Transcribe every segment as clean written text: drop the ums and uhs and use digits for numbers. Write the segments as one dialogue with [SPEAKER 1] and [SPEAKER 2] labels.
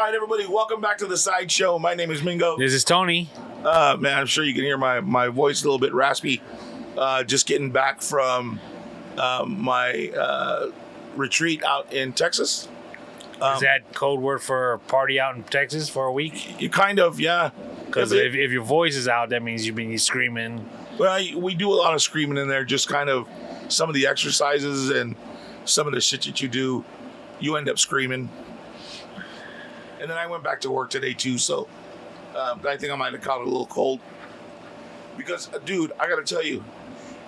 [SPEAKER 1] right, everybody, welcome back to the Sideshow. My name is Mingo.
[SPEAKER 2] This is Tony.
[SPEAKER 1] Man, I'm sure you can hear my voice a little bit raspy. Just getting back from my retreat out in Texas.
[SPEAKER 2] Is that code word for party out in Texas for a week?
[SPEAKER 1] You kind of, yeah.
[SPEAKER 2] Because if your voice is out, that means you've been screaming.
[SPEAKER 1] Well, we do a lot of screaming in there. Just kind of some of the exercises and some of the shit that you do, you end up screaming. And then I went back to work today too, so I think I might have caught it a little cold. Because, dude, I gotta tell you,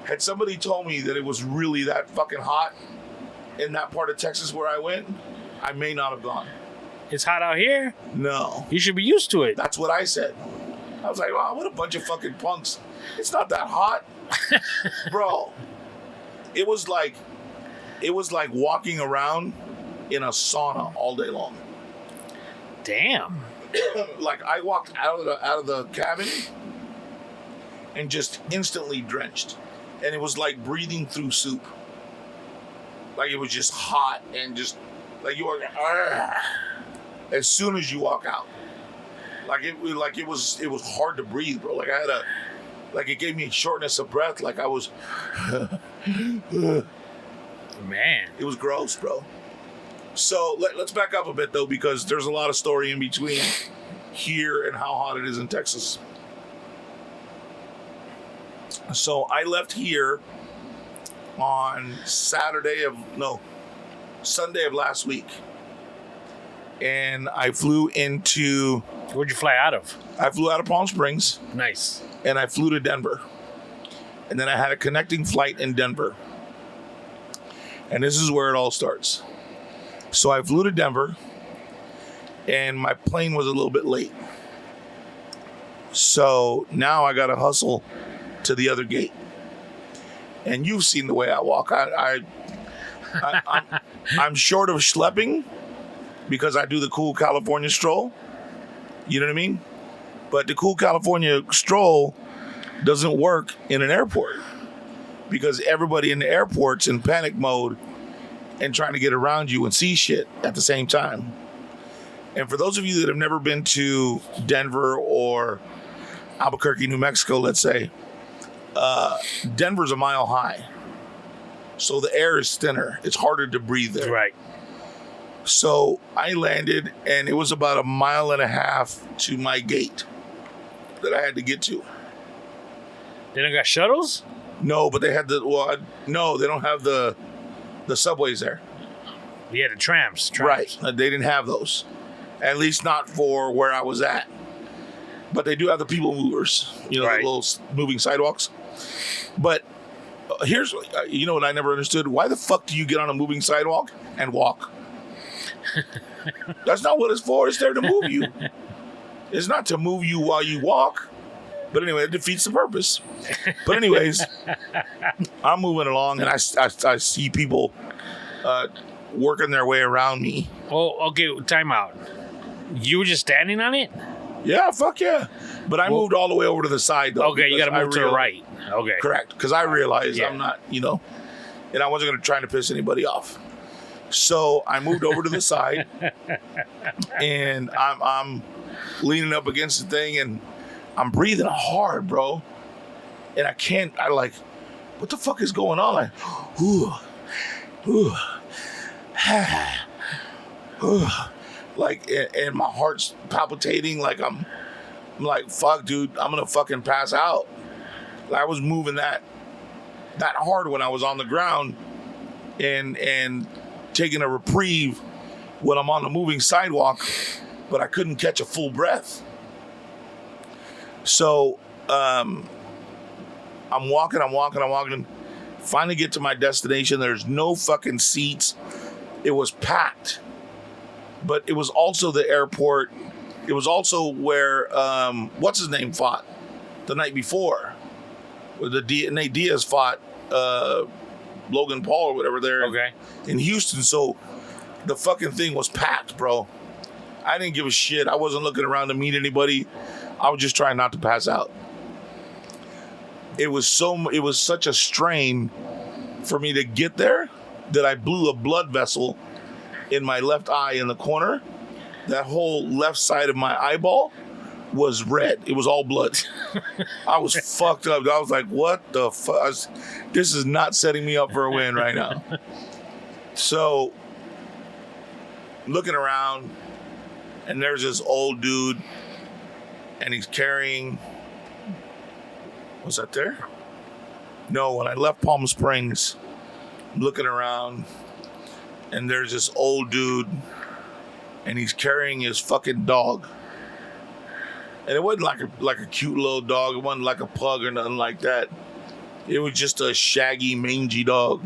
[SPEAKER 1] had somebody told me that it was really that fucking hot in that part of Texas where I went, I may not have gone.
[SPEAKER 2] It's hot out here?
[SPEAKER 1] No.
[SPEAKER 2] You should be used to it.
[SPEAKER 1] That's what I said. I was like, wow, what a bunch of fucking punks. It's not that hot. Bro, it was like walking around in a sauna all day long.
[SPEAKER 2] Damn.
[SPEAKER 1] Like I walked out of the cabin and just instantly drenched. And it was like breathing through soup. Like it was just hot and just like you were as soon as you walk out. It was hard to breathe, bro. Like it gave me shortness of breath. Like I was
[SPEAKER 2] Man.
[SPEAKER 1] It was gross, bro. So let's back up a bit though, because there's a lot of story in between here and how hot it is in Texas. So I left here on Sunday of last week. And I flew into...
[SPEAKER 2] Where'd you fly out of?
[SPEAKER 1] I flew out of Palm Springs.
[SPEAKER 2] Nice.
[SPEAKER 1] And I flew to Denver. And then I had a connecting flight in Denver. And this is where it all starts. So I flew to Denver, and my plane was a little bit late. So now I got to hustle to the other gate. And you've seen the way I walk. I'm short of schlepping because I do the cool California stroll. You know what I mean? But the cool California stroll doesn't work in an airport because everybody in the airport's in panic mode and trying to get around you and see shit at the same time. And for those of you that have never been to Denver or Albuquerque, New Mexico, let's say, Denver's a mile high. So the air is thinner. It's harder to breathe there.
[SPEAKER 2] Right.
[SPEAKER 1] So I landed, and it was about 1.5 miles to my gate that I had to get to.
[SPEAKER 2] They don't got shuttles?
[SPEAKER 1] No, but they had no, they don't have the subways there.
[SPEAKER 2] Yeah, the trams.
[SPEAKER 1] Right. They didn't have those. At least not for where I was at. But they do have the people movers,
[SPEAKER 2] right.
[SPEAKER 1] The little moving sidewalks. But here's, what I never understood. Why the fuck do you get on a moving sidewalk and walk? That's not what it's for. It's there to move you. It's not to move you while you walk. But anyway, it defeats the purpose. But anyways, I'm moving along, and I see people working their way around me.
[SPEAKER 2] Oh, okay, time out. You were just standing on it?
[SPEAKER 1] Yeah, fuck yeah. But I moved all the way over to the side, though.
[SPEAKER 2] Okay, you got to move to the right. Okay.
[SPEAKER 1] Correct, because I realized I'm not, and I wasn't going to try to piss anybody off. So I moved over to the side, and I'm leaning up against the thing, and I'm breathing hard, bro. And what the fuck is going on? Like, and my heart's palpitating, like I'm like, fuck, dude, I'm gonna fucking pass out. I was moving that hard when I was on the ground and taking a reprieve when I'm on the moving sidewalk, but I couldn't catch a full breath. So I'm walking. Finally get to my destination. There's no fucking seats. It was packed. But it was also the airport. It was also where what's his name fought the night before. Where Nate Diaz fought Logan Paul or whatever there in Houston. So the fucking thing was packed, bro. I didn't give a shit. I wasn't looking around to meet anybody. I was just trying not to pass out. It was such a strain for me to get there that I blew a blood vessel in my left eye in the corner, that whole left side of my eyeball was red. It was all blood. I was fucked up. I was like, what the fuck? This is not setting me up for a win right now. So, looking around, and there's this old dude, and he's carrying... Was that there? No, when I left Palm Springs, I'm looking around, and there's this old dude, and he's carrying his fucking dog. And it wasn't like a cute little dog. It wasn't like a pug or nothing like that. It was just a shaggy, mangy dog.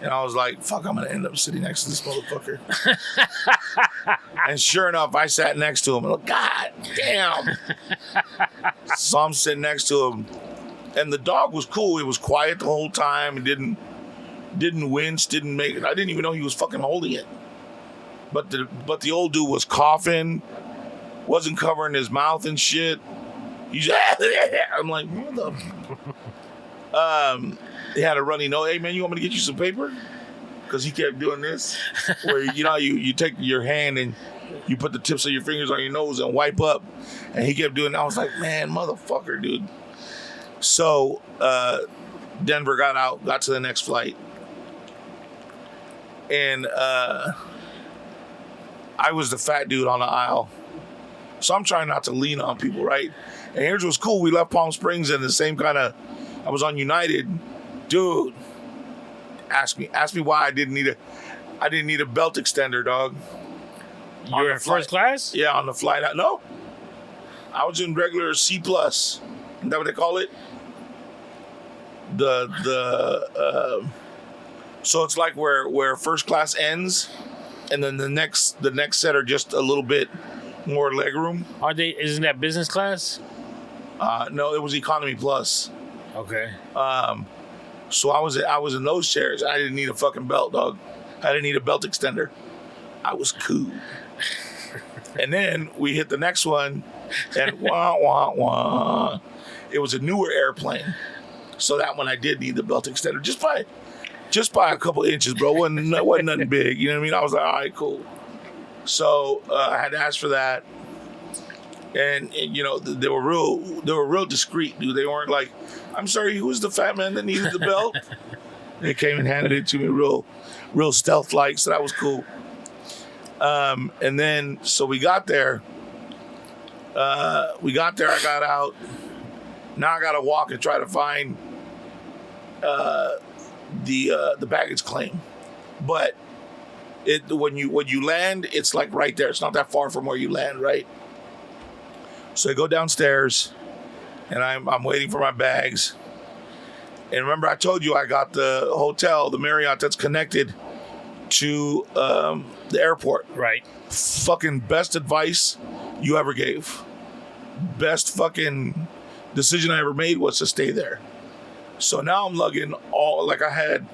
[SPEAKER 1] And I was like, fuck, I'm going to end up sitting next to this motherfucker. And sure enough, I sat next to him. And I'm like, God damn. So I'm sitting next to him. And the dog was cool. He was quiet the whole time. He didn't wince, didn't make it. I didn't even know he was fucking holding it. But the old dude was coughing, wasn't covering his mouth and shit. He's I'm like, what the... They had a runny nose. Hey man, you want me to get you some paper? Because he kept doing this, where you take your hand and you put the tips of your fingers on your nose and wipe up, and he kept doing that. I was like, man, motherfucker, dude. So Denver got to the next flight, and I was the fat dude on the aisle, so I'm trying not to lean on people, right? And here's what's cool: we left Palm Springs in the same kind of. I was on United. Dude, ask me why I didn't need a belt extender, dog.
[SPEAKER 2] You were in first class?
[SPEAKER 1] Yeah, on the flight out. No, I was in regular C plus. Is that what they call it? So it's like where first class ends, and then the next set are just a little bit more leg room.
[SPEAKER 2] Isn't that business class?
[SPEAKER 1] No, it was economy plus.
[SPEAKER 2] Okay.
[SPEAKER 1] So I was in those chairs. I didn't need a fucking belt, dog. I didn't need a belt extender. I was cool. And then we hit the next one, and wah, wah, wah. It was a newer airplane. So that one I did need the belt extender. Just by a couple inches, bro. Wasn't nothing big. You know what I mean? I was like, all right, cool. So I had to ask for that. And you know, they were real discreet, dude. They weren't like, I'm sorry, who was the fat man that needed the belt? They came and handed it to me real stealth-like, so that was cool. And then, so we got there. I got out. Now I got to walk and try to find the baggage claim. But when you land, it's like right there. It's not that far from where you land, right? So I go downstairs, and I'm waiting for my bags. And remember, I told you I got the hotel, the Marriott, that's connected to the airport.
[SPEAKER 2] Right.
[SPEAKER 1] Fucking best advice you ever gave. Best fucking decision I ever made was to stay there. So now I'm lugging I had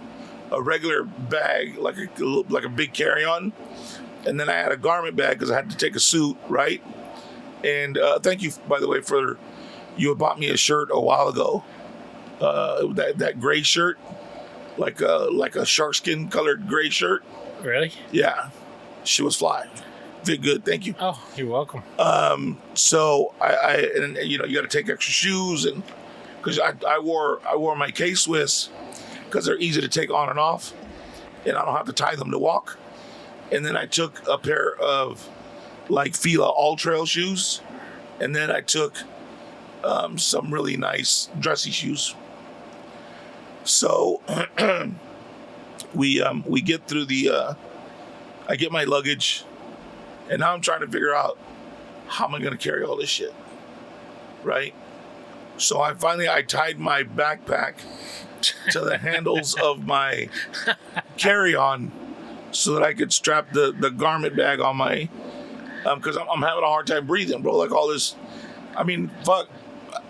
[SPEAKER 1] a regular bag, like a big carry-on, and then I had a garment bag because I had to take a suit, right? And thank you, by the way, you had bought me a shirt a while ago. That gray shirt, like a sharkskin colored gray shirt.
[SPEAKER 2] Really?
[SPEAKER 1] Yeah, she was fly. Fit good, thank you.
[SPEAKER 2] Oh, you're welcome.
[SPEAKER 1] So and you got to take extra shoes, and because I wore my K-Swiss because they're easy to take on and off, and I don't have to tie them to walk. And then I took a pair of like Fila All Trail shoes, and then I took some really nice dressy shoes. So we get through I get my luggage, and now I'm trying to figure out how am I going to carry all this shit, right? So I tied my backpack to the handles of my carry-on so that I could strap the garment bag on my, because I'm having a hard time breathing, bro. Like all this, I mean, fuck.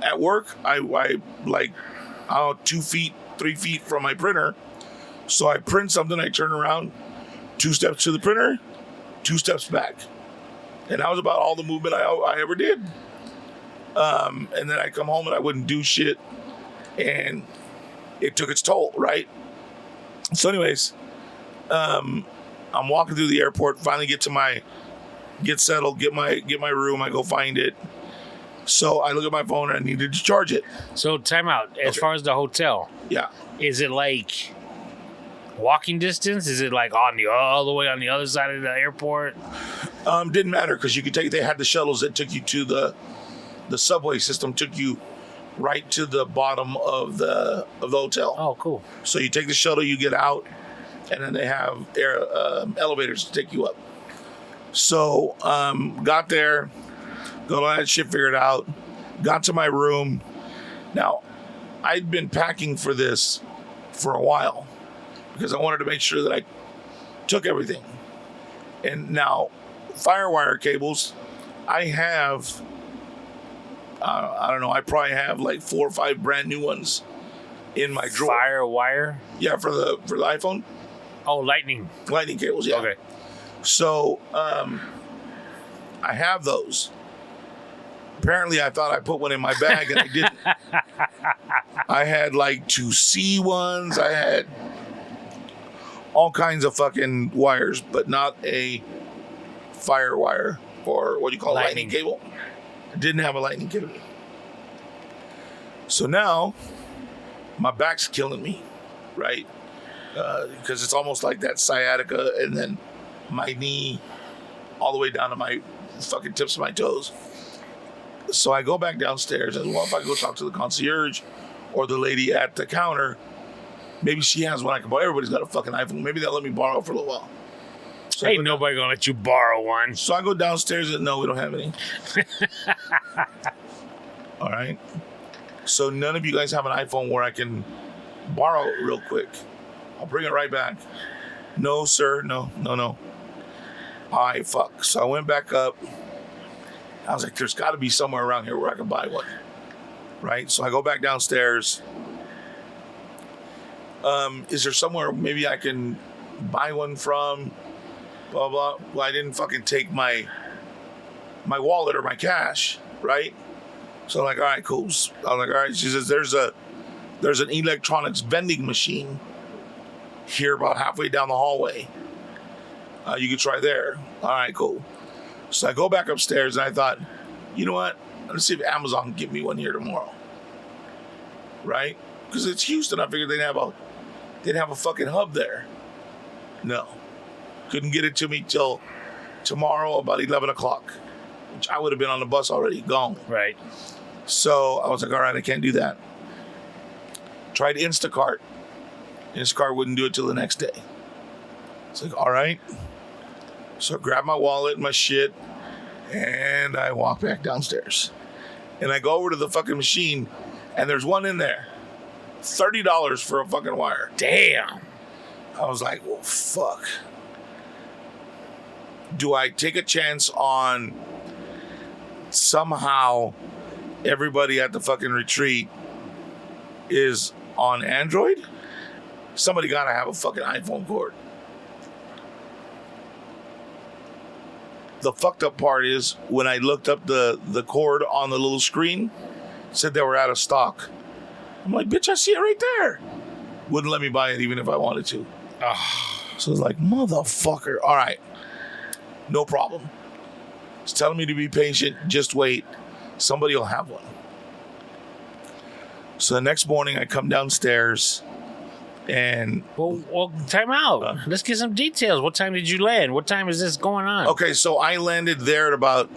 [SPEAKER 1] At work, I like, 2 feet, 3 feet from my printer. So I print something, I turn around, 2 steps to the printer, 2 steps back. And that was about all the movement I ever did. And then I come home and I wouldn't do shit. And it took its toll, right? So anyways, I'm walking through the airport, finally get to my get settled, get my room. I go find it. So I look at my phone and I needed to charge it.
[SPEAKER 2] So time out. As far as the hotel,
[SPEAKER 1] Yeah.
[SPEAKER 2] is it like walking distance? Is it like all the way on the other side of the airport?
[SPEAKER 1] Didn't matter because you could take. They had the shuttles that took you to the subway system. Took you right to the bottom of the hotel.
[SPEAKER 2] Oh, cool.
[SPEAKER 1] So you take the shuttle, you get out, and then they have elevators to take you up. So got there, got all that shit figured out, got to my room. Now, I'd been packing for this for a while because I wanted to make sure that I took everything. And now, firewire cables, I have, I don't know, I probably have like 4 or 5 brand new ones in my drawer.
[SPEAKER 2] Firewire?
[SPEAKER 1] Yeah, for the iPhone.
[SPEAKER 2] Oh, lightning
[SPEAKER 1] Cables, yeah.
[SPEAKER 2] Okay.
[SPEAKER 1] So, I have those. Apparently, I thought I put one in my bag, and I didn't. I had like 2 C ones. I had all kinds of fucking wires, but not a fire wire or what do you call it, lightning cable. I didn't have a lightning cable. So now, my back's killing me, right? Because it's almost like that sciatica, and then my knee all the way down to my fucking tips of my toes. So I go back downstairs and well, if I go talk to the concierge or the lady at the counter, maybe she has one I can borrow. Everybody's got a fucking iPhone. Maybe they'll let me borrow it for a little while. So
[SPEAKER 2] ain't nobody gonna let you borrow one.
[SPEAKER 1] So I go downstairs and no, we don't have any. All right. So none of you guys have an iPhone where I can borrow it real quick. I'll bring it right back. No, sir. No. All right, fuck. So I went back up. I was like, there's got to be somewhere around here where I can buy one. Right? So I go back downstairs. Is there somewhere maybe I can buy one from? Blah, blah. Well, I didn't fucking take my wallet or my cash, right? So I'm like, all right, cool. I was like, all right. She says, there's an electronics vending machine here about halfway down the hallway. You could try there. All right, cool. So I go back upstairs and I thought, you know what? Let's see if Amazon can give me one here tomorrow. Right? Because it's Houston. I figured they'd have a fucking hub there. No. Couldn't get it to me till tomorrow about 11 o'clock. Which I would have been on the bus already, gone.
[SPEAKER 2] Right.
[SPEAKER 1] So I was like, all right, I can't do that. Tried Instacart. Instacart wouldn't do it till the next day. It's like, all right. So I grab my wallet and my shit, and I walk back downstairs. And I go over to the fucking machine, and there's one in there. $30 for a fucking wire.
[SPEAKER 2] Damn.
[SPEAKER 1] I was like, well, fuck. Do I take a chance on somehow everybody at the fucking retreat is on Android? Somebody gotta have a fucking iPhone cord. The fucked up part is when I looked up the cord on the little screen, it said they were out of stock. I'm like, bitch, I see it right there. Wouldn't let me buy it even if I wanted to. So it's like, motherfucker. All right, no problem. It's telling me to be patient. Just wait. Somebody will have one. So the next morning I come downstairs and...
[SPEAKER 2] Well, time out. Let's get some details. What time did you land? What time is this going on?
[SPEAKER 1] Okay, so I landed there at about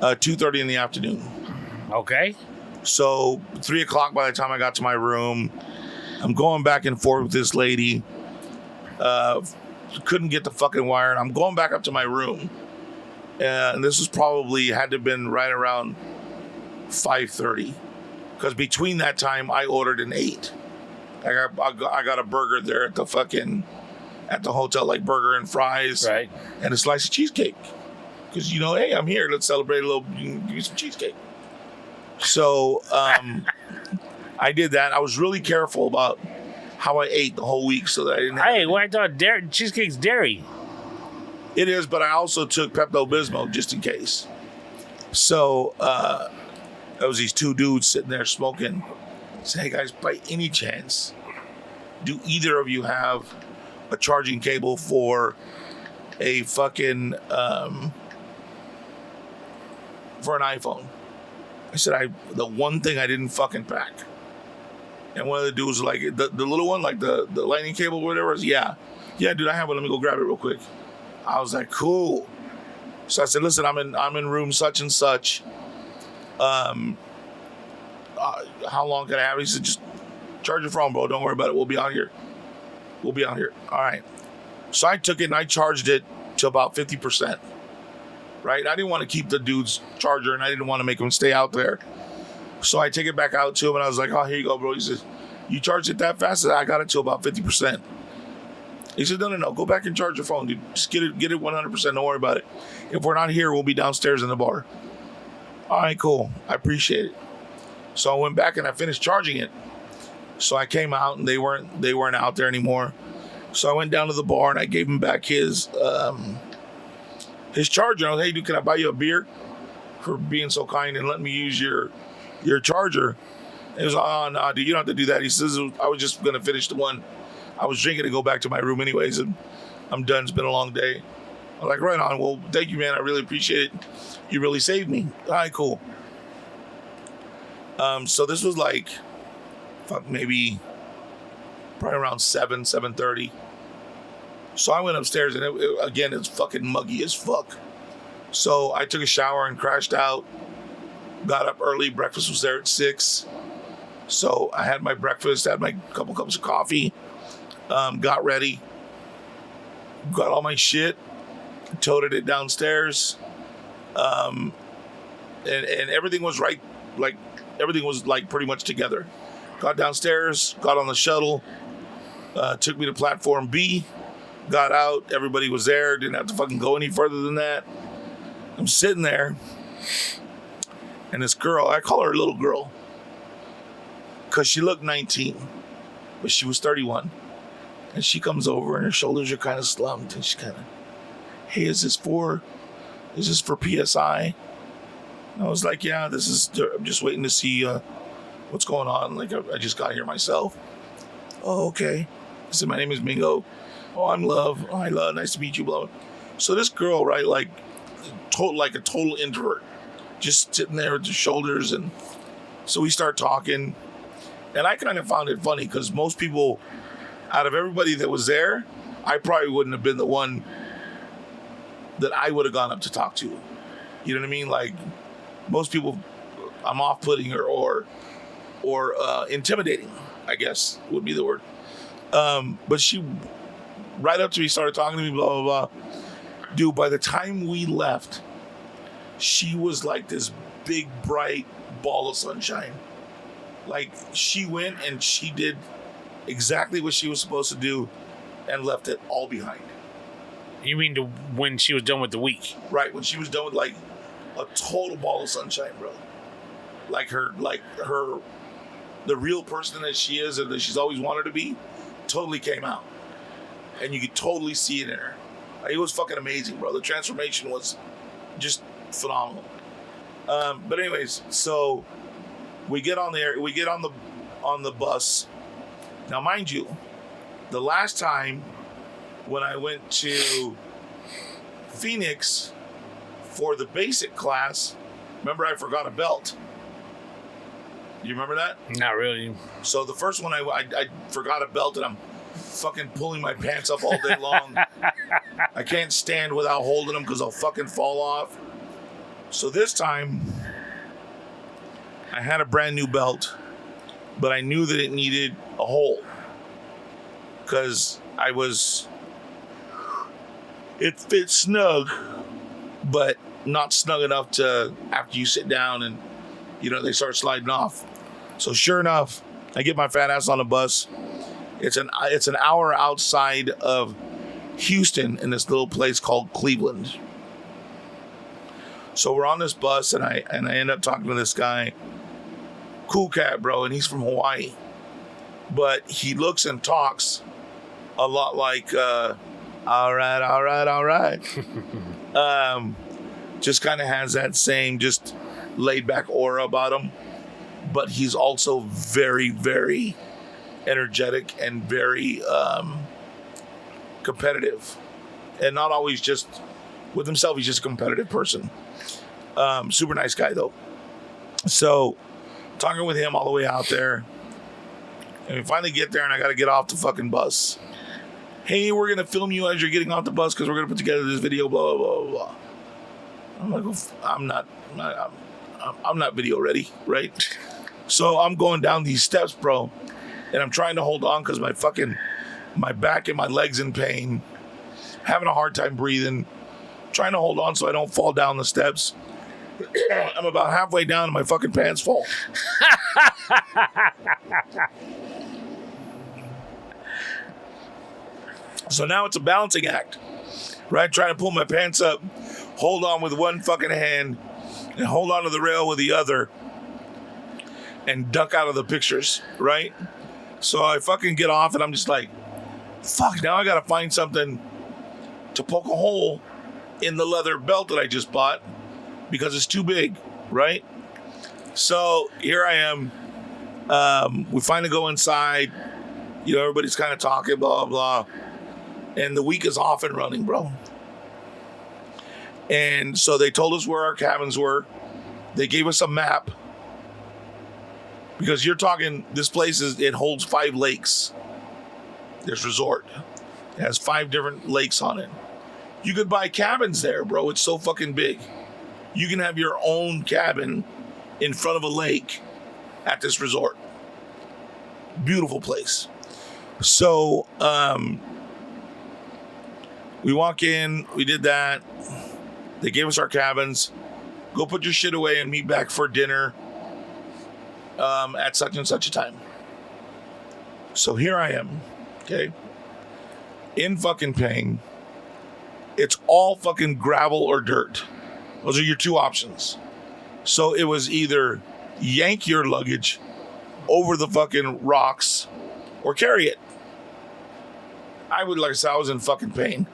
[SPEAKER 1] 2:30 in the afternoon.
[SPEAKER 2] Okay.
[SPEAKER 1] So 3 o'clock by the time I got to my room. I'm going back and forth with this lady. Couldn't get the fucking wire. And I'm going back up to my room. And this was probably, had to have been right around 5:30. Because between that time, I ordered an 8. I got a burger there at the hotel, like burger and fries,
[SPEAKER 2] right,
[SPEAKER 1] and a slice of cheesecake. Because hey, I'm here. Let's celebrate a little. Give me some cheesecake. So I did that. I was really careful about how I ate the whole week, so that I didn't.
[SPEAKER 2] Hey, well, I thought cheesecake's dairy.
[SPEAKER 1] It is, but I also took Pepto-Bismol just in case. So there was these 2 dudes sitting there smoking. Say, hey guys, by any chance, do either of you have a charging cable for a fucking for an iPhone. I said, the one thing I didn't fucking pack. And one of the dudes was like, the little one, like the lightning cable or whatever, was, yeah, dude, I have one. Let me go grab it real quick. I was like, cool. So I said, listen, I'm in room such and such. How long can I have it? He said, just charge your phone, bro. Don't worry about it. We'll be out here. All right. So I took it and I charged it to about 50%. Right? I didn't want to keep the dude's charger and I didn't want to make him stay out there. So I take it back out to him and I was like, oh, here you go, bro. He says, you charged it that fast? I got it to about 50%. He said, no. Go back and charge your phone, dude. Just get it 100%. Don't worry about it. If we're not here, we'll be downstairs in the bar. All right, cool. I appreciate it. So I went back and I finished charging it. So I came out and they weren't out there anymore. So I went down to the bar and I gave him back his charger. I was like, hey, dude, can I buy you a beer for being so kind and letting me use your charger? He was like, oh, no, dude, you don't have to do that. He says, I was just going to finish the one I was drinking to go back to my room anyways, and I'm done. It's been a long day. I'm like, right on. Well, thank you, man. I really appreciate it. You really saved me. All right, cool. So this was like, maybe probably around 7:30. So I went upstairs, and again, it's fucking muggy as fuck. So I took a shower and crashed out. Got up early. Breakfast was there at 6. So I had my breakfast, had my couple cups of coffee, got ready, got all my shit, toted it downstairs, and everything was right, like everything was like pretty much together. Got downstairs, got on the shuttle, took me to platform B, got out, everybody was there, didn't have to fucking go any further than that. I'm sitting there, and this girl, I call her a little girl, because she looked 19, but she was 31. And she comes over and her shoulders are kind of slumped, and she kind of, hey, is this for PSI? And I was like, yeah, I'm just waiting to see what's going on. Like, I just got here myself. Oh, okay. I said, my name is Mingo. Oh, I'm Love. Oh, hi, Love. Nice to meet you, blah. So this girl, right, like a total introvert, just sitting there with her shoulders. And so we start talking. And I kind of found it funny because most people, out of everybody that was there, I probably wouldn't have been the one that I would have gone up to talk to. You know what I mean? Like, most people, I'm off-putting or intimidating, I guess would be the word. But she, right up to me, started talking to me, blah, blah, blah. Dude, by the time we left, she was like this big, bright ball of sunshine. Like, she went and she did exactly what she was supposed to do and left it all behind.
[SPEAKER 2] You mean when she was done with the week?
[SPEAKER 1] Right, when she was done with like a total ball of sunshine, bro. Like her, the real person that she is and that she's always wanted to be, totally came out. And you could totally see it in her. It was fucking amazing, bro. The transformation was just phenomenal. But anyways, so we get on the bus. Now, mind you, the last time when I went to Phoenix for the basic class, remember I forgot a belt. You remember that?
[SPEAKER 2] Not really.
[SPEAKER 1] So the first one I forgot a belt, and I'm fucking pulling my pants up all day long. I can't stand without holding them because I'll fucking fall off. So this time, I had a brand new belt, but I knew that it needed a hole because it fit snug, but not snug enough to, after you sit down and, they start sliding off. So sure enough, I get my fat ass on the bus. It's an hour outside of Houston in this little place called Cleveland. So we're on this bus, and I end up talking to this guy. Cool cat, bro, and he's from Hawaii. But he looks and talks a lot like, all right. Just kind of has that same just laid back aura about him. But he's also very, very energetic and very competitive. And not always just with himself, he's just a competitive person. Super nice guy though. So talking with him all the way out there, and we finally get there, and I got to get off the fucking bus. Hey, we're gonna film you as you're getting off the bus because we're gonna put together this video. Blah blah blah blah. I'm like, I'm not video ready, right? So I'm going down these steps, bro, and I'm trying to hold on because my back and my legs in pain, having a hard time breathing, trying to hold on so I don't fall down the steps. I'm about halfway down and my fucking pants fall. So now it's a balancing act, right? Trying to pull my pants up, hold on with one fucking hand, and hold on to the rail with the other, and duck out of the pictures, right? So I fucking get off and I'm just like, fuck, now I gotta find something to poke a hole in the leather belt that I just bought because it's too big, right? So here I am. We finally go inside. Everybody's kind of talking, blah, blah, blah. And the week is off and running, bro. And so they told us where our cabins were. They gave us a map. Because you're talking, this place it holds 5 lakes. This resort. It has 5 different lakes on it. You could buy cabins there, bro. It's so fucking big. You can have your own cabin in front of a lake at this resort. Beautiful place. So, we walk in, we did that. They gave us our cabins. Go put your shit away and meet back for dinner at such and such a time. So here I am, okay? In fucking pain. It's all fucking gravel or dirt. Those are your 2 options. So it was either yank your luggage over the fucking rocks or carry it. I was in fucking pain.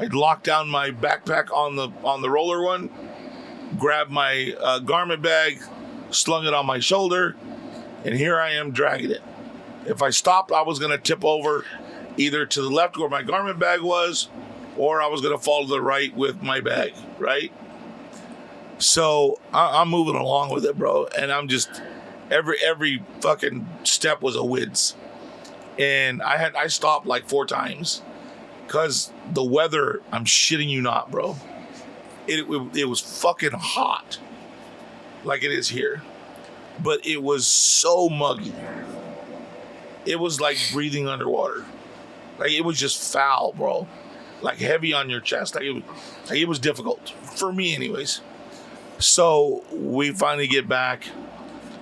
[SPEAKER 1] I'd locked down my backpack on the roller one, grabbed my garment bag, slung it on my shoulder, and here I am dragging it. If I stopped, I was going to tip over either to the left where my garment bag was, or I was going to fall to the right with my bag, right? So I'm moving along with it, bro, and I'm just, every fucking step was a whiz. And I stopped like 4 times. Because the weather, I'm shitting you not, bro. It was fucking hot. Like it is here. But it was so muggy. It was like breathing underwater. Like it was just foul, bro. Like heavy on your chest. Like it was difficult. For me anyways. So we finally get back.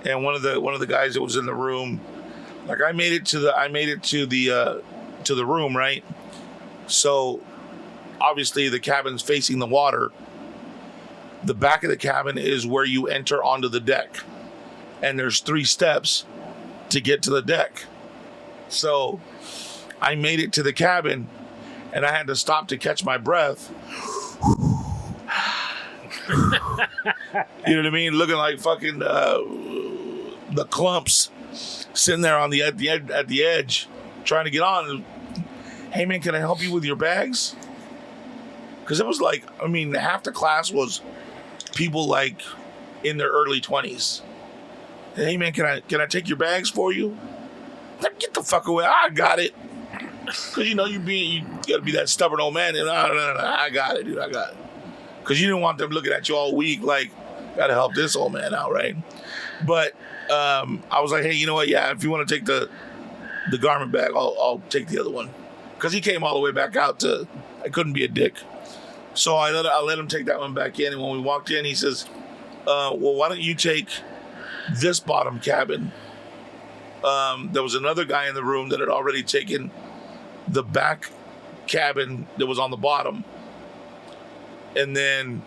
[SPEAKER 1] And one of the guys that was in the room, like I made it to the room, right? So, obviously, the cabin's facing the water. The back of the cabin is where you enter onto the deck. And there's 3 steps to get to the deck. So, I made it to the cabin, and I had to stop to catch my breath. You know what I mean? Looking like fucking the clumps sitting there on at the edge, trying to get on. Hey man, can I help you with your bags? Because it was like, half the class was people like in their early 20s. Hey man, can I take your bags for you? Like, get the fuck away! I got it. Because you gotta be that stubborn old man. And no, I got it, dude. I got it. Because you didn't want them looking at you all week like, gotta help this old man out, right? But I was like, hey, you know what? Yeah, if you want to take the garment bag, I'll take the other one. Because he came all the way back out I couldn't be a dick. So I let him take that one back in. And when we walked in, he says, well, why don't you take this bottom cabin? There was another guy in the room that had already taken the back cabin that was on the bottom. And then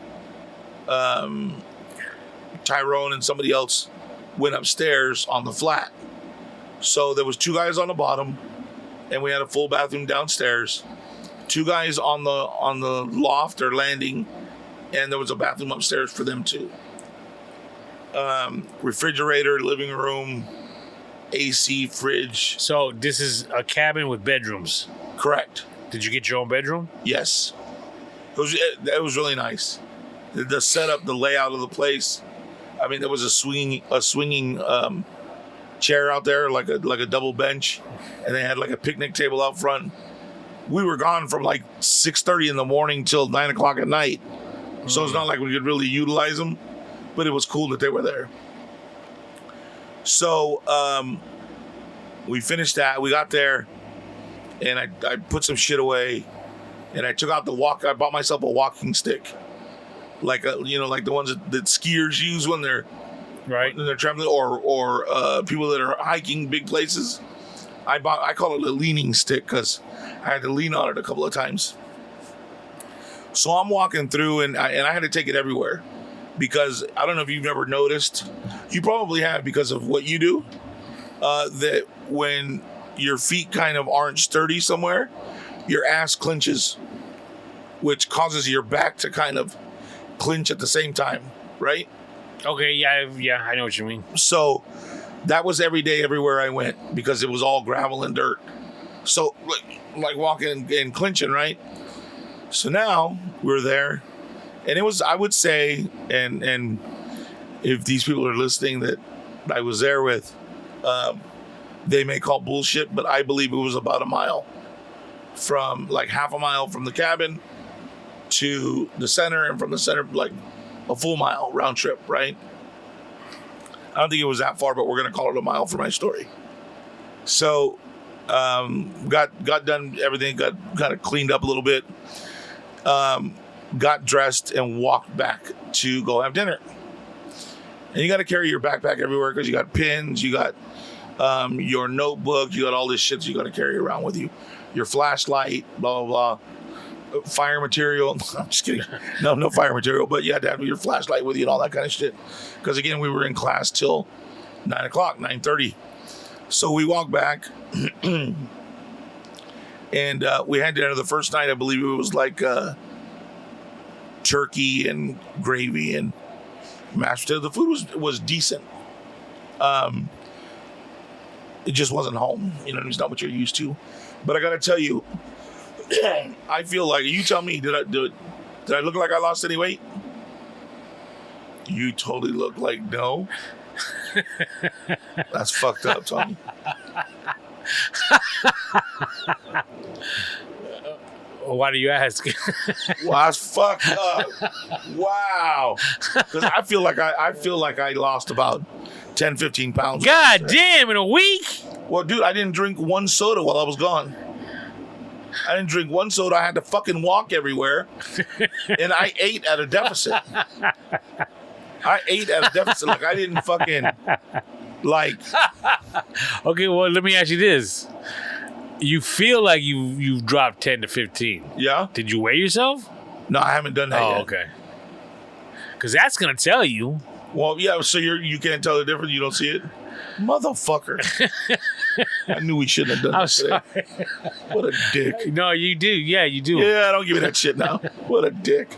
[SPEAKER 1] Tyrone and somebody else went upstairs on the flat. So there was 2 guys on the bottom. And we had a full bathroom downstairs. 2 guys on the loft or landing, and there was a bathroom upstairs for them too. Refrigerator, living room, AC, fridge.
[SPEAKER 2] So this is a cabin with bedrooms.
[SPEAKER 1] Correct.
[SPEAKER 2] Did you get your own bedroom?
[SPEAKER 1] Yes. It was really nice. The setup, the layout of the place. I mean, there was a swinging chair out there, like a double bench, and they had like a picnic table out front. We were gone from like 6:30 in the morning till 9 o'clock at night, so it's not like we could really utilize them. But it was cool that they were there. So we finished that. We got there, and I put some shit away, and I took out I bought myself a walking stick, like like the ones that skiers use when they're traveling, or people that are hiking big places. I call it a leaning stick because I had to lean on it a couple of times. So I'm walking through, and I had to take it everywhere. Because I don't know if you've ever noticed, you probably have because of what you do, that when your feet kind of aren't sturdy somewhere, your ass clenches, which causes your back to kind of clench at the same time, right?
[SPEAKER 2] Okay, yeah, I know what you mean.
[SPEAKER 1] So that was every day, everywhere I went, because it was all gravel and dirt. So like walking and clenching, right? So now we're there. And it was, I would say, and if these people are listening that I was there with, they may call bullshit, but I believe it was about a mile, from like half a mile from the cabin to the center, and from the center, like a full mile round trip, right? I don't think it was that far, but we're going to call it a mile for my story. So got done everything, got kind of cleaned up a little bit. Got dressed and walked back to go have dinner. And you got to carry your backpack everywhere because you got pins, you got your notebook, you got all this shit you got to carry around with you. Your flashlight, blah, blah, blah. Fire material. I'm just kidding. No fire material, but you had to have your flashlight with you and all that kind of shit. Because again, we were in class till 9 o'clock, 9:30. So we walked back and we had dinner the first night. I believe it was like turkey and gravy and mashed potatoes. The food was decent. It just wasn't home. It's not what you're used to. But I got to tell you, I feel like, you tell me, did I look like I lost any weight? You totally look like no. That's fucked up, Tommy.
[SPEAKER 2] Why do you ask?
[SPEAKER 1] Well, that's fucked up. Wow. Because I feel like I lost about 10, 15 pounds.
[SPEAKER 2] God damn, in a week?
[SPEAKER 1] Well, dude, I didn't drink one soda while I was gone. I didn't drink one soda. I had to fucking walk everywhere. And I ate at a deficit. Like, I didn't fucking, like.
[SPEAKER 2] Okay, well, let me ask you this. You feel like you've dropped 10 to 15.
[SPEAKER 1] Yeah?
[SPEAKER 2] Did you weigh yourself?
[SPEAKER 1] No, I haven't done that yet.
[SPEAKER 2] Oh, okay. Because that's going to tell you.
[SPEAKER 1] Well, yeah, so you can't tell the difference? You don't see it? Motherfucker. I knew we shouldn't have done that today. What a dick.
[SPEAKER 2] No, you do. Yeah, you do.
[SPEAKER 1] Yeah, don't give me that shit now. What a dick.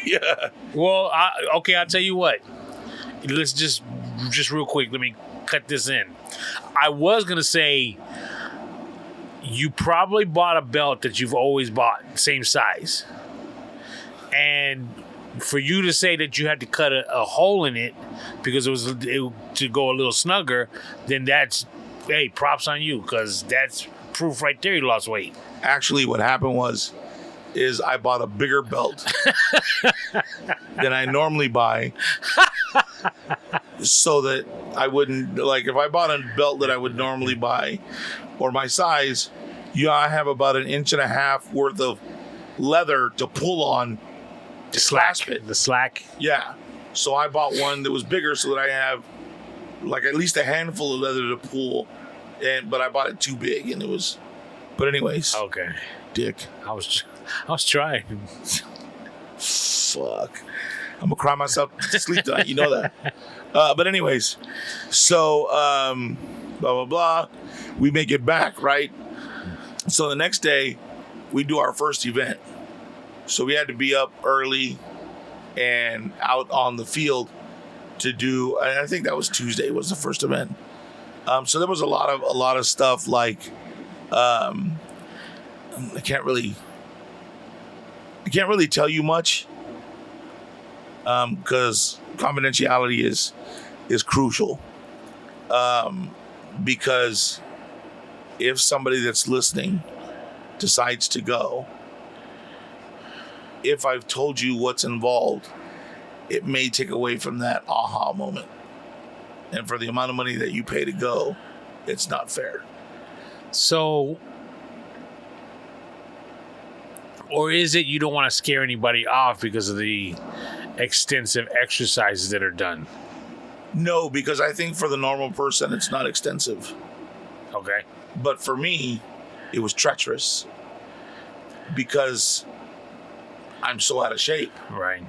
[SPEAKER 1] Yeah.
[SPEAKER 2] Well, I'll tell you what. Let's just real quick, let me cut this in. I was going to say, you probably bought a belt that you've always bought, same size. And for you to say that you had to cut a hole in it because it was to go a little snugger, then that's, hey, props on you, because that's proof right there you lost weight.
[SPEAKER 1] Actually, what happened is I bought a bigger belt than I normally buy, so that I wouldn't, like, if I bought a belt that I would normally buy or my size, I have about 1.5 inches worth of leather to pull on to clasp it.
[SPEAKER 2] The slack.
[SPEAKER 1] Yeah. So I bought one that was bigger so that I have like at least a handful of leather to pull, but I bought it too big and it was. But anyways.
[SPEAKER 2] Okay.
[SPEAKER 1] Dick.
[SPEAKER 2] I was trying.
[SPEAKER 1] Fuck. I'm gonna cry myself to sleep tonight. You know that. But anyways, so blah blah blah. We make it back, right? So the next day, we do our first event. So we had to be up early and out on the field to do. And I think that was Tuesday was the first event. So there was a lot of stuff like I can't really tell you much because confidentiality is crucial. Because if somebody that's listening decides to go, if I've told you what's involved, it may take away from that aha moment. And for the amount of money that you pay to go, it's not fair.
[SPEAKER 2] So, or is it you don't want to scare anybody off because of the extensive exercises that are done?
[SPEAKER 1] No, because I think for the normal person, it's not extensive.
[SPEAKER 2] Okay.
[SPEAKER 1] But for me, it was treacherous because I'm so out of shape.
[SPEAKER 2] Right.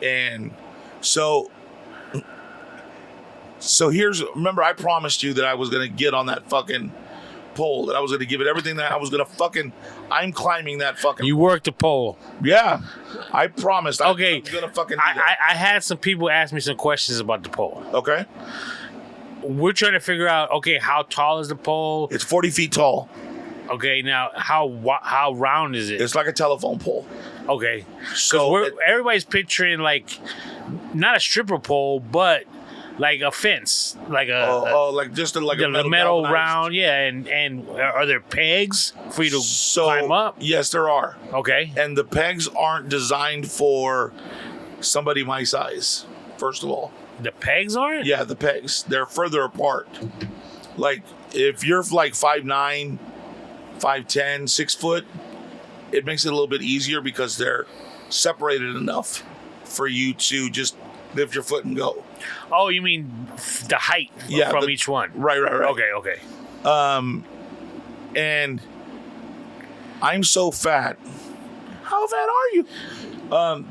[SPEAKER 1] And so remember I promised you that I was going to get on that fucking pole, that I was going to give it everything that I was going to I'm climbing that fucking.
[SPEAKER 2] You worked the pole.
[SPEAKER 1] Yeah. I promised.
[SPEAKER 2] Okay.
[SPEAKER 1] I'm going to fucking do that.
[SPEAKER 2] I had some people ask me some questions about the pole.
[SPEAKER 1] Okay.
[SPEAKER 2] We're trying to figure out, okay, how tall is the pole?
[SPEAKER 1] It's 40 feet tall.
[SPEAKER 2] Okay, now how round is it?
[SPEAKER 1] It's like a telephone pole.
[SPEAKER 2] Okay.
[SPEAKER 1] So
[SPEAKER 2] everybody's picturing like not a stripper pole, but like a fence, like
[SPEAKER 1] like just a
[SPEAKER 2] metal round, yeah. And are there pegs for you to climb up?
[SPEAKER 1] Yes, there are.
[SPEAKER 2] Okay.
[SPEAKER 1] And the pegs aren't designed for somebody my size. First of all,
[SPEAKER 2] the pegs aren't.
[SPEAKER 1] Yeah, the pegs, they're further apart. Like if you're like 5'9", 5'10", 6 foot, it makes it a little bit easier because they're separated enough for you to just lift your foot and go.
[SPEAKER 2] Oh, you mean the height from each one?
[SPEAKER 1] Right.
[SPEAKER 2] Okay.
[SPEAKER 1] And I'm so fat. How fat are you?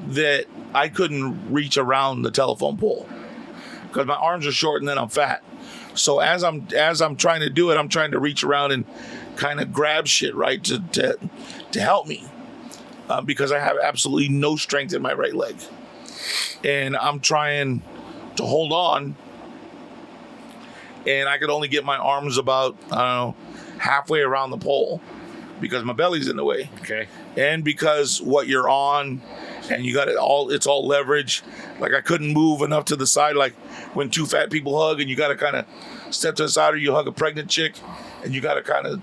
[SPEAKER 1] That I couldn't reach around the telephone pole because my arms are short and then I'm fat. So as I'm trying to do it, I'm trying to reach around and kind of grab shit, right, to help me because I have absolutely no strength in my right leg. And I'm trying to hold on, and I could only get my arms about, I don't know, halfway around the pole because my belly's in the way.
[SPEAKER 2] Okay.
[SPEAKER 1] And because what you're on, and you got it's all leverage. Like I couldn't move enough to the side, like when two fat people hug and you got to kind of step to the side, or you hug a pregnant chick and you got to kind of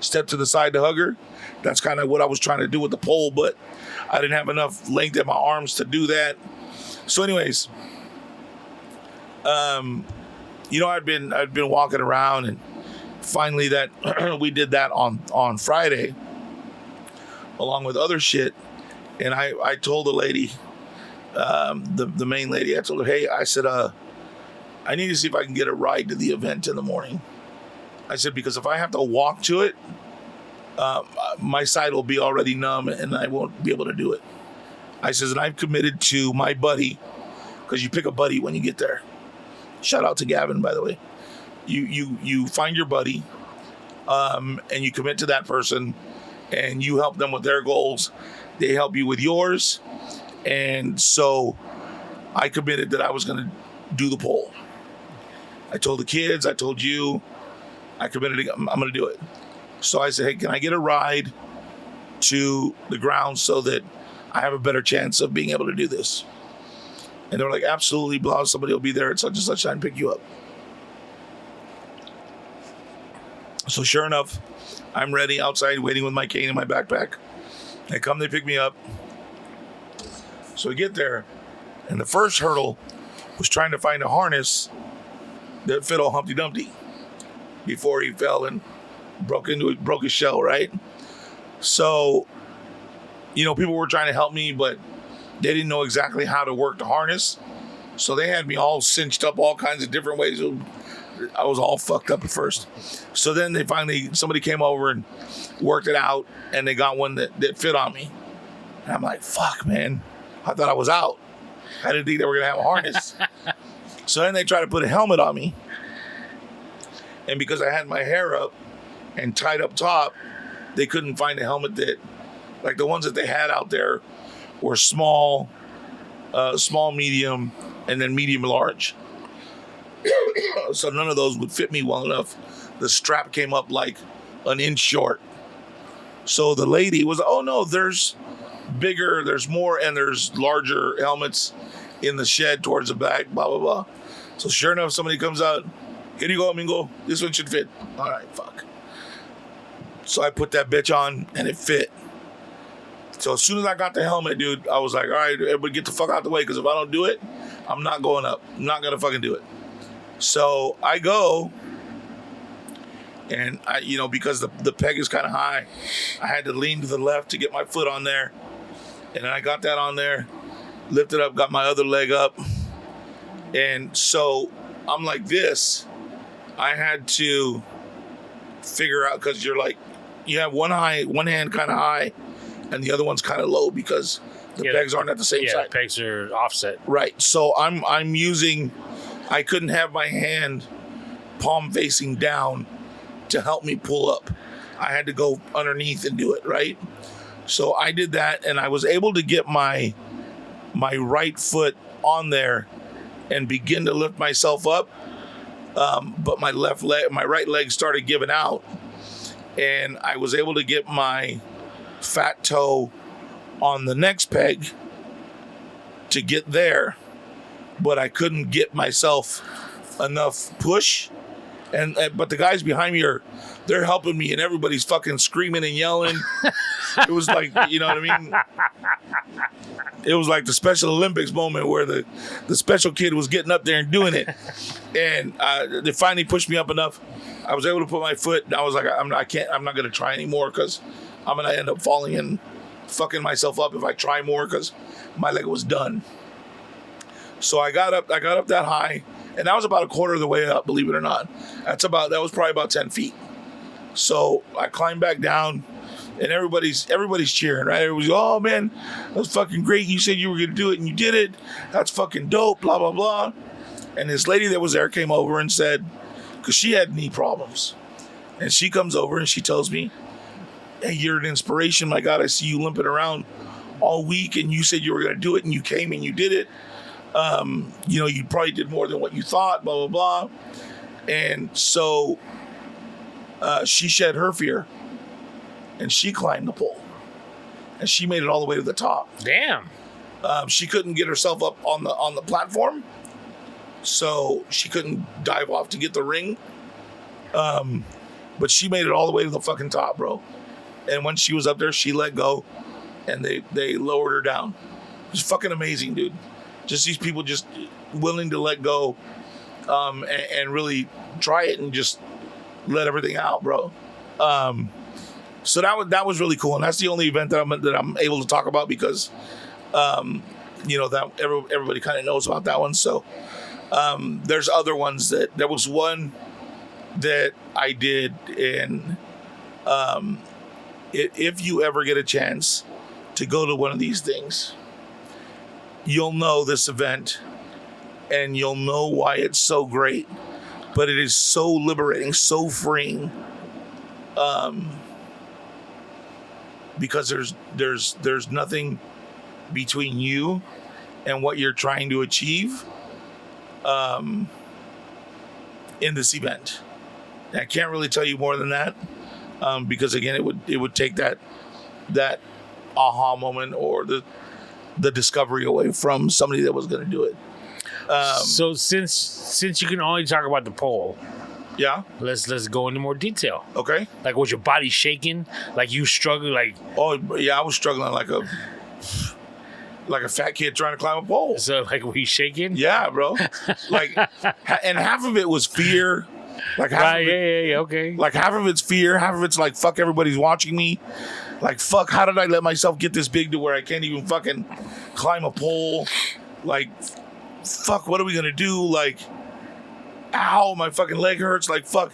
[SPEAKER 1] step to the side to hug her. That's kind of what I was trying to do with the pole, but I didn't have enough length in my arms to do that. So anyways, I'd been walking around, and finally that we did that on Friday, along with other shit. And I told the lady, the main lady, I told her, hey, I said, I need to see if I can get a ride to the event in the morning. I said, because if I have to walk to it, my side will be already numb and I won't be able to do it. I says, and I've committed to my buddy, because you pick a buddy when you get there. Shout out to Gavin, by the way. You find your buddy, and you commit to that person, and you help them with their goals. They help you with yours. And so I committed that I was going to do the poll. I told the kids, I told you, I committed, I'm going to do it. So I said, hey, can I get a ride to the ground so that I have a better chance of being able to do this? And they're like, absolutely, blah, somebody will be there at such and such time to pick you up. So sure enough, I'm ready outside waiting with my cane and my backpack. They come, they pick me up. So we get there, and the first hurdle was trying to find a harness that fit old Humpty Dumpty before he fell and broke his shell, right? So, people were trying to help me, but they didn't know exactly how to work the harness. So they had me all cinched up all kinds of different ways. I was all fucked up at first. So then somebody came over and worked it out, and they got one that fit on me. And I'm like, fuck, man. I thought I was out. I didn't think they were going to have a harness. So then they tried to put a helmet on me. And because I had my hair up and tied up top, they couldn't find a helmet that, like the ones that they had out there were small, medium, and then medium large. So none of those would fit me well enough. The strap came up like an inch short. So the lady was, oh no, there's bigger, there's more, and there's larger helmets in the shed towards the back, blah, blah, blah. So sure enough, somebody comes out, here you go, Mingo, this one should fit. All right, fuck. So I put that bitch on and it fit. So as soon as I got the helmet, dude, I was like, all right, everybody get the fuck out the way, because if I don't do it, I'm not going up. I'm not going to fucking do it. So I go, and I, because the peg is kind of high, I had to lean to the left to get my foot on there. And then I got that on there, lifted up, got my other leg up. And so I'm like this. I had to figure out, because you're like, you have one hand kind of high, and the other one's kind of low because the pegs aren't at the same side.
[SPEAKER 2] Yeah, the pegs are offset.
[SPEAKER 1] Right. So I'm using, I couldn't have my hand palm facing down to help me pull up. I had to go underneath and do it, right? So I did that, and I was able to get my right foot on there and begin to lift myself up. But my right leg started giving out, and I was able to get my fat toe on the next peg to get there, but I couldn't get myself enough push. But the guys behind me they're helping me, and everybody's fucking screaming and yelling. It was like, you know what I mean? It was like the Special Olympics moment where the special kid was getting up there and doing it. And they finally pushed me up enough. I was able to put my foot, and I was like, I'm not going to try anymore, because I'm going to end up falling and fucking myself up if I try more, because my leg was done. So I got up that high, and that was about a quarter of the way up, believe it or not. That was probably about 10 feet. So I climbed back down, and everybody's cheering, right? Everybody's, oh man, that was fucking great. You said you were going to do it, and you did it. That's fucking dope, blah, blah, blah. And this lady that was there came over and said, because she had knee problems, and she comes over and she tells me, hey, you're an inspiration. My God, I see you limping around all week, and you said you were going to do it, and you came and you did it. You probably did more than what you thought, blah, blah, blah. And so she shed her fear, and she climbed the pole, and she made it all the way to the top.
[SPEAKER 2] Damn.
[SPEAKER 1] She couldn't get herself up on the platform, so she couldn't dive off to get the ring. But she made it all the way to the fucking top, bro. And when she was up there, she let go, and they lowered her down. It was fucking amazing, dude. Just these people just willing to let go, and really try it and just let everything out, bro. So that was really cool, and that's the only event that I'm able to talk about, because that everybody kind of knows about that one. So there's other ones there was one that I did in. If you ever get a chance to go to one of these things, you'll know this event, and you'll know why it's so great. But it is so liberating, so freeing, because there's nothing between you and what you're trying to achieve in this event. And I can't really tell you more than that, because again, it would take that aha moment or the discovery away from somebody that was going to do it.
[SPEAKER 2] So since you can only talk about the pole,
[SPEAKER 1] yeah,
[SPEAKER 2] let's go into more detail.
[SPEAKER 1] Okay.
[SPEAKER 2] Like, was your body shaking? Like you struggling? Like,
[SPEAKER 1] oh yeah, I was struggling like a fat kid trying to climb a pole.
[SPEAKER 2] So like, were you shaking?
[SPEAKER 1] Yeah, bro. Like, and half of it was fear. Like half of it,
[SPEAKER 2] okay.
[SPEAKER 1] Like half of it's fear, half of it's like, fuck, everybody's watching me. Like, fuck, how did I let myself get this big to where I can't even fucking climb a pole? Like, fuck, what are we gonna do? Like, ow, my fucking leg hurts. Like, fuck,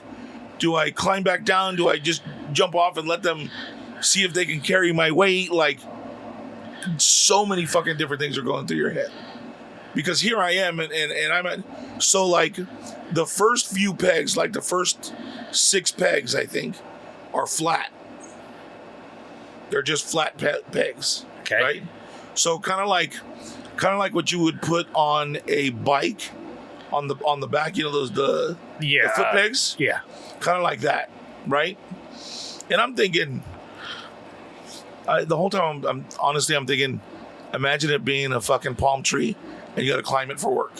[SPEAKER 1] do I climb back down? Do I just jump off and let them see if they can carry my weight? Like, so many fucking different things are going through your head. Because here I am, and I'm at, so like, the first few pegs, like the first 6 pegs, I think, are flat. They're just flat pegs.
[SPEAKER 2] Okay.
[SPEAKER 1] Right? So kind of like what you would put on a bike on the back, those the foot pegs?
[SPEAKER 2] Yeah.
[SPEAKER 1] Kind of like that, right? And I'm thinking, The whole time I'm honestly I'm thinking, imagine it being a fucking palm tree and you got to climb it for work.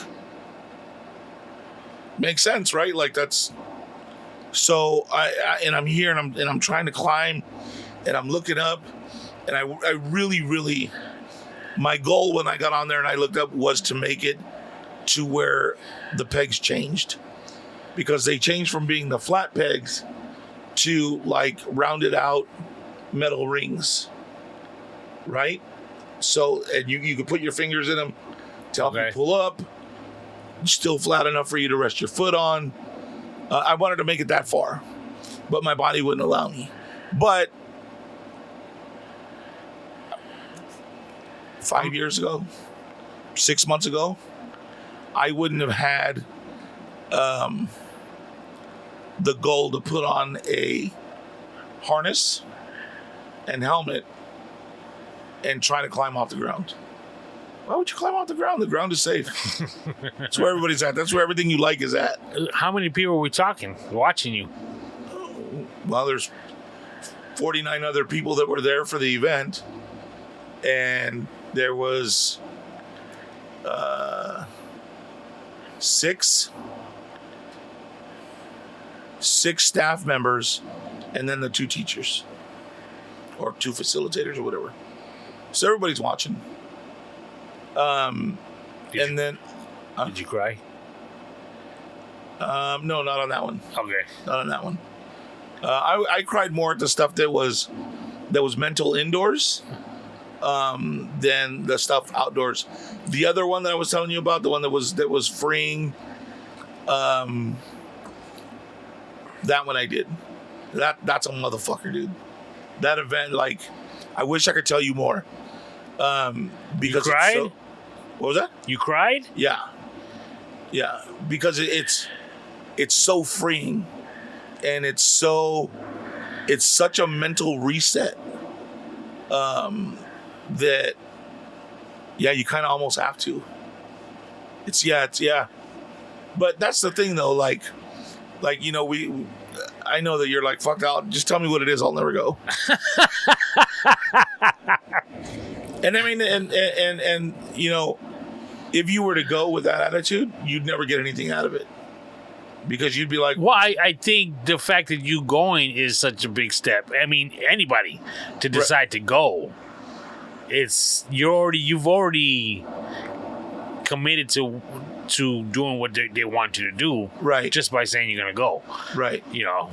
[SPEAKER 1] Makes sense, right? Like that's. So I'm here and I'm trying to climb, and I'm looking up, and I really my goal when I got on there and I looked up was to make it to where the pegs changed, because they changed from being the flat pegs to like rounded out metal rings, right? So and you could put your fingers in them to help you pull up, still flat enough for you to rest your foot on. I wanted to make it that far, but my body wouldn't allow me. But 5 years ago, 6 months ago, I wouldn't have had the goal to put on a harness and helmet and try to climb off the ground. Why would you climb off the ground? The ground is safe. That's where everybody's at. That's where everything you like is at.
[SPEAKER 2] How many people are we talking watching you?
[SPEAKER 1] Well, there's 49 other people that were there for the event, and there was six staff members, and then the 2 teachers or 2 facilitators or whatever. So everybody's watching. Did
[SPEAKER 2] you cry?
[SPEAKER 1] No, not on that one.
[SPEAKER 2] Okay.
[SPEAKER 1] Not on that one. I cried more at the stuff that was mental indoors than the stuff outdoors. The other one that I was telling you about, the one that was freeing, that one I did. That's a motherfucker, dude. That event, like, I wish I could tell you more. Because
[SPEAKER 2] you cried?
[SPEAKER 1] What was that?
[SPEAKER 2] You cried?
[SPEAKER 1] Yeah, because it's so freeing, and it's such a mental reset that you kind of almost have to. It's but that's the thing though, like you know, I know that you're like, fuck out, just tell me what it is, I'll never go. And I mean, and you know, if you were to go with that attitude, you'd never get anything out of it, because you'd be like,
[SPEAKER 2] well, I think the fact that you going is such a big step. I mean, anybody to decide to go, you've already committed to doing what they want you to do,
[SPEAKER 1] right? Just
[SPEAKER 2] by saying you're gonna go,
[SPEAKER 1] right?
[SPEAKER 2] You know.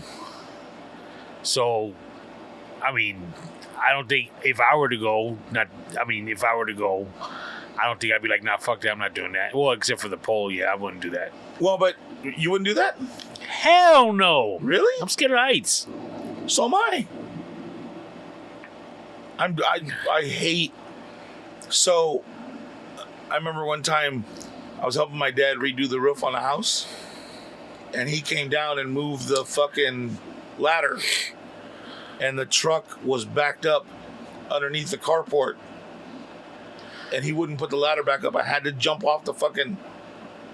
[SPEAKER 2] So, I mean, I don't think if I were to go, I don't think I'd be like, nah, fuck that, I'm not doing that. Well, except for the pole, I wouldn't do that.
[SPEAKER 1] Well, but you wouldn't do that?
[SPEAKER 2] Hell no.
[SPEAKER 1] Really?
[SPEAKER 2] I'm scared of heights.
[SPEAKER 1] So am I. I hate. So, I remember one time I was helping my dad redo the roof on a house, and he came down and moved the fucking ladder, and the truck was backed up underneath the carport, and he wouldn't put the ladder back up. I had to jump off the fucking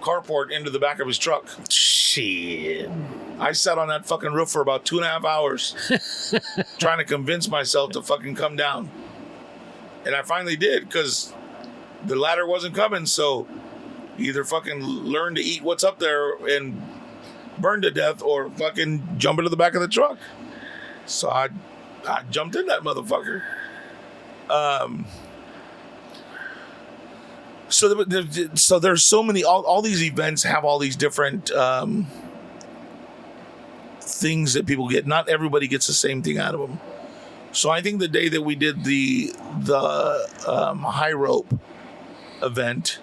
[SPEAKER 1] carport into the back of his truck.
[SPEAKER 2] Shit.
[SPEAKER 1] I sat on that fucking roof for about 2.5 hours trying to convince myself to fucking come down. And I finally did, because the ladder wasn't coming, so either fucking learn to eat what's up there and burn to death, or fucking jump into the back of the truck. So I jumped in that motherfucker. So there's so many, all these events have all these different things that people get. Not everybody gets the same thing out of them. So I think the day that we did the high rope event,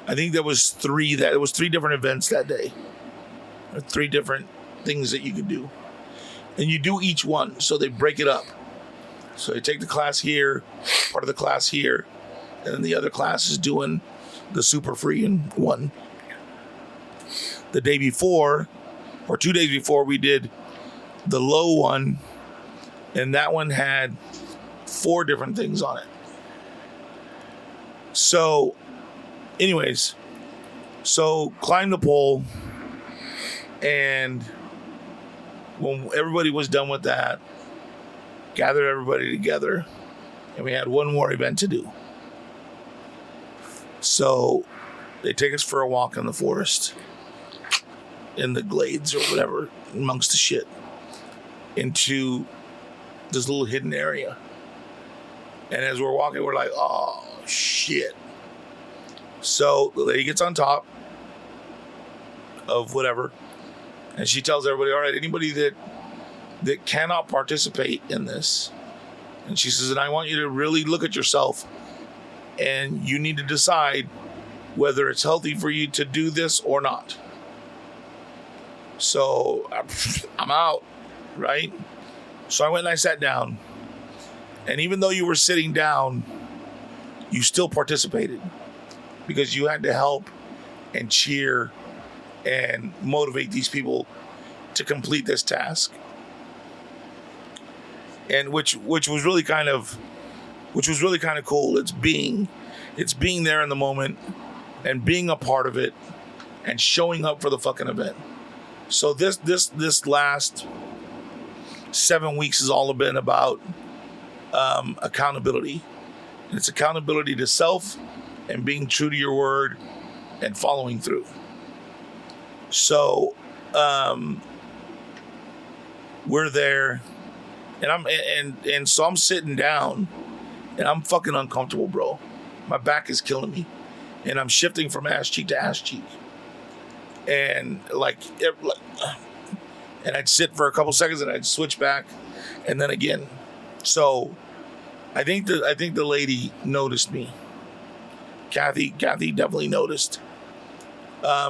[SPEAKER 1] I think there was 3 different events that day. 3 different things that you could do. And you do each one, so they break it up. So you take the class here, part of the class here, and then the other class is doing the super free one. The day before, or 2 days before, we did the low one, and that one had 4 different things on it. So, anyways, climb the pole, and when everybody was done with that, gathered everybody together, and we had one more event to do. So they take us for a walk in the forest, in the glades or whatever, amongst the shit, into this little hidden area. And as we're walking, we're like, oh, shit. So the lady gets on top of whatever, and she tells everybody, all right, anybody that cannot participate in this, and she says, and I want you to really look at yourself, and you need to decide whether it's healthy for you to do this or not. So I'm out, right? So I went and I sat down, and even though you were sitting down, you still participated because you had to help and cheer and motivate these people to complete this task. And which was really kind of cool. It's being there in the moment and being a part of it and showing up for the fucking event. So this last 7 weeks has all been about accountability. And it's accountability to self and being true to your word and following through. So we're there, and so I'm sitting down, and I'm fucking uncomfortable, bro. My back is killing me, and I'm shifting from ass cheek to ass cheek, and and I'd sit for a couple seconds, and I'd switch back, and then again. So I think the lady noticed me. Kathy definitely noticed.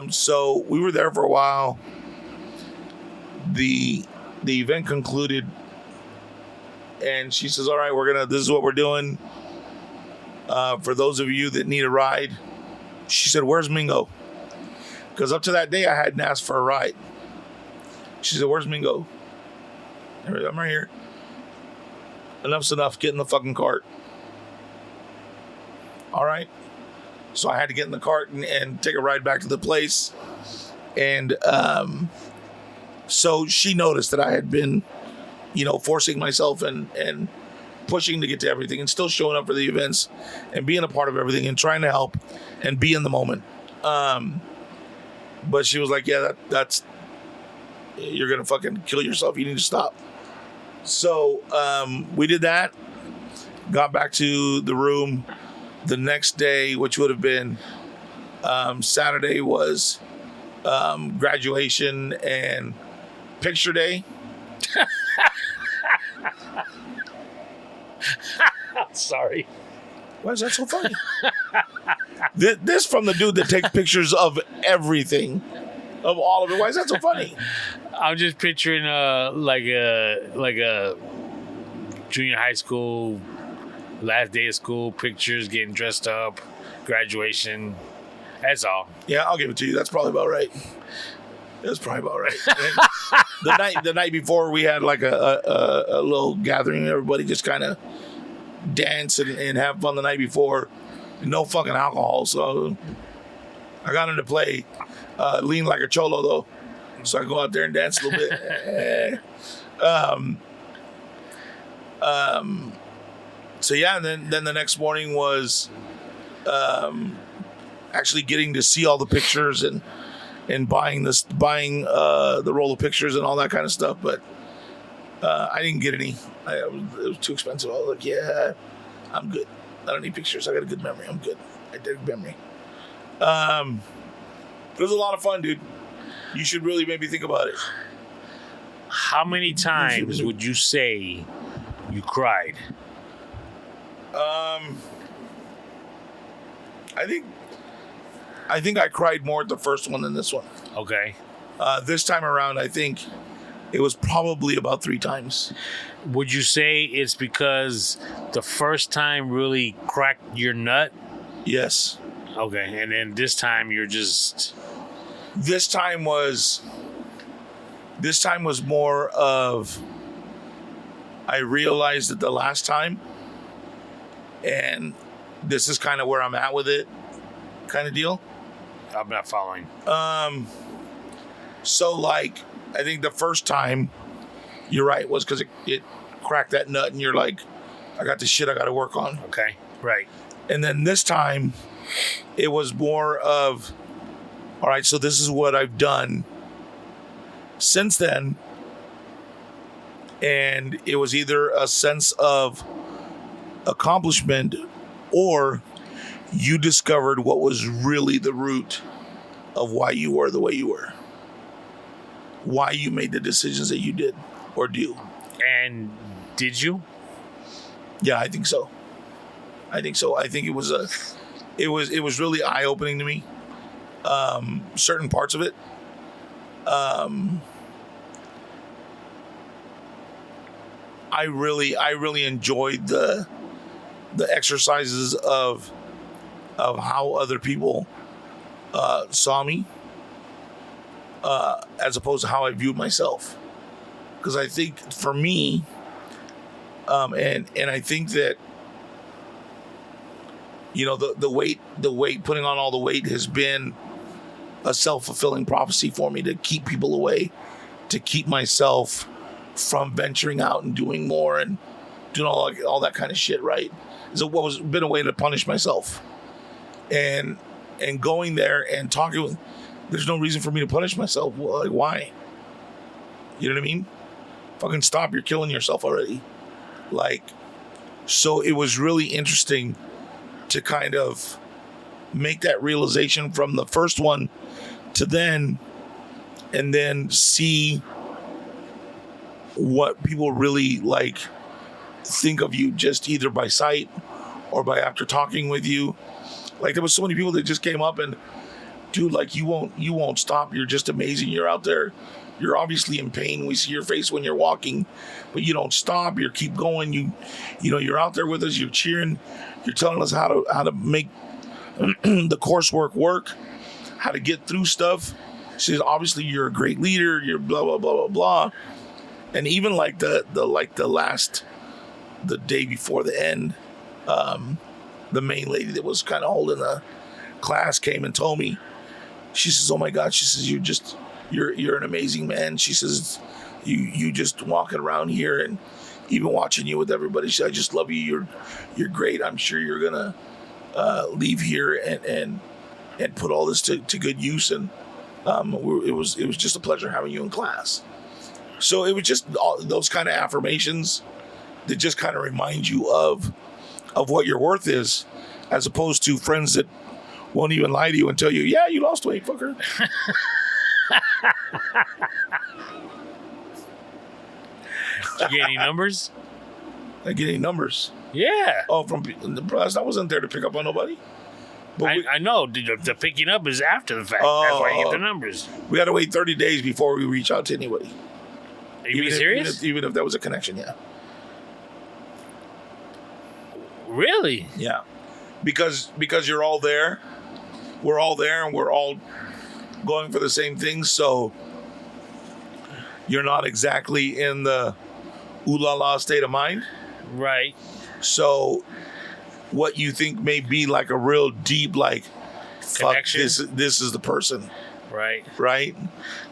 [SPEAKER 1] So we were there for a while. The event concluded, and she says, all right, this is what we're doing. For those of you that need a ride, she said, where's Mingo? Because up to that day, I hadn't asked for a ride. She said, where's Mingo? I'm right here. Enough's enough. Get in the fucking cart. All right. So I had to get in the cart and take a ride back to the place. And so she noticed that I had been, forcing myself and pushing to get to everything and still showing up for the events and being a part of everything and trying to help and be in the moment. But she was like, yeah, that's, you're going to fucking kill yourself. You need to stop. So we did that, got back to the room. The next day, which would have been Saturday, was graduation and picture day.
[SPEAKER 2] Sorry.
[SPEAKER 1] Why is that so funny? This from the dude that takes pictures of everything, of all of it. Why is that so funny?
[SPEAKER 2] I'm just picturing like a junior high school, last day of school, pictures, getting dressed up, graduation. That's all.
[SPEAKER 1] Yeah, I'll give it to you. That's probably about right. That's probably about right. The night before, we had like a little gathering. Everybody just kind of dance and have fun the night before. No fucking alcohol. So I got into play lean like a cholo, though. So I go out there and dance a little bit. So yeah, and then the next morning was actually getting to see all the pictures and buying the roll of pictures and all that kind of stuff. But I didn't get any. It was too expensive. I was like, yeah, I'm good. I don't need pictures. I got a good memory. I'm good. I did a memory. It was a lot of fun, dude. You should really maybe think about it.
[SPEAKER 2] How many times would you say you cried?
[SPEAKER 1] I think I cried more at the first one than this one.
[SPEAKER 2] Okay.
[SPEAKER 1] This time around, I think it was probably about 3 times.
[SPEAKER 2] Would you say it's because the first time really cracked your nut?
[SPEAKER 1] Yes.
[SPEAKER 2] Okay, and then this time you're just...
[SPEAKER 1] This time was more of, I realized it the last time, and this is kind of where I'm at with it, kind of deal.
[SPEAKER 2] I'm not following.
[SPEAKER 1] So like, I think the first time, you're right, was because it cracked that nut, and you're like, I got the shit I got to work on.
[SPEAKER 2] Okay. Right.
[SPEAKER 1] And then this time, it was more of, all right, so this is what I've done since then. And it was either a sense of accomplishment or you discovered what was really the root of why you were the way you were. Why you made the decisions that you did or do.
[SPEAKER 2] And did you?
[SPEAKER 1] Yeah, I think so. I think it was it was really eye-opening to me. Certain parts of it. I really enjoyed the exercises of how other people saw me, as opposed to how I viewed myself. Because I think for me, and I think that, you know, the weight, putting on all the weight has been a self-fulfilling prophecy for me to keep people away, to keep myself from venturing out and doing more and doing all that kind of shit, right? So what was been a way to punish myself. And going there and talking with, there's no reason for me to punish myself. Well, like, why? You know what I mean? Fucking stop, you're killing yourself already. Like, so it was really interesting to kind of make that realization from the first one to then, and then see what people really like think of you just either by sight or by after talking with you. Like, there was so many people that just came up and, dude, like, you won't stop. You're just amazing. You're out there. You're obviously in pain. We see your face when you're walking, but you don't stop. You keep going. You know, you're out there with us. You're cheering. You're telling us how to make the coursework work, how to get through stuff. She says, obviously, you're a great leader. You're blah blah blah blah blah. And even like the day before the end, the main lady that was kind of holding the class came and told me. She says, "Oh my God," she says, you're an amazing man. She says, you just walking around here and even watching you with everybody. She said, I just love you. You're great. I'm sure you're gonna leave here and put all this to good use. And it was just a pleasure having you in class. So it was just those kind of affirmations that just kind of remind you of what your worth is, as opposed to friends that won't even lie to you and tell you, yeah, you lost weight, fucker.
[SPEAKER 2] Did you get any numbers?
[SPEAKER 1] I get any numbers?
[SPEAKER 2] Yeah.
[SPEAKER 1] Oh, from I wasn't there to pick up on nobody. But
[SPEAKER 2] I know. The picking up is after the fact. That's why you get the numbers.
[SPEAKER 1] We had to wait 30 days before we reach out to anybody.
[SPEAKER 2] Are you being serious?
[SPEAKER 1] Even if there was a connection, yeah.
[SPEAKER 2] Really?
[SPEAKER 1] Yeah. Because you're all there. We're all there and we're all going for the same thing. So you're not exactly in the ooh la la state of mind.
[SPEAKER 2] Right.
[SPEAKER 1] So what you think may be like a real deep, like,
[SPEAKER 2] connection.
[SPEAKER 1] Fuck, this is the person.
[SPEAKER 2] Right.
[SPEAKER 1] Right?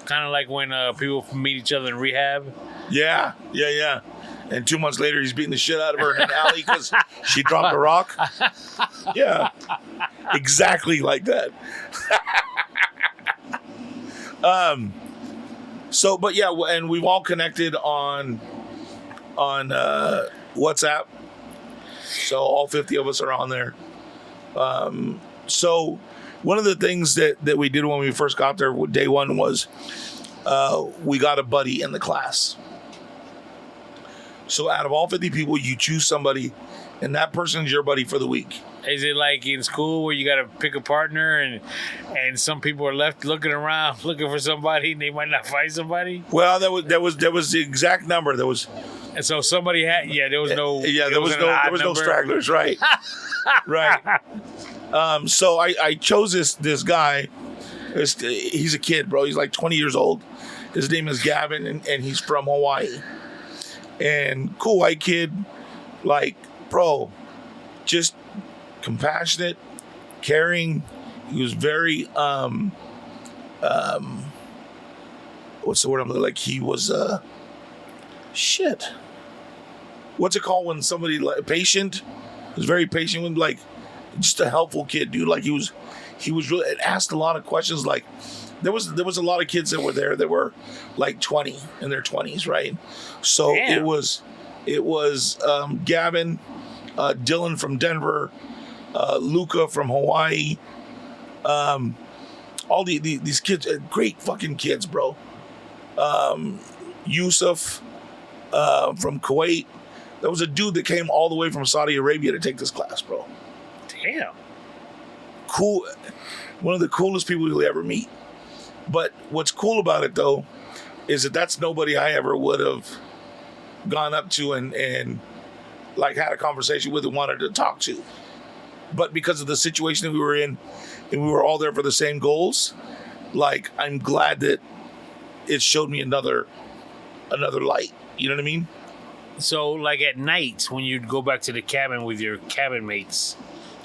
[SPEAKER 2] Kind of like when people meet each other in rehab.
[SPEAKER 1] Yeah. And 2 months later, he's beating the shit out of her in an alley because she dropped a rock. Yeah. Exactly like that. So, but yeah, and we've all connected on WhatsApp. So all 50 of us are on there. So one of the things that we did when we first got there, day one, was we got a buddy in the class. So out of all 50 people, you choose somebody, and that person's your buddy for the week.
[SPEAKER 2] Is it like in school where you got to pick a partner and some people are left looking around looking for somebody and they might not find somebody?
[SPEAKER 1] Well, that was the exact number. There was,
[SPEAKER 2] and so somebody had there was no
[SPEAKER 1] there was no stragglers, right? Right. So I chose this guy. He's a kid, bro. He's like 20 years old. His name is Gavin, and he's from Hawaii. And cool white kid, like, bro, just compassionate, caring. He was very what's the word I'm looking like? He was shit. what's it called when somebody like patient was very patient with like just a helpful kid, dude. Like he was really and asked a lot of questions. Like there was a lot of kids that were there that were like 20 in their 20s, right? So
[SPEAKER 2] Damn.
[SPEAKER 1] it was Gavin, Dylan from Denver, Luca from Hawaii, all these kids, great fucking kids, bro. Yusuf from Kuwait. There was a dude that came all the way from Saudi Arabia to take this class, bro.
[SPEAKER 2] Damn.
[SPEAKER 1] Cool. One of the coolest people you'll ever meet. But what's cool about it, though, is that that's nobody I ever would have gone up to and like had a conversation with and wanted to talk to. But because of the situation that we were in, and we were all there for the same goals, like I'm glad that it showed me another light. You know what I mean?
[SPEAKER 2] So, like at night, when you'd go back to the cabin with your cabin mates,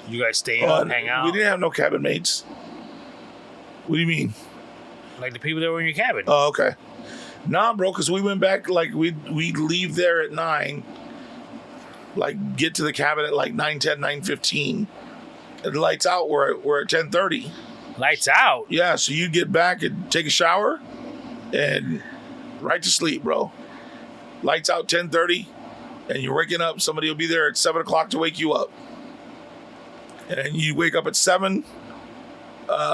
[SPEAKER 2] you guys stay up, hang out?
[SPEAKER 1] We didn't have no cabin mates. What do you mean?
[SPEAKER 2] Like the people that were in your cabin?
[SPEAKER 1] Oh, okay. Nah, bro, because we went back, like, we'd leave there at 9, like, get to the cabin at, like, 9:10, 9:15. And the lights out, we're at 10:30.
[SPEAKER 2] Lights out?
[SPEAKER 1] Yeah, so you get back and take a shower and right to sleep, bro. Lights out 10:30, and you're waking up. Somebody will be there at 7 o'clock to wake you up. And you wake up at 7.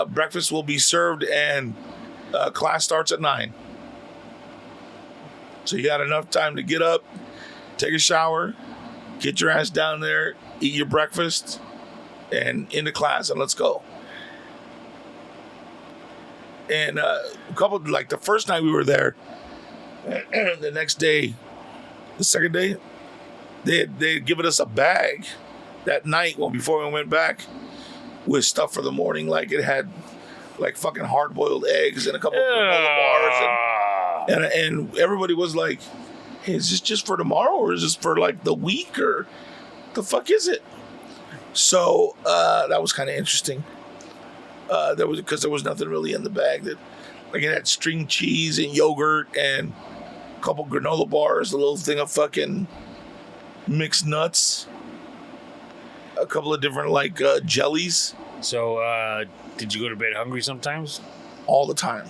[SPEAKER 1] Breakfast will be served, and class starts at 9. So you got enough time to get up, take a shower, get your ass down there, eat your breakfast, and into class, and let's go. And a couple, like the first night we were there, the next day, the second day, they had given us a bag that night, well, before we went back, with stuff for the morning. Like it had like fucking hard-boiled eggs and a couple of granola bars. And everybody was like, hey, is this just for tomorrow or is this for like the week or the fuck is it? So that was kind of interesting. Because there was nothing really in the bag that, like it had string cheese and yogurt and a couple granola bars, a little thing of fucking mixed nuts, a couple of different like jellies.
[SPEAKER 2] So did you go to bed hungry sometimes?
[SPEAKER 1] All the time.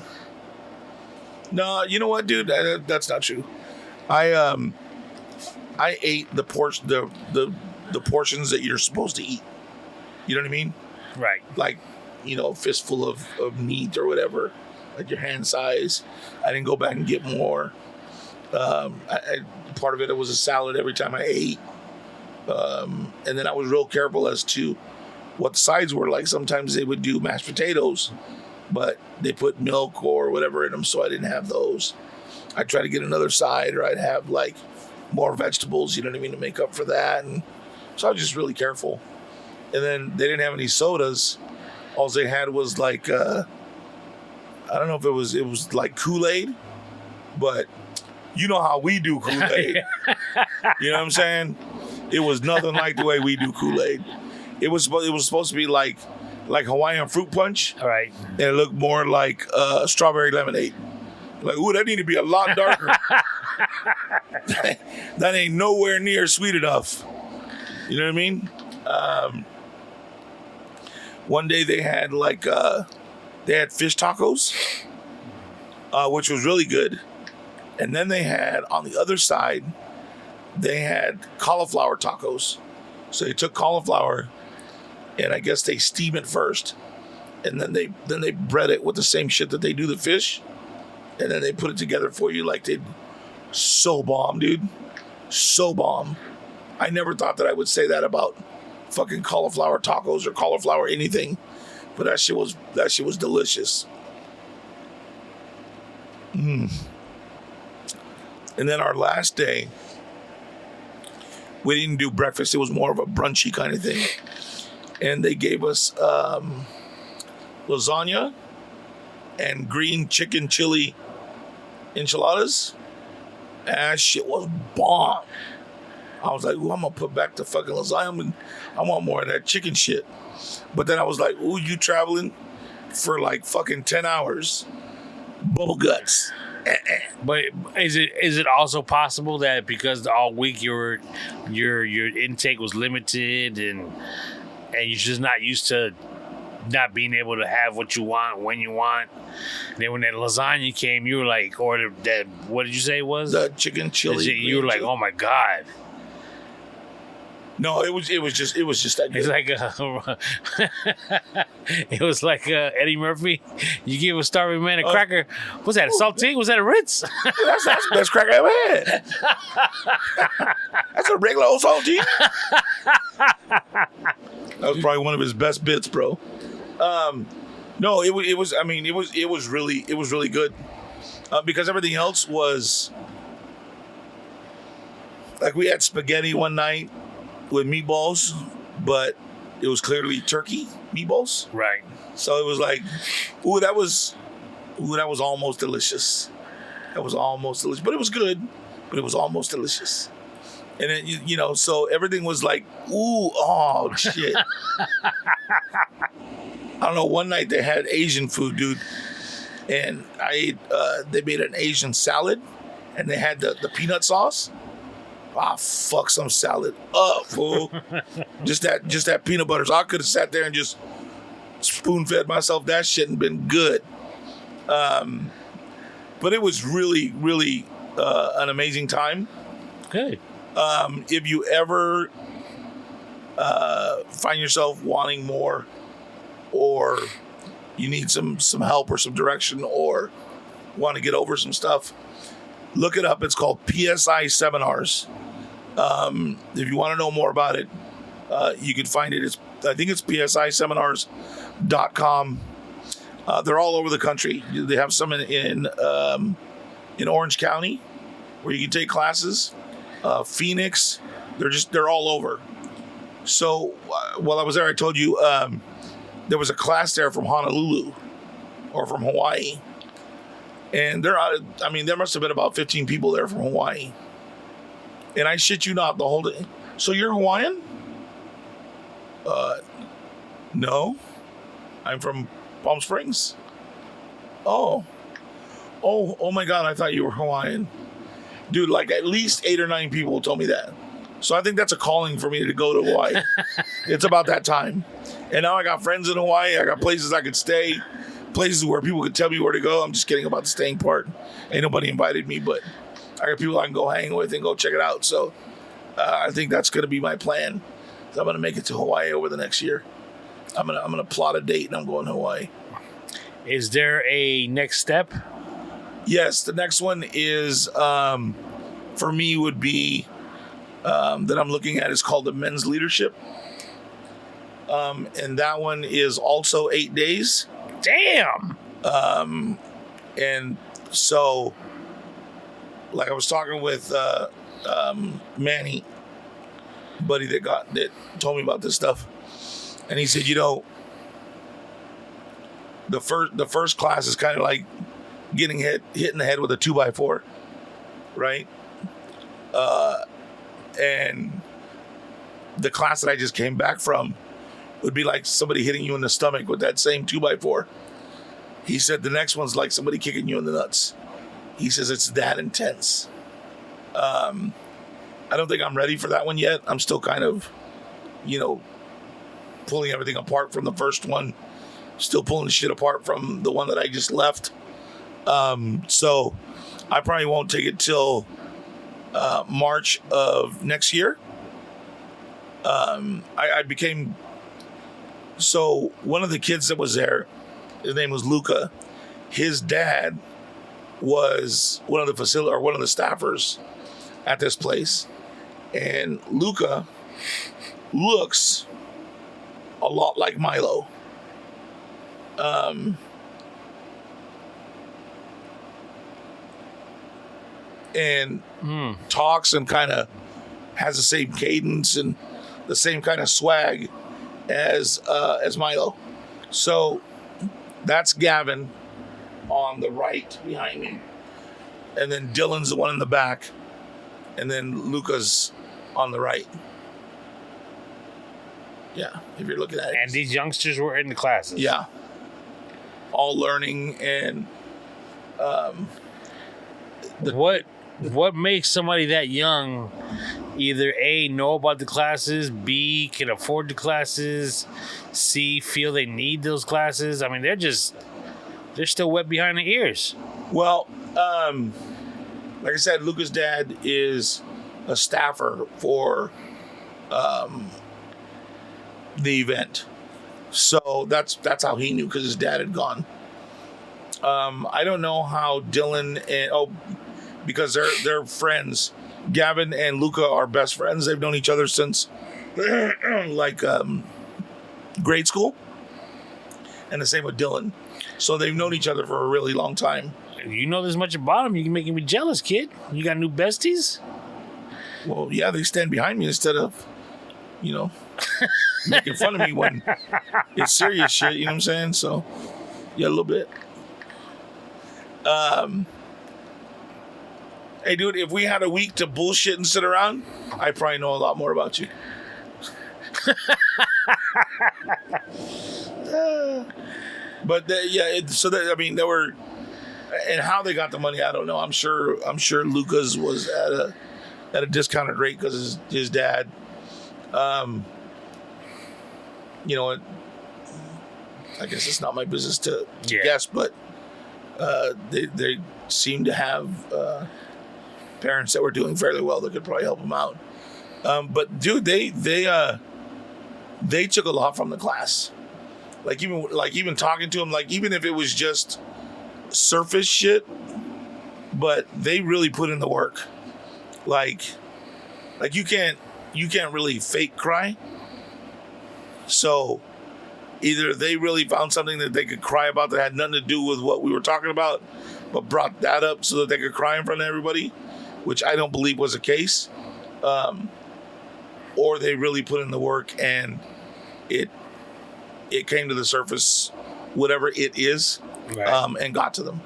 [SPEAKER 1] No, you know what, dude? That's not true. I ate the portions that you're supposed to eat. You know what I mean?
[SPEAKER 2] Right.
[SPEAKER 1] Like, you know, a fistful of meat or whatever, like your hand size. I didn't go back and get more. Part of it was a salad every time I ate. And then I was real careful as to what the sides were. Like sometimes they would do mashed potatoes, but they put milk or whatever in them, so I didn't have those. I'd try to get another side, or I'd have like more vegetables, you know what I mean, to make up for that. And so I was just really careful. And then they didn't have any sodas. All they had was like, I don't know if it was like Kool-Aid, but you know how we do Kool-Aid. You know what I'm saying? It was nothing like the way we do Kool-Aid. It was supposed to be like Hawaiian fruit punch.
[SPEAKER 2] All right.
[SPEAKER 1] And it looked more like strawberry lemonade. Like, ooh, that need to be a lot darker. That ain't nowhere near sweet enough. You know what I mean? One day they had fish tacos, which was really good. And then they had, on the other side, they had cauliflower tacos. So they took cauliflower, and I guess they steam it first, and then they bread it with the same shit that they do the fish, and then they put it together for you like they. So bomb, dude. So bomb. I never thought that I would say that about fucking cauliflower tacos or cauliflower anything, but that shit was delicious. And then our last day, we didn't do breakfast. It was more of a brunchy kind of thing. And they gave us lasagna and green chicken chili enchiladas. And that shit was bomb. I was like, ooh, I'm going to put back the fucking lasagna. I want more of that chicken shit. But then I was like, ooh, you traveling for like fucking 10 hours. Bubble guts.
[SPEAKER 2] But is it also possible that because all week your intake was limited and you're just not used to not being able to have what you want when you want? Then when that lasagna came, you were like, or that what did you say it was?
[SPEAKER 1] The chicken chili.
[SPEAKER 2] You were like, oh my god.
[SPEAKER 1] No, it was just that good.
[SPEAKER 2] It's like it was like Eddie Murphy. You give a starving man a cracker. What's that? A saltine? Was that a Ritz?
[SPEAKER 1] That's the best cracker I ever had. That's a regular old saltine. That was probably one of his best bits, bro. No, it was. I mean, it was really good because everything else was like we had spaghetti one night with meatballs, but it was clearly turkey meatballs.
[SPEAKER 2] Right.
[SPEAKER 1] So it was like, that was almost delicious. That was almost delicious, but it was good. But it was almost delicious. And then you know, so everything was like, oh shit. I don't know. One night they had Asian food, dude, and I ate. They made an Asian salad, and they had the peanut sauce. Fuck some salad up, fool. just that peanut butter. So I could have sat there and just spoon fed myself that shit and been good. But it was really, really an amazing time.
[SPEAKER 2] Good.
[SPEAKER 1] If you ever find yourself wanting more, or you need some help or some direction, or want to get over some stuff, look it up. It's called PSI seminars. If you want to know more about it, you can find it. I think it's psiseminars.com. They're all over the country. They have some in Orange County where you can take classes. Phoenix, they're all over. So while I was there, I told you there was a class there from Honolulu or from Hawaii. And there must have been about 15 people there from Hawaii. And I shit you not, the whole day. So you're Hawaiian? No. I'm from Palm Springs. Oh my God, I thought you were Hawaiian. Dude, like at least 8 or 9 people told me that. So I think that's a calling for me to go to Hawaii. It's about that time. And now I got friends in Hawaii. I got places I could stay. Places where people could tell me where to go. I'm just kidding about the staying part. Ain't nobody invited me, but I got people I can go hang with and go check it out. So I think that's going to be my plan. So I'm going to make it to Hawaii over the next year. I'm gonna plot a date and I'm going to Hawaii.
[SPEAKER 2] Is there a next step?
[SPEAKER 1] Yes, the next one is for me would be that I'm looking at is called the men's leadership. And that one is also 8 days.
[SPEAKER 2] Damn.
[SPEAKER 1] And so, like I was talking with Manny, buddy that told me about this stuff, and he said, you know, the first class is kind of like getting hit in the head with a 2x4, right? And the class that I just came back from would be like somebody hitting you in the stomach with that same 2x4. He said the next one's like somebody kicking you in the nuts. He says it's that intense. I don't think I'm ready for that one yet. I'm still kind of, pulling everything apart from the first one. Still pulling the shit apart from the one that I just left. So I probably won't take it till March of next year. I became... So one of the kids that was there, his name was Luca. His dad was one of the staffers at this place. And Luca looks a lot like Milo. And talks and kind of has the same cadence and the same kind of swag as Milo. So that's Gavin on the right behind me. And then Dylan's the one in the back. And then Luca's on the right. Yeah, if you're looking at it.
[SPEAKER 2] And these youngsters were in the classes.
[SPEAKER 1] Yeah. All learning and
[SPEAKER 2] What makes somebody that young either A, know about the classes, B, can afford the classes, C, feel they need those classes? I mean, they're still wet behind the ears.
[SPEAKER 1] Well, like I said, Luca's dad is a staffer for the event. So that's how he knew, because his dad had gone. I don't know how Dylan and because they're friends. Gavin and Luca are best friends. They've known each other since like grade school, and the same with Dylan. So they've known each other for a really long time.
[SPEAKER 2] You know this much about him, you're making me jealous, kid. You got new besties?
[SPEAKER 1] Well, yeah, they stand behind me instead of, making fun of me when it's serious shit. You know what I'm saying? So, yeah, a little bit. Hey, dude, if we had a week to bullshit and sit around, I probably know a lot more about you. But they were, and how they got the money, I don't know. I'm sure Lucas was at a discounted rate because his dad. I guess it's not my business to guess, but they seem to have parents that were doing fairly well that could probably help them out. But dude, they took a lot from the class. Like even talking to them, like even if it was just surface shit, but they really put in the work. Like you can't really fake cry. So either they really found something that they could cry about that had nothing to do with what we were talking about, but brought that up so that they could cry in front of everybody, which I don't believe was the case. Or they really put in the work and it came to the surface, whatever it is, right. And got to them.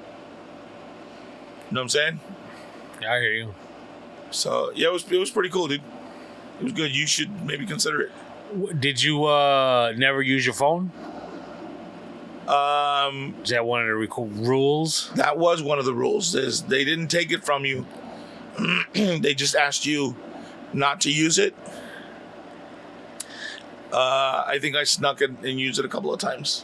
[SPEAKER 1] You know what I'm saying?
[SPEAKER 2] Yeah, I hear you.
[SPEAKER 1] So yeah, it was pretty cool, dude. It was good. You should maybe consider it.
[SPEAKER 2] Did you never use your phone? Is that one of the rules?
[SPEAKER 1] That was one of the rules. Is they didn't take it from you. They just asked you not to use it. I think I snuck it and used it a couple of times.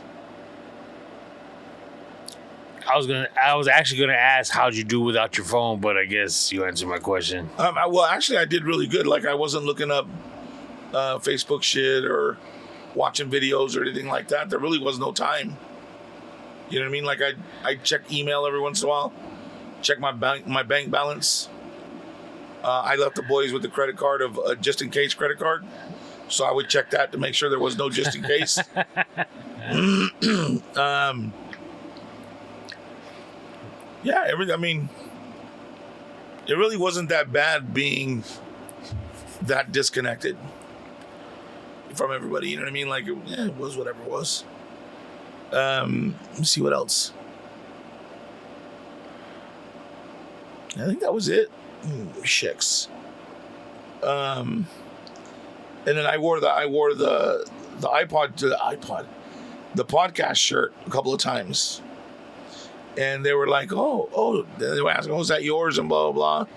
[SPEAKER 2] I was actually gonna ask how'd you do without your phone, but I guess you answered my question.
[SPEAKER 1] Well, actually, I did really good. Like I wasn't looking up Facebook shit or watching videos or anything like that. There really was no time. You know what I mean? Like I check email every once in a while, check my bank balance. I left the boys with the credit card of just in case credit card, so I would check that to make sure there was no just in case. Yeah, I mean, it really wasn't that bad being that disconnected from everybody. You know what I mean? Like, it was whatever it was. Let me see what else. I think that was it. Shicks. And then I wore the iPod to the podcast shirt a couple of times. And they were like, oh, they were asking, is that yours? And blah, blah, blah.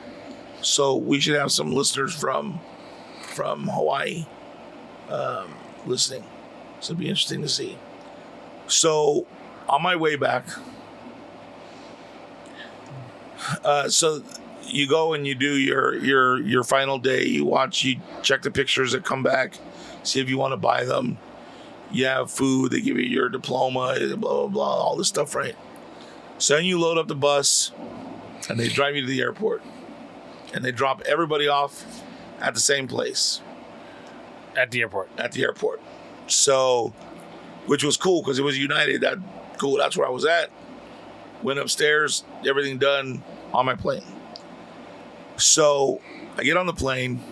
[SPEAKER 1] So we should have some listeners from Hawaii listening. So it'd be interesting to see. So on my way back, so you go and you do your final day. You check the pictures that come back, see if you want to buy them. You have food. They give you your diploma, blah, blah, blah, all this stuff, right? So then you load up the bus, and they drive you to the airport. And they drop everybody off at the same place.
[SPEAKER 2] At the airport.
[SPEAKER 1] At the airport. So, which was cool, because it was United. Cool, that's where I was at. Went upstairs, everything done on my plane. So, I get on the plane,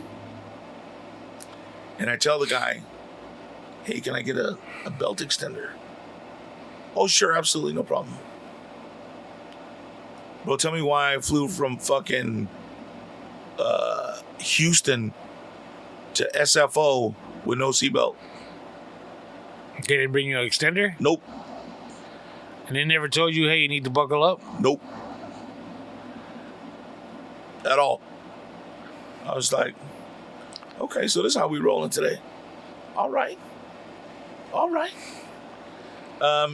[SPEAKER 1] and I tell the guy, hey, can I get a belt extender? Oh, sure, absolutely, no problem. Bro, tell me why I flew from fucking Houston to SFO with no seatbelt.
[SPEAKER 2] They didn't bring you an extender?
[SPEAKER 1] Nope.
[SPEAKER 2] And they never told you, hey, you need to buckle up?
[SPEAKER 1] Nope. at all. I was like, okay, so this is how we rolling today. All right.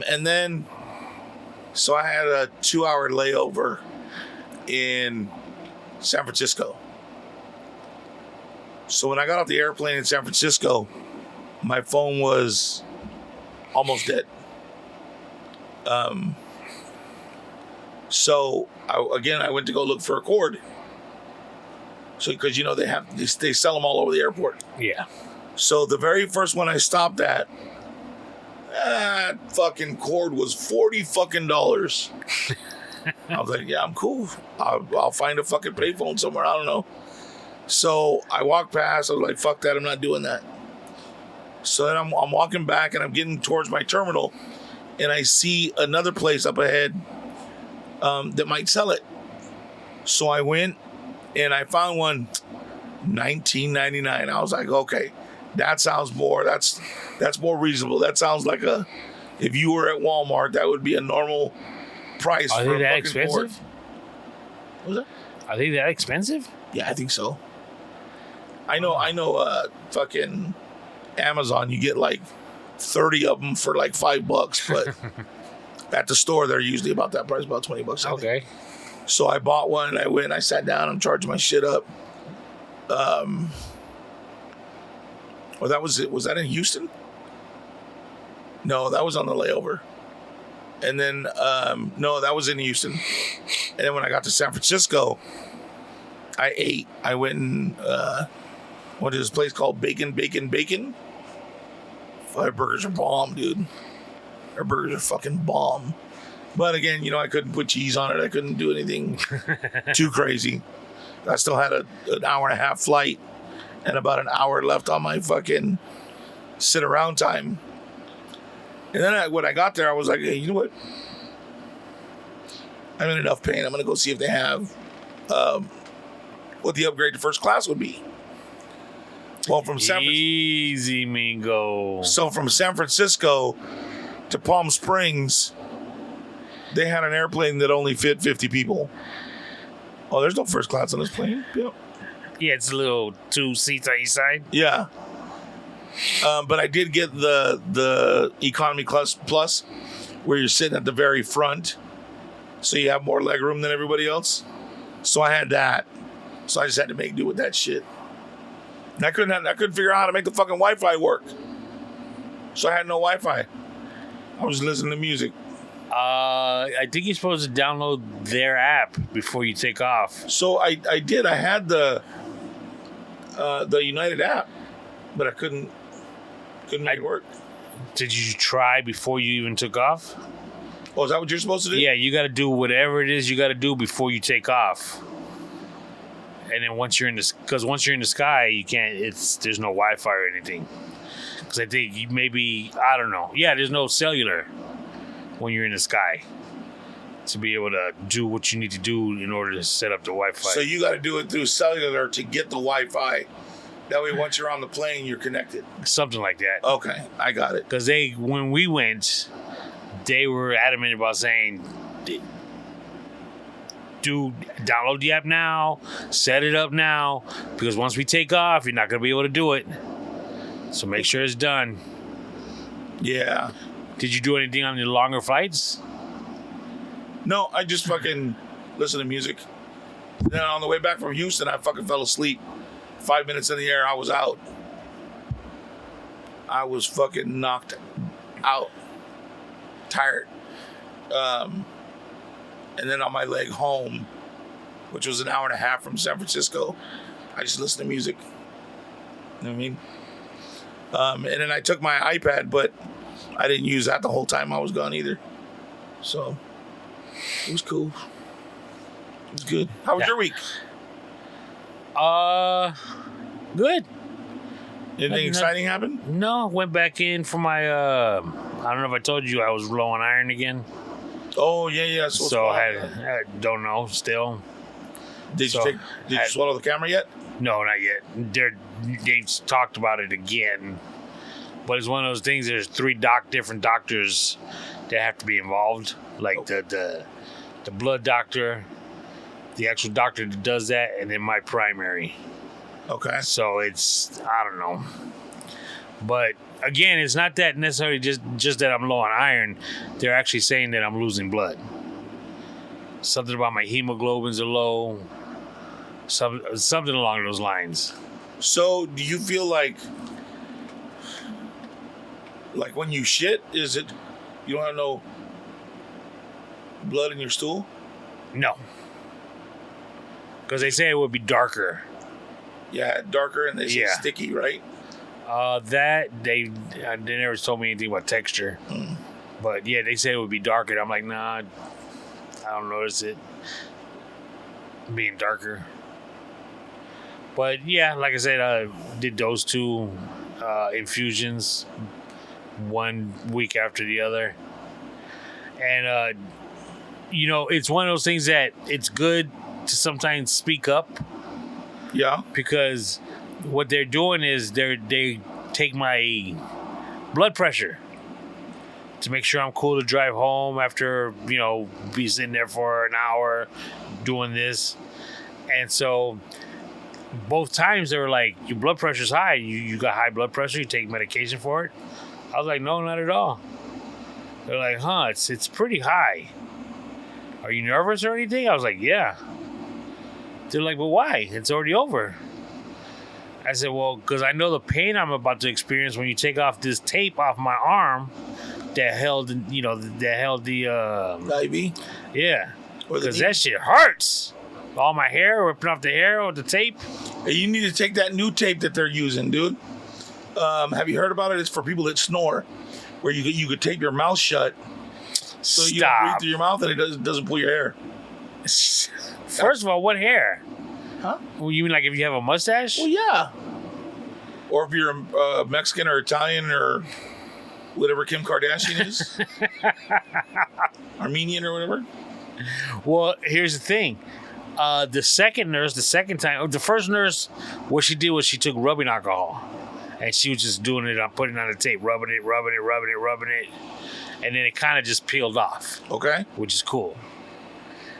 [SPEAKER 1] And then, so I had a 2-hour layover in San Francisco. So when I got off the airplane in San Francisco, my phone was almost dead. So I went to go look for a cord. So because they sell them all over the airport.
[SPEAKER 2] Yeah.
[SPEAKER 1] So the very first one I stopped at, that fucking cord was $40. I was like, yeah, I'm cool. I'll find a fucking payphone somewhere. I don't know. So I walked past. I was like, fuck that. I'm not doing that. So then I'm walking back and I'm getting towards my terminal, and I see another place up ahead that might sell it. So I went and I found one, $19.99. I was like, okay, that sounds more. That's more reasonable. That sounds like if you were at Walmart, that would be a normal price.
[SPEAKER 2] Are they that expensive?
[SPEAKER 1] What was that?
[SPEAKER 2] Are they that expensive?
[SPEAKER 1] Yeah, I think so. I know. Fucking Amazon, you get like 30 of them for like $5, but at the store they're usually about that price, about $20.
[SPEAKER 2] Okay.
[SPEAKER 1] So I bought one. And I went. I sat down. I'm charging my shit up. Well, that was it. Was that in Houston? No, that was on the layover. And then no, that was in Houston. And then when I got to San Francisco, I ate. I went and went to this place called Bacon. Their burgers are bomb, dude. Their burgers are fucking bomb. But again, I couldn't put cheese on it. I couldn't do anything too crazy. I still had an hour and a half flight and about an hour left on my fucking sit around time. And then when I got there, I was like, hey, you know what? I'm in enough pain. I'm going to go see if they have what the upgrade to first class would be. Well, from
[SPEAKER 2] Easy, Mingo.
[SPEAKER 1] So from San Francisco to Palm Springs, they had an airplane that only fit 50 people. Oh, there's no first class on this plane. Yep.
[SPEAKER 2] Yeah, it's a little 2 seats on each side.
[SPEAKER 1] Yeah. But I did get the economy plus, where you're sitting at the very front, so you have more leg room than everybody else. So I had that. So I just had to make do with that shit. And I couldn't figure out how to make the fucking Wi-Fi work. So I had no Wi-Fi. I was listening to music.
[SPEAKER 2] I think you're supposed to download their app before you take off.
[SPEAKER 1] So I did. I had the United app, but I couldn't make it work.
[SPEAKER 2] Did you try before you even took off?
[SPEAKER 1] Oh, is that what you're supposed to do?
[SPEAKER 2] Yeah, you got to do whatever it is you got to do before you take off. And then once you're in the sky, you can't. There's no Wi-Fi or anything. Because I think I don't know. Yeah, there's no cellular when you're in the sky to be able to do what you need to do in order to set up the Wi-Fi.
[SPEAKER 1] So you got to do it through cellular to get the Wi-Fi. That way, once you're on the plane, you're connected.
[SPEAKER 2] Something like that.
[SPEAKER 1] Okay, I got it.
[SPEAKER 2] Because when we went, they were adamant about saying, download the app now, set it up now, because once we take off, you're not going to be able to do it. So make sure it's done.
[SPEAKER 1] Yeah.
[SPEAKER 2] Did you do anything on the longer flights?
[SPEAKER 1] No, I just fucking listen to music. Then on the way back from Houston, I fucking fell asleep. 5 minutes in the air, I was out. I was fucking knocked out. Tired. And then on my leg home, which was an hour and a half from San Francisco, I just listened to music. You know what I mean? And then I took my iPad, but I didn't use that the whole time I was gone either. So it was cool. It was good. How was your week?
[SPEAKER 2] Good.
[SPEAKER 1] Anything exciting happen?
[SPEAKER 2] No, went back in for my I don't know if I told you I was low on iron again.
[SPEAKER 1] Oh yeah.
[SPEAKER 2] So I don't know still.
[SPEAKER 1] Did you swallow the camera yet?
[SPEAKER 2] No, not yet. They've talked about it again, but it's one of those things. There's 3 different doctors that have to be involved, like the blood doctor, the actual doctor that does that, and then my primary.
[SPEAKER 1] Okay.
[SPEAKER 2] So it's, I don't know. But again, it's not that necessarily just that I'm low on iron. They're actually saying that I'm losing blood. Something about my hemoglobins are low. Something along those lines.
[SPEAKER 1] So do you feel like when you shit, is it you don't have no blood in your stool?
[SPEAKER 2] No. Because they say it would be darker.
[SPEAKER 1] Yeah, darker, and they say sticky, right?
[SPEAKER 2] That they never told me anything about texture. But yeah, they say it would be darker. And I'm like, nah, I don't notice it being darker. But yeah, like I said, I did those 2 infusions 1 week after the other. And, it's one of those things that it's good to sometimes speak up.
[SPEAKER 1] Yeah. Because
[SPEAKER 2] what they're doing is they take my blood pressure to make sure I'm cool to drive home after, be sitting there for an hour doing this. And so both times they were like, your blood pressure's high. You got high blood pressure. You take medication for it. I was like, no, not at all. They're like, it's pretty high. Are you nervous or anything? I was like, yeah. They're like, but why? It's already over. I said, well, because I know the pain I'm about to experience when you take off this tape off my arm that held, the
[SPEAKER 1] IV?
[SPEAKER 2] Yeah. Because that shit hurts. All my hair, ripping off the hair with the tape.
[SPEAKER 1] Hey, you need to take that new tape that they're using, dude. Have you heard about it? It's for people that snore, where you could tape your mouth shut so you don't breathe through your mouth and it doesn't pull your hair.
[SPEAKER 2] First of all, what hair?
[SPEAKER 1] Huh?
[SPEAKER 2] Well, you mean like if you have a mustache?
[SPEAKER 1] Well, yeah. Or if you're Mexican or Italian or whatever Kim Kardashian is. Armenian or whatever.
[SPEAKER 2] Well, here's the thing. The first nurse, what she did was she took rubbing alcohol. And she was just doing it, putting it on the tape, rubbing it. And then it kind of just peeled off.
[SPEAKER 1] Okay.
[SPEAKER 2] Which is cool.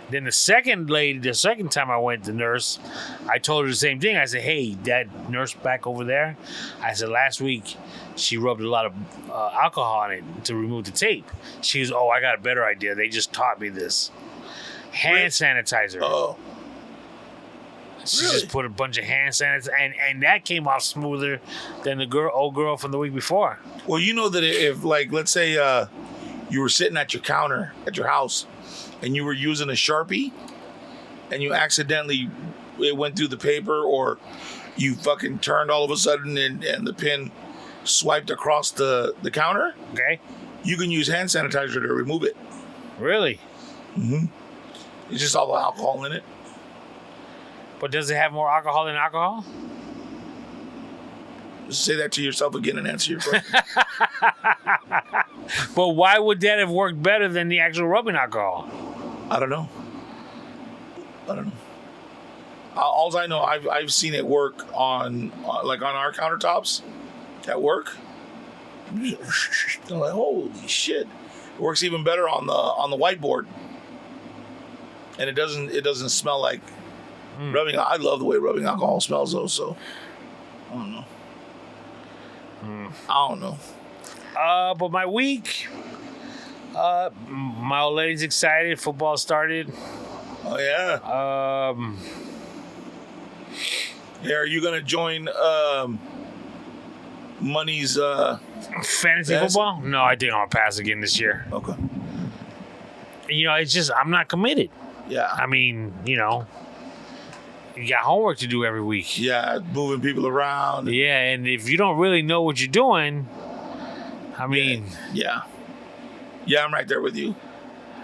[SPEAKER 2] Then the second time I went to nurse, I told her the same thing. I said, hey, that nurse back over there, I said, last week she rubbed a lot of alcohol on it to remove the tape. She was, I got a better idea. They just taught me this. Hand sanitizer.
[SPEAKER 1] Oh.
[SPEAKER 2] She just put a bunch of hand sanitizer, and that came off smoother than the old girl from the week before.
[SPEAKER 1] Well, you know that if let's say you were sitting at your counter at your house, and you were using a Sharpie, and you accidentally, it went through the paper, or you fucking turned all of a sudden and the pen swiped across the counter,
[SPEAKER 2] okay,
[SPEAKER 1] you can use hand sanitizer to remove it.
[SPEAKER 2] Really?
[SPEAKER 1] Mm-hmm. It's just all the alcohol in it.
[SPEAKER 2] But does it have more alcohol than alcohol?
[SPEAKER 1] Just say that to yourself again and answer your question.
[SPEAKER 2] But why would that have worked better than the actual rubbing alcohol?
[SPEAKER 1] I don't know. All I know, I've seen it work on our countertops at work. I'm like, holy shit! It works even better on the whiteboard, and it doesn't smell like rubbing. I love the way rubbing alcohol smells, though. So I don't know. I don't know.
[SPEAKER 2] But my week, my old lady's excited. Football started.
[SPEAKER 1] Oh yeah. Yeah, are you gonna join Money's
[SPEAKER 2] fantasy football? No, I think I'm gonna pass again this year.
[SPEAKER 1] Okay.
[SPEAKER 2] It's just I'm not committed.
[SPEAKER 1] Yeah.
[SPEAKER 2] I mean, you got homework to do every week.
[SPEAKER 1] Yeah, moving people around.
[SPEAKER 2] Yeah, and if you don't really know what you're doing, I mean...
[SPEAKER 1] Yeah, I'm right there with you.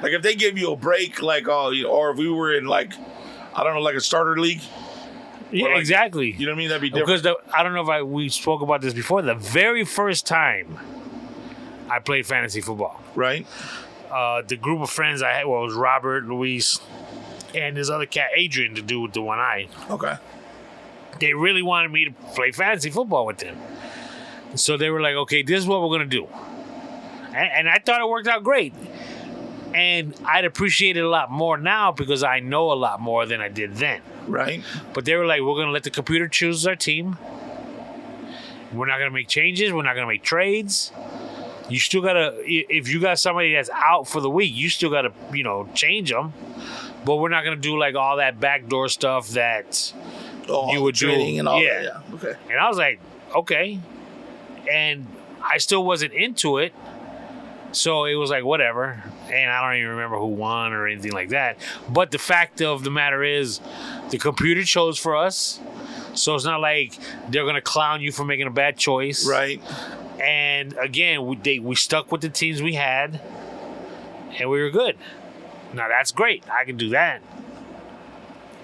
[SPEAKER 1] Like, if they give you a break, or if we were in, a starter league.
[SPEAKER 2] Yeah, exactly.
[SPEAKER 1] You know what I mean? That'd be different.
[SPEAKER 2] Because I don't know if we spoke about this before. The very first time I played fantasy football.
[SPEAKER 1] Right.
[SPEAKER 2] The group of friends I had, it was Robert, Luis, and this other cat, Adrian, to do with the one eye.
[SPEAKER 1] Okay.
[SPEAKER 2] They really wanted me to play fantasy football with them. So they were like, okay, this is what we're going to do. And I thought it worked out great. And I'd appreciate it a lot more now because I know a lot more than I did then.
[SPEAKER 1] Right.
[SPEAKER 2] But they were like, we're going to let the computer choose our team. We're not going to make changes. We're not going to make trades. You still got to, if you got somebody that's out for the week, you still got to, change them. But we're not going to do like all that backdoor stuff that you would do.
[SPEAKER 1] And all that. Yeah. Okay.
[SPEAKER 2] And I was like, okay. And I still wasn't into it. So it was like, whatever. And I don't even remember who won or anything like that. But the fact of the matter is, the computer chose for us. So it's not like they're going to clown you for making a bad choice.
[SPEAKER 1] Right.
[SPEAKER 2] And again, we stuck with the teams we had. And we were good. Now, that's great. I can do that.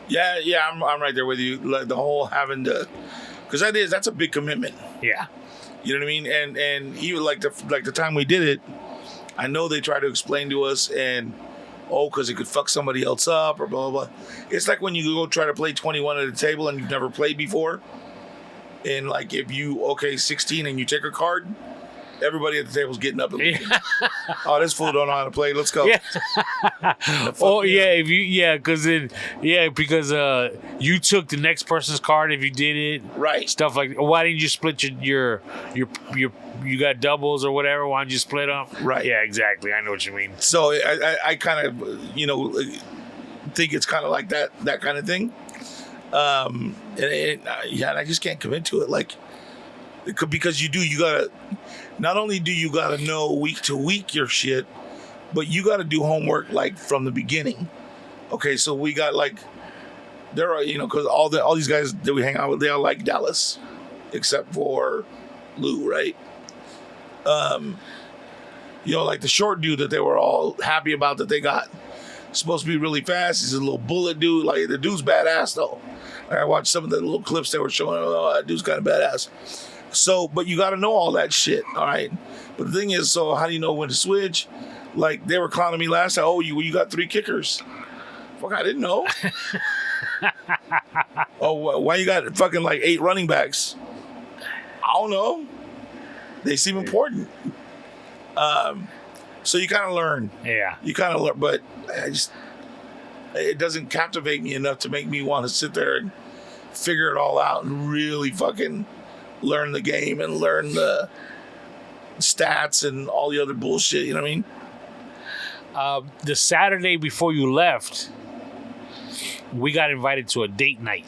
[SPEAKER 1] Yeah, I'm right there with you. Like the whole having to... Because that's a big commitment.
[SPEAKER 2] Yeah.
[SPEAKER 1] You know what I mean? And even like the time we did it, I know they try to explain to us because it could fuck somebody else up or blah, blah, blah. It's like when you go try to play 21 at a table and you've never played before. And like if 16 and you take a card, everybody at the table's getting up. And oh, this fool don't know how to play. Let's go.
[SPEAKER 2] Yeah. Because you took the next person's card if you did it.
[SPEAKER 1] Right.
[SPEAKER 2] Stuff like, why didn't you split your you got doubles or whatever? Why don't you split them?
[SPEAKER 1] Right.
[SPEAKER 2] Yeah, exactly. I know what you mean.
[SPEAKER 1] So I kind of think it's kind of like that kind of thing. And I just can't commit to it. Like, because you gotta, not only do you gotta know week to week your shit, but you gotta do homework like from the beginning. Okay, so we got like, there are, because all these guys that we hang out with, they all like Dallas, except for Lou, right? Like the short dude that they were all happy about that they got. Supposed to be really fast. He's a little bullet dude. Like the dude's badass though. I watched some of the little clips they were showing. Oh, that dude's kind of badass. So, but you got to know all that shit, all right? But the thing is, so how do you know when to switch? Like they were clowning me last time. Oh, you got 3 kickers. Fuck, I didn't know. Oh, why you got fucking like 8 running backs? I don't know. They seem important. So you kind of learn.
[SPEAKER 2] Yeah.
[SPEAKER 1] You kind of learn, but it doesn't captivate me enough to make me want to sit there and figure it all out and really fucking learn the game and learn the stats and all the other bullshit. You know what I mean?
[SPEAKER 2] The Saturday before you left, we got invited to a date night.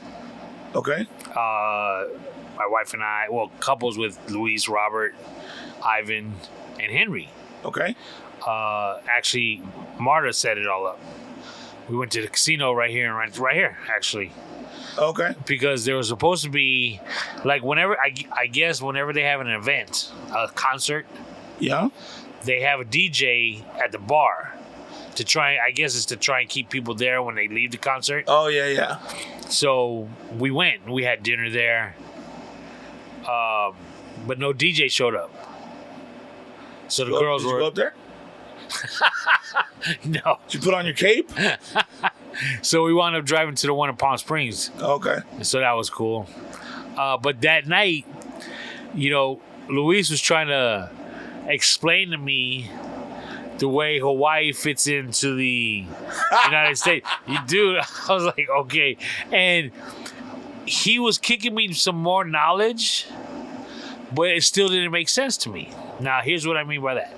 [SPEAKER 1] Okay.
[SPEAKER 2] My wife and I, couples with Luis, Robert, Ivan, and Henry.
[SPEAKER 1] Okay.
[SPEAKER 2] Actually, Marta set it all up. We went to the casino right here, actually.
[SPEAKER 1] Okay.
[SPEAKER 2] Because there was supposed to be, like, whenever, I guess, whenever they have an event, a concert,
[SPEAKER 1] yeah,
[SPEAKER 2] they have a DJ at the bar to try, I guess it's to try and keep people there when they leave the concert.
[SPEAKER 1] Oh, yeah.
[SPEAKER 2] So we went, we had dinner there, but no DJ showed up. So the girls were...
[SPEAKER 1] Did you go up there?
[SPEAKER 2] No.
[SPEAKER 1] Did you put on your cape?
[SPEAKER 2] So we wound up driving to the one in Palm Springs.
[SPEAKER 1] Okay.
[SPEAKER 2] So that was cool. But that night, Luis was trying to explain to me the way Hawaii fits into the United States. Dude, I was like, okay. And he was kicking me some more knowledge, but it still didn't make sense to me. Now, here's what I mean by that.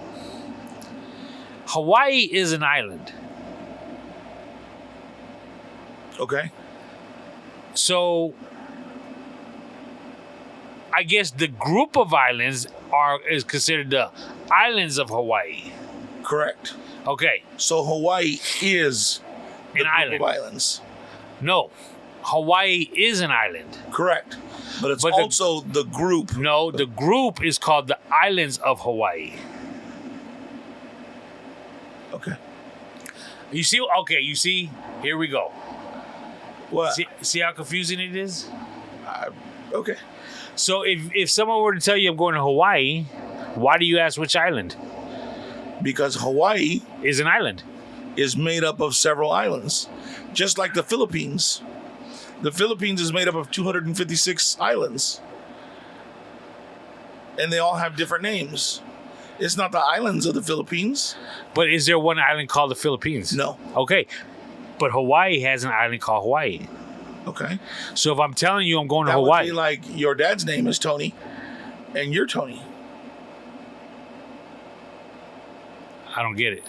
[SPEAKER 2] Hawaii is an island.
[SPEAKER 1] Okay.
[SPEAKER 2] So, I guess the group of islands is considered the islands of Hawaii.
[SPEAKER 1] Correct.
[SPEAKER 2] Okay.
[SPEAKER 1] So Hawaii is
[SPEAKER 2] an island.
[SPEAKER 1] Group of islands.
[SPEAKER 2] No. Hawaii is an island.
[SPEAKER 1] Correct. But it's also the group.
[SPEAKER 2] No, the group is called the Islands of Hawaii.
[SPEAKER 1] Okay.
[SPEAKER 2] You see? Okay, you see? Here we go.
[SPEAKER 1] What?
[SPEAKER 2] See how confusing it is?
[SPEAKER 1] Okay.
[SPEAKER 2] So if someone were to tell you I'm going to Hawaii, why do you ask which island?
[SPEAKER 1] Because Hawaii
[SPEAKER 2] is an island.
[SPEAKER 1] Is made up of several islands. Just like the Philippines. The Philippines is made up of 256 islands. And they all have different names. It's not the islands of the Philippines.
[SPEAKER 2] But is there one island called the Philippines?
[SPEAKER 1] No.
[SPEAKER 2] Okay. But Hawaii has an island called Hawaii.
[SPEAKER 1] Okay.
[SPEAKER 2] So if I'm telling you I'm going to
[SPEAKER 1] That
[SPEAKER 2] Hawaii.
[SPEAKER 1] would be like your dad's name is Tony, and you're Tony.
[SPEAKER 2] I don't get it.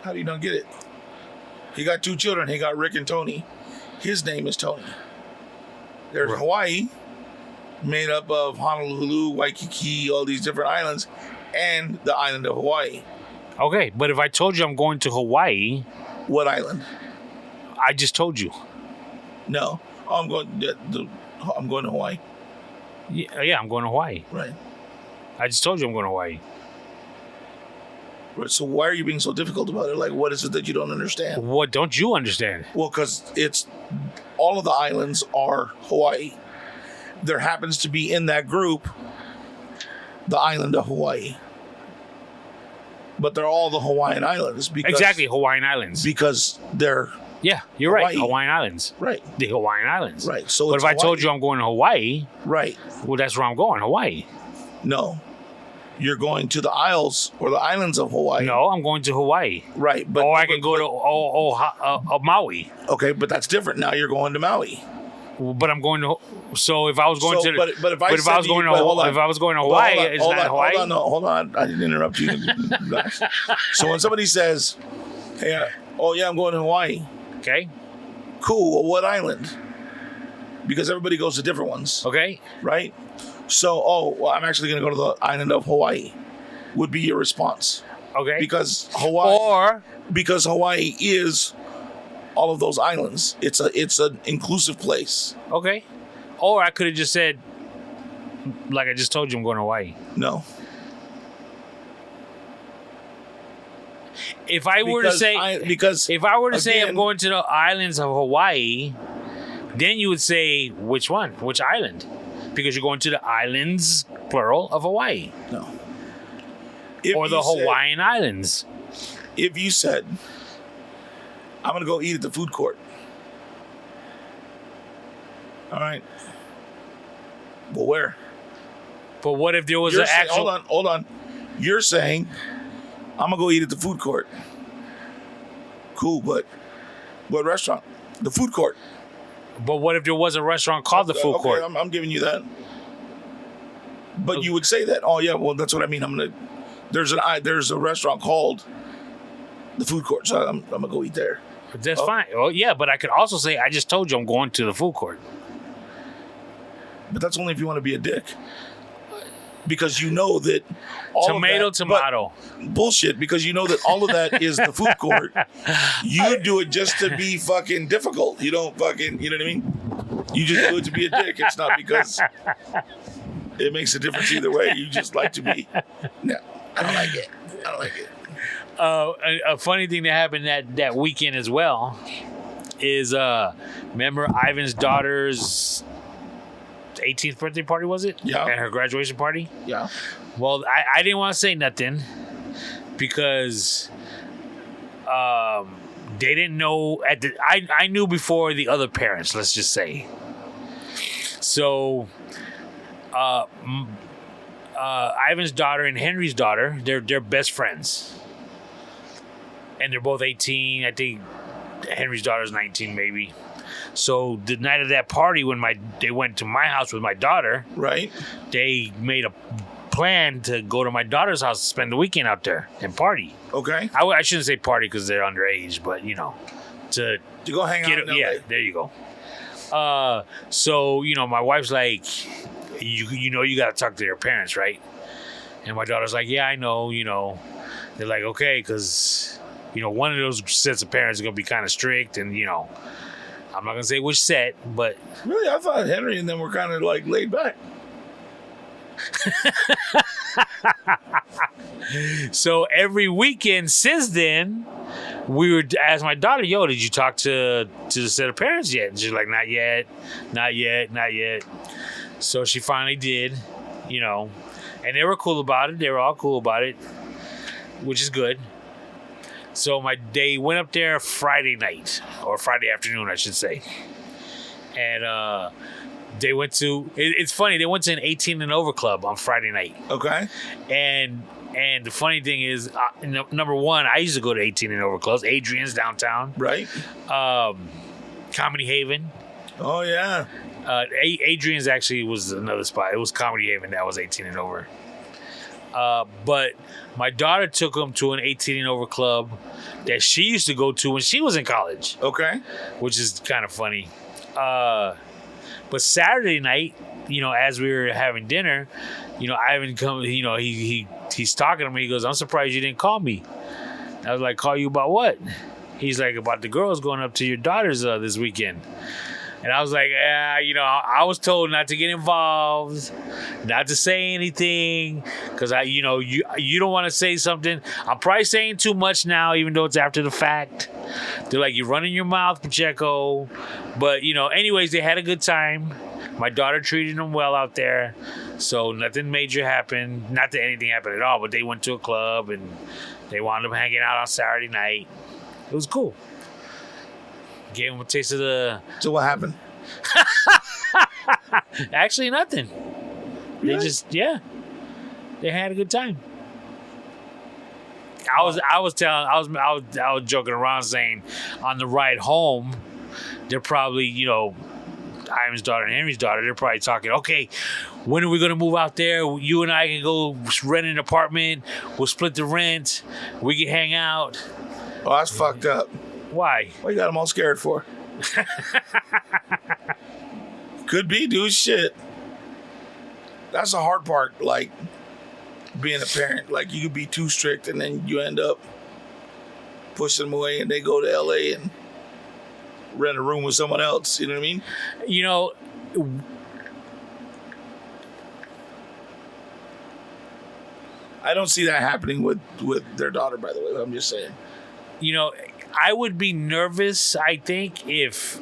[SPEAKER 1] How do you not get it? He got 2 children. He got Rick and Tony. His name is Tony. There's Hawaii, made up of Honolulu, Waikiki, all these different islands, and the island of Hawaii.
[SPEAKER 2] Okay, but if I told you I'm going to Hawaii,
[SPEAKER 1] What island?
[SPEAKER 2] I just told you.
[SPEAKER 1] No. Oh, I'm going to Hawaii.
[SPEAKER 2] Yeah, I'm going to Hawaii.
[SPEAKER 1] Right.
[SPEAKER 2] I just told you I'm going to Hawaii.
[SPEAKER 1] Right. So why are you being so difficult about it? Like, what is it that you don't understand?
[SPEAKER 2] What don't you understand?
[SPEAKER 1] Well, because it's all of the islands are Hawaii. There happens to be in that group the island of Hawaii. But they're all the Hawaiian Islands. Because,
[SPEAKER 2] Exactly, Hawaiian Islands.
[SPEAKER 1] Because they're...
[SPEAKER 2] Yeah, you're right.
[SPEAKER 1] Hawaii.
[SPEAKER 2] Hawaiian Islands.
[SPEAKER 1] Right.
[SPEAKER 2] The Hawaiian Islands.
[SPEAKER 1] Right. So
[SPEAKER 2] But
[SPEAKER 1] it's
[SPEAKER 2] if I
[SPEAKER 1] Hawaii.
[SPEAKER 2] told you I'm going to Hawaii,
[SPEAKER 1] Right.
[SPEAKER 2] well, that's where I'm going, Hawaii.
[SPEAKER 1] No. You're going to the Isles or the islands of Hawaii.
[SPEAKER 2] No, I'm going to Hawaii.
[SPEAKER 1] Right. But,
[SPEAKER 2] Or I can go to Maui.
[SPEAKER 1] Okay, but that's different. Now you're going to Maui.
[SPEAKER 2] But I'm going to. So if I was going to,
[SPEAKER 1] but if I
[SPEAKER 2] was
[SPEAKER 1] said to
[SPEAKER 2] going
[SPEAKER 1] you-
[SPEAKER 2] to,
[SPEAKER 1] but hold on.
[SPEAKER 2] if I was going to Hawaii, it's not Hawaii.
[SPEAKER 1] Hold on. I didn't interrupt you. Relax. So when somebody says, "Hey, I'm going to Hawaii,"
[SPEAKER 2] Okay.
[SPEAKER 1] cool. Well, what island? Because everybody goes to different ones,
[SPEAKER 2] Okay.
[SPEAKER 1] right? So, I'm actually going to go to the island of Hawaii. Would be your response
[SPEAKER 2] Okay.
[SPEAKER 1] because Hawaii is all of those islands. It's an inclusive place.
[SPEAKER 2] Okay. Or I could have just said, like I just told you, I'm going to Hawaii.
[SPEAKER 1] No.
[SPEAKER 2] If I were to say, if I were to say I'm
[SPEAKER 1] again-
[SPEAKER 2] going to the islands of Hawaii, then you would say which one, which island, because you're going to the islands, plural, of Hawaii,
[SPEAKER 1] No.
[SPEAKER 2] or the Hawaiian Islands.
[SPEAKER 1] If you said, I'm going to go eat at the food court. All right. Well, where?
[SPEAKER 2] But what if there was
[SPEAKER 1] You're
[SPEAKER 2] an
[SPEAKER 1] saying,
[SPEAKER 2] actual?
[SPEAKER 1] hold on. You're saying, I'm going to go eat at the food court. Cool, but what restaurant? The food court.
[SPEAKER 2] But what if there was a restaurant called the food
[SPEAKER 1] Okay,
[SPEAKER 2] court?
[SPEAKER 1] I'm giving you that. But you would say that. Oh, yeah, well, that's what I mean. There's a restaurant called the food court, so I'm going to go eat there.
[SPEAKER 2] That's fine. Oh yeah, but I could also say I just told you I'm going to the food court.
[SPEAKER 1] But that's only if you want to be a dick. Because you know that
[SPEAKER 2] Tomato.
[SPEAKER 1] Bullshit, because you know that all of that is the food court. You do it just to be fucking difficult. You don't fucking, you know what I mean? You just do it to be a dick. It's not because it makes a difference either way. You just like to be. No, I don't like it. I don't like it.
[SPEAKER 2] A funny thing that happened that weekend as well is remember Ivan's daughter's 18th birthday party, was it?
[SPEAKER 1] Yeah.
[SPEAKER 2] And her graduation party?
[SPEAKER 1] Yeah.
[SPEAKER 2] Well, I didn't want to say nothing because they didn't know I knew before the other parents, let's just say. So Ivan's daughter and Henry's daughter, they're best friends. And they're both 18. I think Henry's daughter's 19 maybe. So the night of that party, when they went to my house with my daughter,
[SPEAKER 1] Right.
[SPEAKER 2] they made a plan to go to my daughter's house to spend the weekend out there and party.
[SPEAKER 1] Okay.
[SPEAKER 2] I shouldn't say party because they're underage, but to
[SPEAKER 1] go hang out in LA.
[SPEAKER 2] yeah, there you go. So my wife's like, you got to talk to their parents, right? And my daughter's like, yeah, I know. They're like, okay, because one of those sets of parents is gonna be kind of strict, and I'm not gonna say which set, but
[SPEAKER 1] Really, I thought Henry and them were kind of like laid back.
[SPEAKER 2] so every weekend since then, we would ask my daughter, "Yo, did you talk to the set of parents yet?" And she's like, "Not yet, not yet, not yet." So she finally did, and they were cool about it. They were all cool about it, which is good. So they went up there Friday night, or Friday afternoon, I should say. And they went to, it's funny, they went to an 18 and over club on Friday night.
[SPEAKER 1] Okay.
[SPEAKER 2] And And the funny thing is, number one, I used to go to 18 and over clubs. Adrian's downtown.
[SPEAKER 1] Right.
[SPEAKER 2] Comedy Haven.
[SPEAKER 1] Oh, yeah.
[SPEAKER 2] Adrian's actually was another spot. It was Comedy Haven that was 18 and over. But my daughter took him to an 18 and over club that she used to go to when she was in college.
[SPEAKER 1] Okay.
[SPEAKER 2] Which is kind of funny. But Saturday night, as we were having dinner, Ivan come, he's talking to me. He goes, "I'm surprised you didn't call me." I was like, "Call you about what?" He's like, "About the girls going up to your daughter's this weekend." And I was like, I was told not to get involved, not to say anything, because you don't want to say something. I'm probably saying too much now, even though it's after the fact. They're like, "You're running your mouth, Pacheco." But, anyways, they had a good time. My daughter treated them well out there. So nothing major happened. Not that anything happened at all, but they went to a club and they wound up hanging out on Saturday night. It was cool. Gave them a taste of the...
[SPEAKER 1] So what happened?
[SPEAKER 2] Actually, nothing.
[SPEAKER 1] Really?
[SPEAKER 2] They had a good time. I was joking around saying on the ride home, they're probably, Ivan's daughter and Henry's daughter, they're probably talking, "Okay, when are we going to move out there? You and I can go rent an apartment. We'll split the rent. We can hang out."
[SPEAKER 1] Oh, that's fucked up.
[SPEAKER 2] Why?
[SPEAKER 1] What you got them all scared for? Could be, dude. Shit. That's the hard part, like, being a parent. Like, you could be too strict and then you end up pushing them away and they go to LA and rent a room with someone else. You know what I mean? I don't see that happening with their daughter, by the way. I'm just saying.
[SPEAKER 2] I would be nervous, I think, if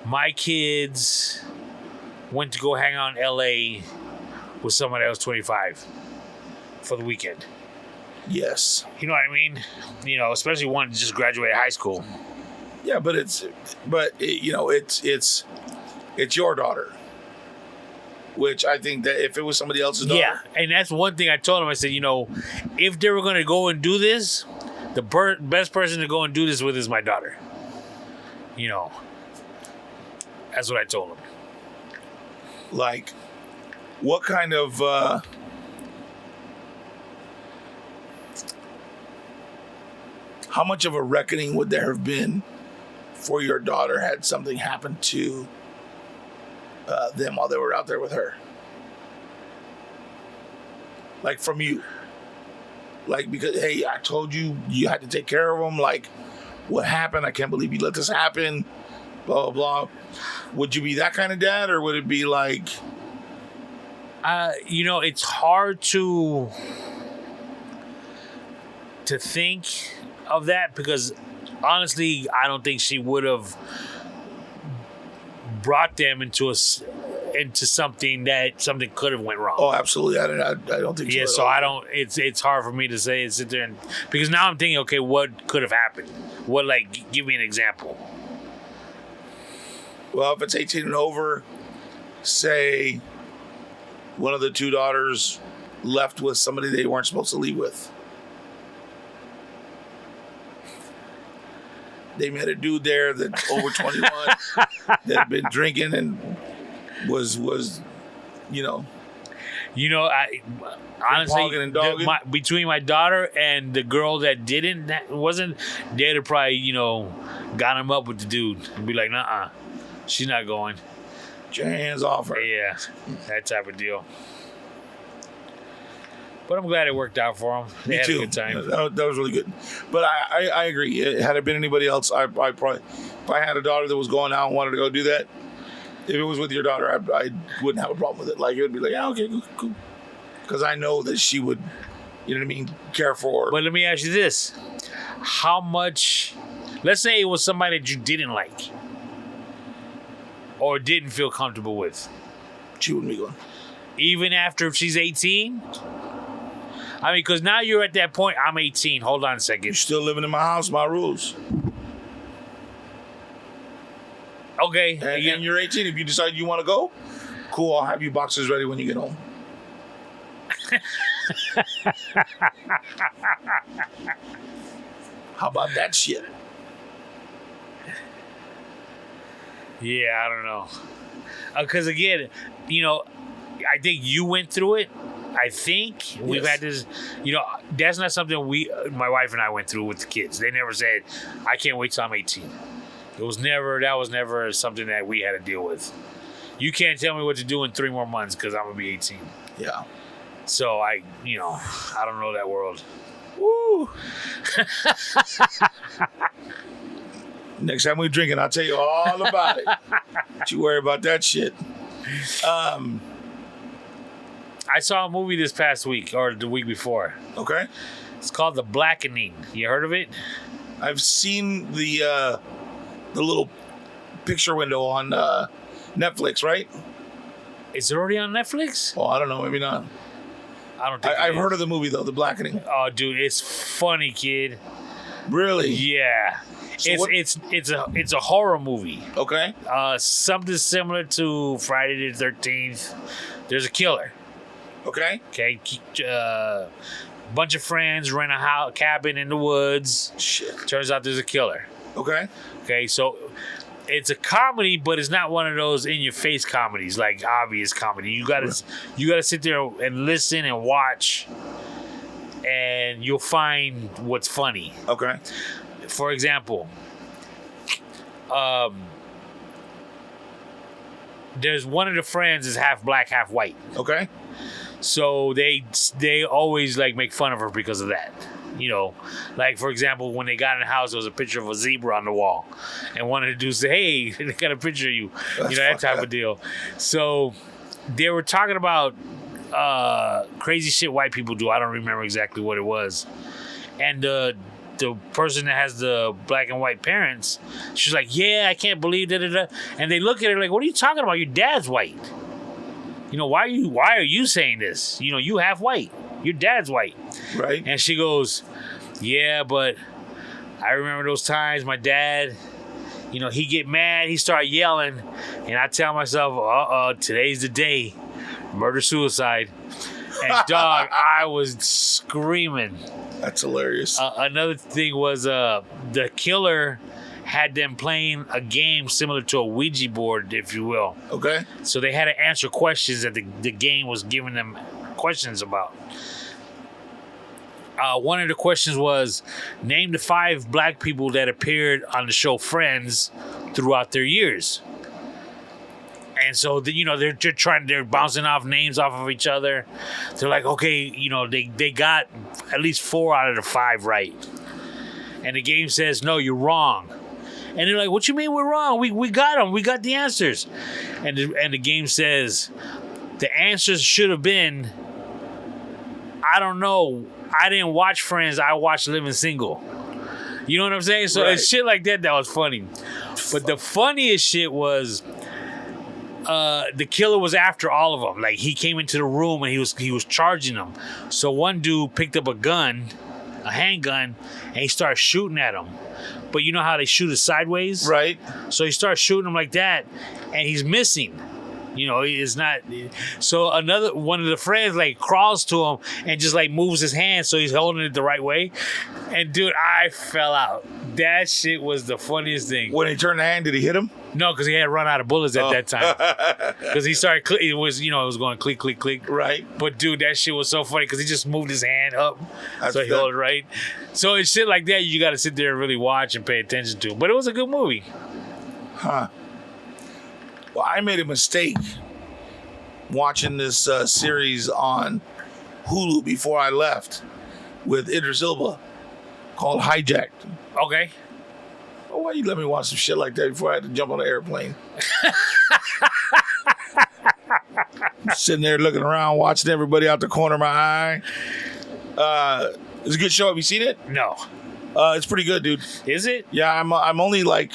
[SPEAKER 2] my kids went to go hang out in LA with someone that was 25 for the weekend.
[SPEAKER 1] Yes.
[SPEAKER 2] You know what I mean? Especially one that just graduated high school.
[SPEAKER 1] Yeah, but it's your daughter. Which I think that if it was somebody else's daughter.
[SPEAKER 2] Yeah, and that's one thing I told him. I said, if they were going to go and do this, the best person to go and do this with is my daughter. That's what I told him.
[SPEAKER 1] Like, what kind of how much of a reckoning would there have been for your daughter had something happened to them while they were out there with her? Like, from you. Like, because, hey, I told you had to take care of them. Like, what happened? I can't believe you let this happen. Blah, blah, blah. Would you be that kind of dad, or would it be like...
[SPEAKER 2] it's hard to think of that because, honestly, I don't think she would have brought them into something could have went wrong.
[SPEAKER 1] Oh, absolutely. I don't think so.
[SPEAKER 2] Yeah, so I don't. It's hard for me to sit there because now I'm thinking, okay, what could have happened? What, like, give me an example.
[SPEAKER 1] Well, if it's 18 and over, say one of the two daughters left with somebody they weren't supposed to leave with. They met a dude there that's over 21 that had been drinking and was
[SPEAKER 2] I honestly, between my daughter and the girl that wasn't, they'd have probably, got him up with the dude and be like, "Nuh-uh, she's not going.
[SPEAKER 1] Get your hands off her."
[SPEAKER 2] Yeah, that type of deal. But I'm glad it worked out for them. They had a good time.
[SPEAKER 1] That was really good. But I agree. Had it been anybody else, I probably, if I had a daughter that was going out and wanted to go do that, if it was with your daughter, I wouldn't have a problem with it. Like, it would be like, "Yeah, okay, cool." Because I know that she would, care for her.
[SPEAKER 2] But let me ask you this. How much, let's say it was somebody that you didn't like or didn't feel comfortable with.
[SPEAKER 1] She wouldn't be going.
[SPEAKER 2] Even after she's 18? I mean, because now you're at that point, I'm 18. Hold on a second.
[SPEAKER 1] You're still living in my house, my rules.
[SPEAKER 2] Okay.
[SPEAKER 1] And you're 18. If you decide you want to go, cool, I'll have you boxes ready when you get home. How about that shit?
[SPEAKER 2] Yeah, I don't know. Because again, I think you went through it. I think we've had this. That's not something my wife and I went through with the kids. They never said, "I can't wait till I'm 18." That was never something that we had to deal with. You can't tell me what to do in 3 more months because I'm gonna be 18.
[SPEAKER 1] Yeah.
[SPEAKER 2] So I don't know that world.
[SPEAKER 1] Woo. Next time we drinking, I'll tell you all about it. Don't you worry about that shit.
[SPEAKER 2] I saw a movie this past week or the week before.
[SPEAKER 1] Okay.
[SPEAKER 2] It's called The Blackening. You heard of it?
[SPEAKER 1] I've seen the little picture window on Netflix, right?
[SPEAKER 2] It's already on Netflix?
[SPEAKER 1] Oh, I don't know. Maybe not.
[SPEAKER 2] I don't think
[SPEAKER 1] I've heard of the movie, though, The Blackening.
[SPEAKER 2] Oh, dude, it's funny, kid.
[SPEAKER 1] Really?
[SPEAKER 2] Yeah.
[SPEAKER 1] So
[SPEAKER 2] it's a horror movie.
[SPEAKER 1] Okay.
[SPEAKER 2] Something similar to Friday the 13th. There's a killer.
[SPEAKER 1] Okay.
[SPEAKER 2] Okay. Bunch of friends rent a cabin in the woods.
[SPEAKER 1] Shit.
[SPEAKER 2] Turns out there's a killer.
[SPEAKER 1] Okay.
[SPEAKER 2] Okay, so it's a comedy, but it's not one of those in-your-face comedies, like obvious comedy. You gotta sit there and listen and watch, and you'll find what's funny.
[SPEAKER 1] Okay.
[SPEAKER 2] For example, there's one of the friends is half black, half white.
[SPEAKER 1] Okay.
[SPEAKER 2] So they always like make fun of her because of that. Like for example, when they got in the house, there was a picture of a zebra on the wall, and one of the dudes said, "Hey, they got a picture of you," that type of deal. So they were talking about crazy shit white people do. I don't remember exactly what it was, and the person that has the black and white parents, she's like, "Yeah, I can't believe that." And they look at her like, "What are you talking about? Your dad's white. Why are you saying this? You half white. Your dad's white."
[SPEAKER 1] Right.
[SPEAKER 2] And she goes, "Yeah, but I remember those times my dad, he get mad, he start yelling, and I tell myself, today's the day, murder-suicide." And dog, I was screaming.
[SPEAKER 1] That's hilarious.
[SPEAKER 2] Another thing was the killer had them playing a game similar to a Ouija board, if you will.
[SPEAKER 1] Okay.
[SPEAKER 2] So they had to answer questions that the game was giving them questions about. One of the questions was, name the 5 black people that appeared on the show Friends throughout their years. And so, they're bouncing off names off of each other. They're like, okay, they got at least 4 out of the 5 right. And the game says, no, you're wrong. And they're like, what you mean we're wrong? We got them. We got the answers. And the game says, the answers should have been, I don't know. I didn't watch Friends. I watched Living Single. You know what I'm saying? So it's shit like that was funny. But the funniest shit was the killer was after all of them. Like, he came into the room and he was charging them. So one dude picked up a handgun, and he started shooting at him. But you know how they shoot it sideways?
[SPEAKER 1] Right.
[SPEAKER 2] So he starts shooting him like that, and he's missing. It's not. So another one of the friends like crawls to him and just like moves his hand so he's holding it the right way. And dude, I fell out. That shit was the funniest thing.
[SPEAKER 1] When he turned the hand, did he hit him?
[SPEAKER 2] No, because he had run out of bullets at that time. Because he started, it was going click, click, click.
[SPEAKER 1] Right.
[SPEAKER 2] But dude, that shit was so funny because he just moved his hand up so he held it right. So it's shit like that you got to sit there and really watch and pay attention to. But it was a good movie.
[SPEAKER 1] Huh. Well, I made a mistake watching this series on Hulu before I left with Idris Elba called Hijacked.
[SPEAKER 2] Okay.
[SPEAKER 1] Well, why you let me watch some shit like that before I had to jump on an airplane? Sitting there looking around, watching everybody out the corner of my eye. It's a good show. Have you seen it?
[SPEAKER 2] No.
[SPEAKER 1] It's pretty good, dude.
[SPEAKER 2] Is it?
[SPEAKER 1] Yeah, I'm only like,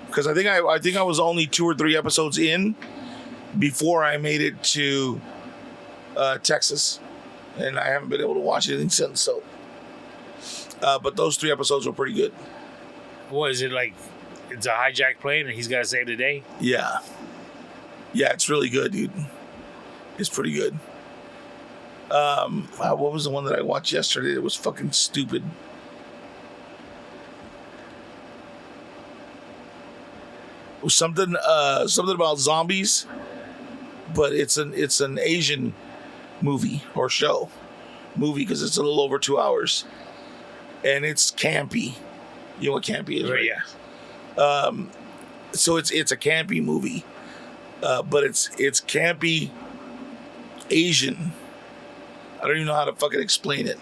[SPEAKER 1] because I think I was only 2 or 3 episodes in before I made it to Texas, and I haven't been able to watch anything since. So, but those 3 episodes were pretty good.
[SPEAKER 2] What is it like? It's a hijacked plane, and he's got to save the day.
[SPEAKER 1] Yeah, it's really good, dude. It's pretty good. What was the one that I watched yesterday? It was fucking stupid. It was something about zombies, but it's an Asian movie or show because it's a little over 2 hours, and it's campy. You know what campy is, right?
[SPEAKER 2] Yeah.
[SPEAKER 1] So it's a campy movie, but it's campy Asian. I don't even know how to fucking explain it,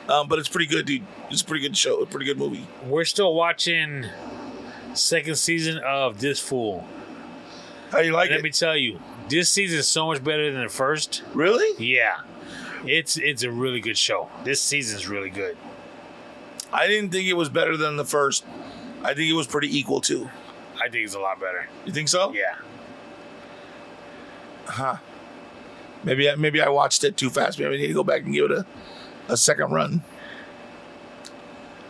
[SPEAKER 1] but it's pretty good, dude. It's a pretty good show, a pretty good movie.
[SPEAKER 2] We're still watching second season of This Fool.
[SPEAKER 1] How you like it?
[SPEAKER 2] Let me tell you, this season is so much better than the first.
[SPEAKER 1] Really?
[SPEAKER 2] Yeah, it's a really good show. This season's really good.
[SPEAKER 1] I didn't think it was better than the first. I think it was pretty equal too.
[SPEAKER 2] I think it's a lot better.
[SPEAKER 1] You think so?
[SPEAKER 2] Yeah.
[SPEAKER 1] Huh. Maybe I watched it too fast. Maybe I need to go back and give it a second run.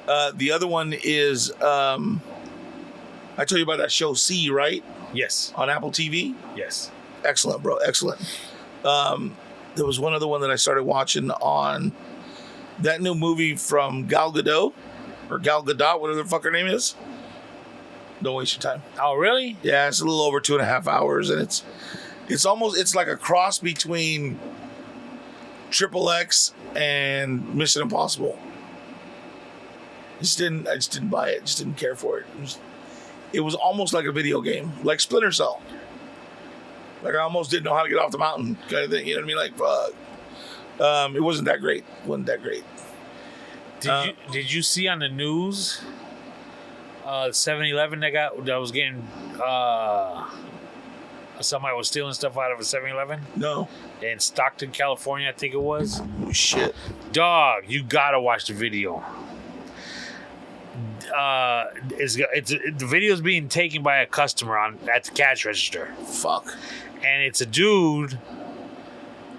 [SPEAKER 1] The other one is I told you about that show C, right?
[SPEAKER 2] Yes.
[SPEAKER 1] On Apple TV.
[SPEAKER 2] Yes.
[SPEAKER 1] Excellent, bro. Excellent. There was one other one that I started watching on that new movie from Gal Gadot or Gal Gadot, whatever the fuck her name is. Don't waste your time.
[SPEAKER 2] Oh, really?
[SPEAKER 1] Yeah, it's a little over 2.5 hours, and it's like a cross between XXX and Mission Impossible. I just didn't buy it. Just didn't care for it. It was almost like a video game, like Splinter Cell. Like I almost didn't know how to get off the mountain, kind of thing. You know what I mean? Like, fuck. It wasn't that great.
[SPEAKER 2] Did you see on the news 7-Eleven that was getting somebody was stealing stuff out of a 7-Eleven?
[SPEAKER 1] No.
[SPEAKER 2] In Stockton, California, I think it was.
[SPEAKER 1] Oh, shit.
[SPEAKER 2] Dog, you gotta watch the video. The video's being taken by a customer at the cash register.
[SPEAKER 1] Fuck.
[SPEAKER 2] And it's a dude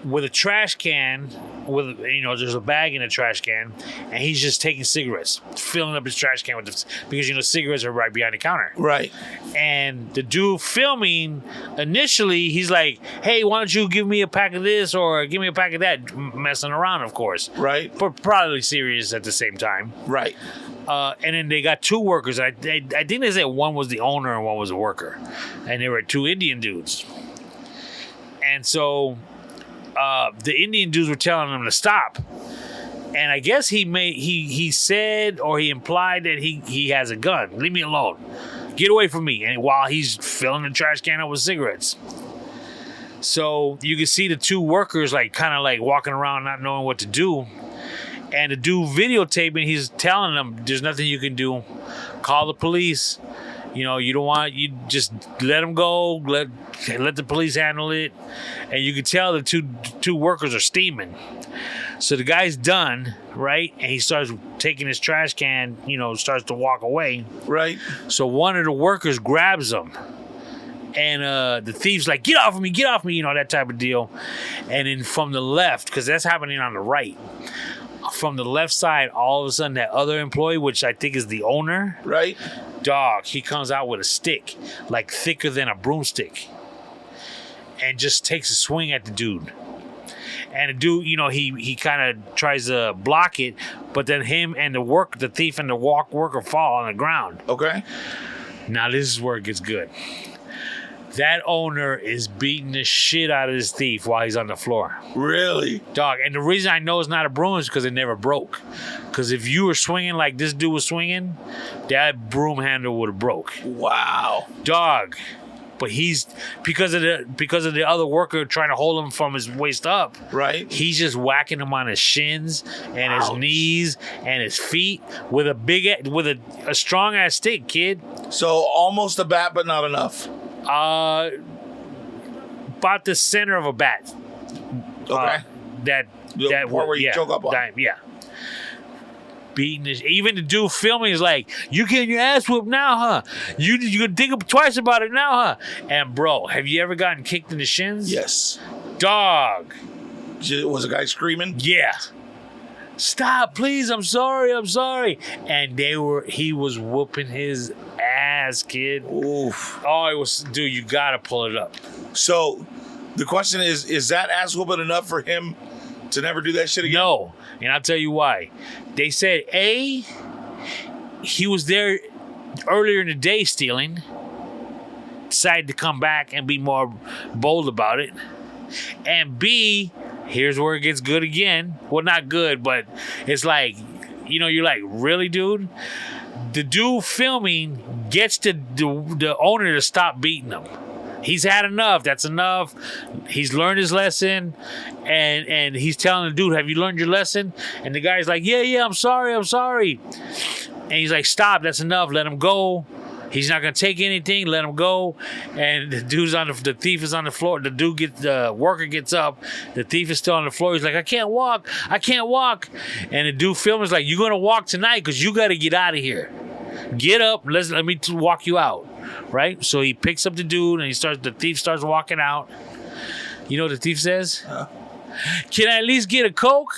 [SPEAKER 2] with a trash can, there's a bag in a trash can, and he's just taking cigarettes, filling up his trash can because cigarettes are right behind the counter.
[SPEAKER 1] Right.
[SPEAKER 2] And the dude filming, initially, he's like, hey, why don't you give me a pack of this or give me a pack of that? Messing around, of course.
[SPEAKER 1] Right.
[SPEAKER 2] But probably serious at the same time.
[SPEAKER 1] Right.
[SPEAKER 2] And then they got two workers. I think they said one was the owner and one was a worker. And they were two Indian dudes. And so the Indian dudes were telling him to stop. And I guess he said or he implied that he has a gun. Leave me alone. Get away from me. And while he's filling the trash can up with cigarettes. So you can see the two workers kind of walking around not knowing what to do. And the dude videotaping, he's telling them there's nothing you can do. Call the police. You just let them go. Let the police handle it. And you can tell the two workers are steaming. So the guy's done, right? And he starts taking his trash can, starts to walk away.
[SPEAKER 1] Right.
[SPEAKER 2] So one of the workers grabs him. And the thief's like, get off of me, that type of deal. And then from the left, because that's happening on the right, from the left side, all of a sudden that other employee, which I think is the owner,
[SPEAKER 1] right?
[SPEAKER 2] Dog, he comes out with a stick, thicker than a broomstick, and just takes a swing at the dude. And the dude, he kind of tries to block it, but then him and the thief and the worker fall on the ground.
[SPEAKER 1] Okay.
[SPEAKER 2] Now this is where it gets good. That owner is beating the shit out of this thief while he's on the floor.
[SPEAKER 1] Really?
[SPEAKER 2] Dog. And the reason I know it's not a broom is because it never broke. Because if you were swinging like this dude was swinging, that broom handle would have broke.
[SPEAKER 1] Wow.
[SPEAKER 2] Dog. But he's because of the other worker trying to hold him from his waist up.
[SPEAKER 1] Right.
[SPEAKER 2] He's just whacking him on his shins and his knees and his feet with a strong ass stick, kid.
[SPEAKER 1] So almost a bat, but not enough.
[SPEAKER 2] About the center of a bat.
[SPEAKER 1] Okay.
[SPEAKER 2] That
[SPEAKER 1] where you choke up on.
[SPEAKER 2] Yeah. Beating this. Even the dude filming is like, you getting your ass whooped now, huh? You gonna think twice about it now, huh? And bro, have you ever gotten kicked in the shins?
[SPEAKER 1] Yes.
[SPEAKER 2] Dog.
[SPEAKER 1] Was a guy screaming?
[SPEAKER 2] Yeah. Stop, please. I'm sorry. And he was whooping his ass, kid.
[SPEAKER 1] Oof.
[SPEAKER 2] Oh, it was, dude, you gotta pull it up.
[SPEAKER 1] So the question is that ass whooping enough for him To never do that shit again?
[SPEAKER 2] No, and I'll tell you why. They said A, he was there earlier in the day stealing, decided to come back and be more bold about it, and B, here's where it gets good again. Well, not good, but it's like, you're like, really, dude? The dude filming gets the owner to stop beating him. He's had enough. That's enough. He's learned his lesson. And he's telling the dude, have you learned your lesson? And the guy's like, yeah, I'm sorry. And he's like, stop, that's enough. Let him go. He's not gonna take anything. Let him go. And the thief is on the floor. The worker gets up. The thief is still on the floor. He's like, I can't walk. And the dude filming is like, you're gonna walk tonight because you got to get out of here. Get up. Let me walk you out. Right? So he picks up the dude and the thief starts walking out. You know what the thief says? Can I at least get a Coke?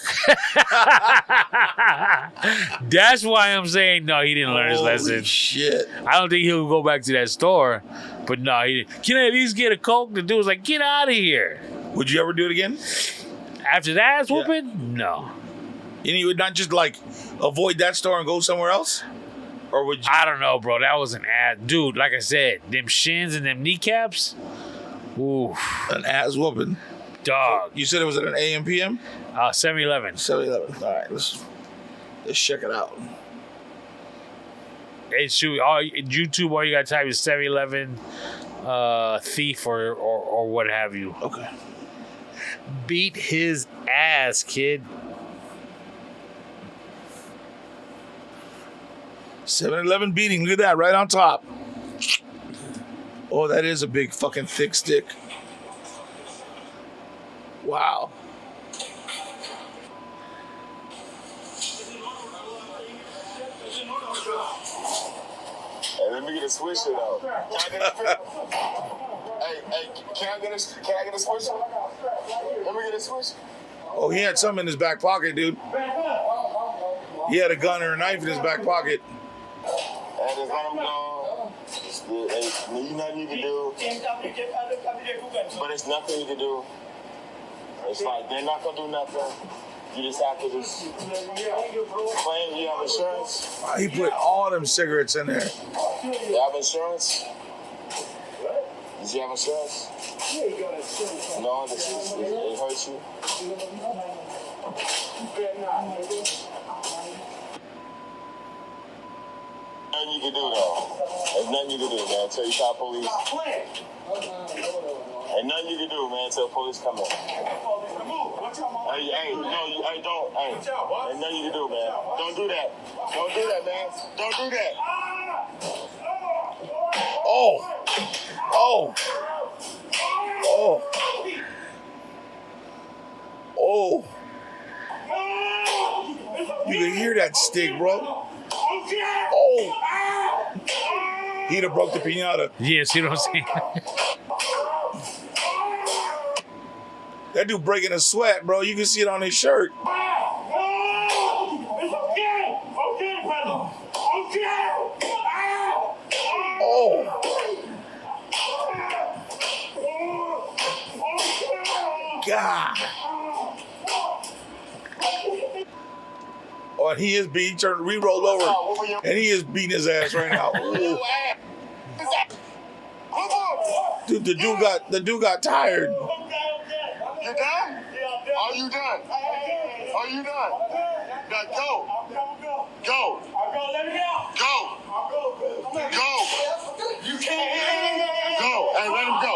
[SPEAKER 2] That's why I'm saying no, he didn't learn his lesson.
[SPEAKER 1] Shit.
[SPEAKER 2] I don't think he'll go back to that store. But no, he didn't. Can I at least get a Coke? The dude was like, get out of here.
[SPEAKER 1] Would you ever do it again?
[SPEAKER 2] After that ass whooping? No.
[SPEAKER 1] And you would not just like avoid that store and go somewhere else? Or would you?
[SPEAKER 2] I don't know, bro. That was an ass. Dude, like I said, them shins and them kneecaps. Ooh.
[SPEAKER 1] An ass whooping.
[SPEAKER 2] Dog.
[SPEAKER 1] You said it was at an AM PM?
[SPEAKER 2] 7-Eleven.
[SPEAKER 1] 7-Eleven. All right, let's check it out.
[SPEAKER 2] Hey, shoot, YouTube, all you got to type is 7-Eleven thief or what have you.
[SPEAKER 1] Okay.
[SPEAKER 2] Beat his ass, kid.
[SPEAKER 1] 7-Eleven beating. Look at that, right on top. Oh, that is a big fucking thick stick. Wow.
[SPEAKER 3] Hey, let me get a swisher though. Can I get a Hey, can I get a swisher? Let me get a swisher.
[SPEAKER 1] Oh, he had something in his back pocket, dude. He had a gun or a knife in his back pocket.
[SPEAKER 3] And just let him go. There's nothing you can do. But it's nothing you can do. It's like they're not gonna do nothing. You just have to claim you have insurance.
[SPEAKER 1] He put all them cigarettes in there.
[SPEAKER 3] You have insurance? Did you have insurance? No, it hurts you. Nothing you can do though. There's nothing you can do, man, until you call police. Ain't nothing you can do, man, until police come in. Hey, don't. Hey, ain't nothing you can do, man. Don't do that. Don't do that, man. Don't do that.
[SPEAKER 1] Oh. Oh. Oh. Oh. You can hear that stick, bro. Oh. He'd have broke the piñata.
[SPEAKER 2] Yeah, see what I'm saying?
[SPEAKER 1] That dude breaking a sweat, bro. You can see it on his shirt. Oh. God. Oh, and he is being re-rolled over, and he is beating his ass right now. Ooh. Dude, the dude got tired.
[SPEAKER 3] You done? Are you done? Are you done? Now go. Go. Go. Go. You can't. Go. Hey, let him go.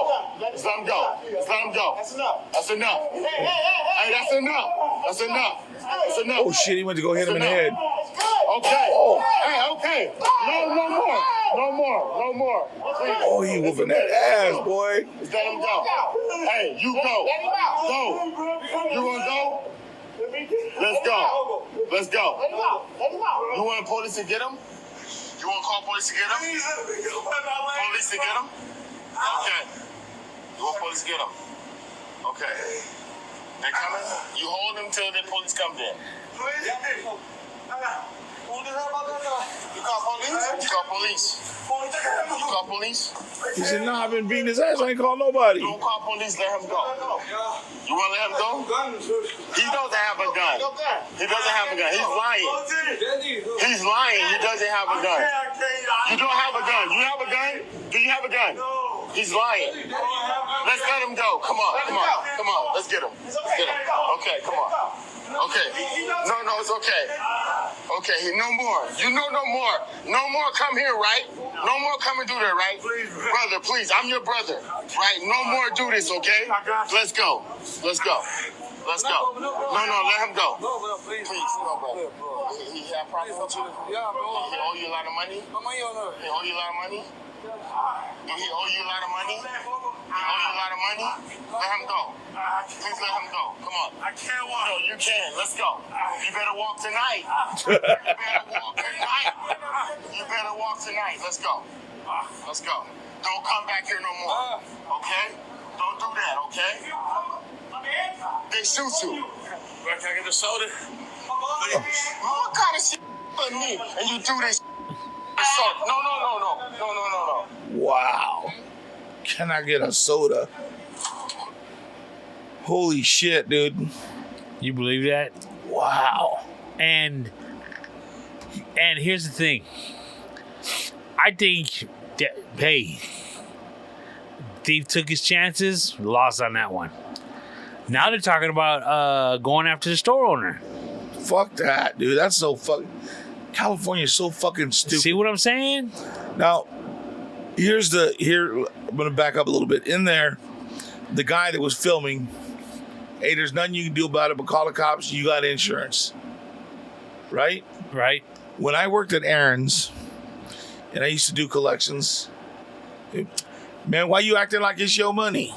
[SPEAKER 3] Just let him go. Just let him go. That's enough. That's enough. Hey, that's enough. That's enough. That's enough.
[SPEAKER 1] Oh shit, he went to go hit him in the head.
[SPEAKER 3] Okay.
[SPEAKER 1] Oh.
[SPEAKER 3] Hey, okay. No more. No more. No more. Please.
[SPEAKER 1] Oh, he whooping that ass, boy.
[SPEAKER 3] Just let him go. Hey, you go. Go. You wanna go? Let's go. Let's go. You want the police to get him? You want to call police to get him? Police to get him? Okay. You want police to get him? Okay. They're coming? You hold them till the police come there. You call police? You call police. You call police?
[SPEAKER 1] He said, "Nah, I've been beating his ass. I ain't called nobody."
[SPEAKER 3] Don't call police. Let him go. You want to let him go? He doesn't have a gun. He doesn't have a gun. He's lying. He's lying. He doesn't have a gun. You don't have a gun. You have a gun? Do you have a gun? He's lying. Let's let him go. Come on. Come on. Come on. Let's get him. Let's get him. Okay. Come on. Okay. No, it's okay. Okay, no more. You know no more. No more come here, right? No more come and do that, right? Brother, please, I'm your brother, right? No more do this, okay? Let's go. Let's go. Let's go. No, let him go. Please, no, brother. He have a problem with you? Yeah, bro. He owe you a lot of money? He owe you a lot of money? Do he owe you a lot of money? He owe you a lot of money? Let him go. Please let him go. Come on. I can't walk. No, you can. Let's go. You better walk tonight. You better walk tonight. Let's go. Let's go. Don't come back here no more. Okay? Don't do that, okay? They shoot you. Can I get the soda? What kind of shit for me? And you do this? No.
[SPEAKER 1] Wow. Can I get a soda? Holy shit, dude.
[SPEAKER 2] You believe that?
[SPEAKER 1] Wow.
[SPEAKER 2] And here's the thing. I think that, hey, Thief took his chances, lost on that one. Now they're talking about going after the store owner.
[SPEAKER 1] Fuck that, dude. That's so fucking... California's so fucking stupid.
[SPEAKER 2] See what I'm saying?
[SPEAKER 1] Now, here, I'm going to back up a little bit. In there, the guy that was filming, hey, there's nothing you can do about it but call the cops. You got insurance. Right?
[SPEAKER 2] Right.
[SPEAKER 1] When I worked at Aaron's, and I used to do collections, man, why you acting like it's your money?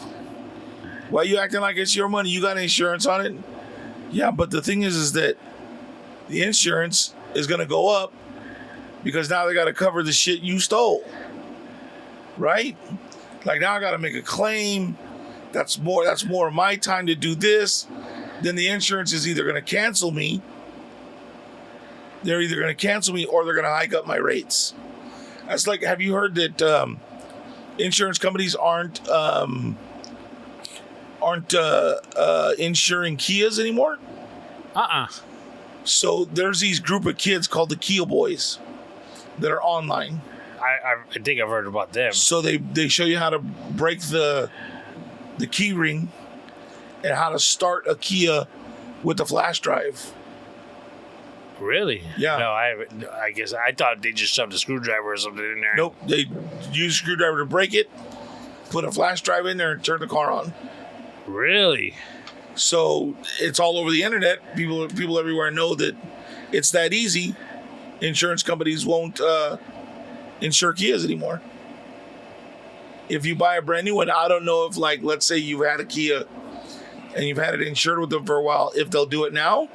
[SPEAKER 1] Why you acting like it's your money? You got insurance on it? Yeah, but the thing is that the insurance is going to go up because now they got to cover the shit you stole. Right? Like now I got to make a claim. That's more of my time to do this. Then the insurance is either going to cancel me. They're either going to cancel me or they're going to hike up my rates. That's like, have you heard that insurance companies aren't insuring Kias anymore? So there's these group of kids called the Kia Boys that are online.
[SPEAKER 2] I think I've heard about them.
[SPEAKER 1] So they show you how to break the key ring and how to start a Kia with the flash drive.
[SPEAKER 2] Really?
[SPEAKER 1] Yeah.
[SPEAKER 2] No, I guess I thought they just shoved a screwdriver or something in there.
[SPEAKER 1] Nope. They use a screwdriver to break it, put a flash drive in there, and turn the car on.
[SPEAKER 2] Really?
[SPEAKER 1] So it's all over the internet. People everywhere know that it's that easy. Insurance companies won't insure Kias anymore. If you buy a brand new one, I don't know if, like, let's say you've had a Kia and you've had it insured with them for a while, if they'll do it now.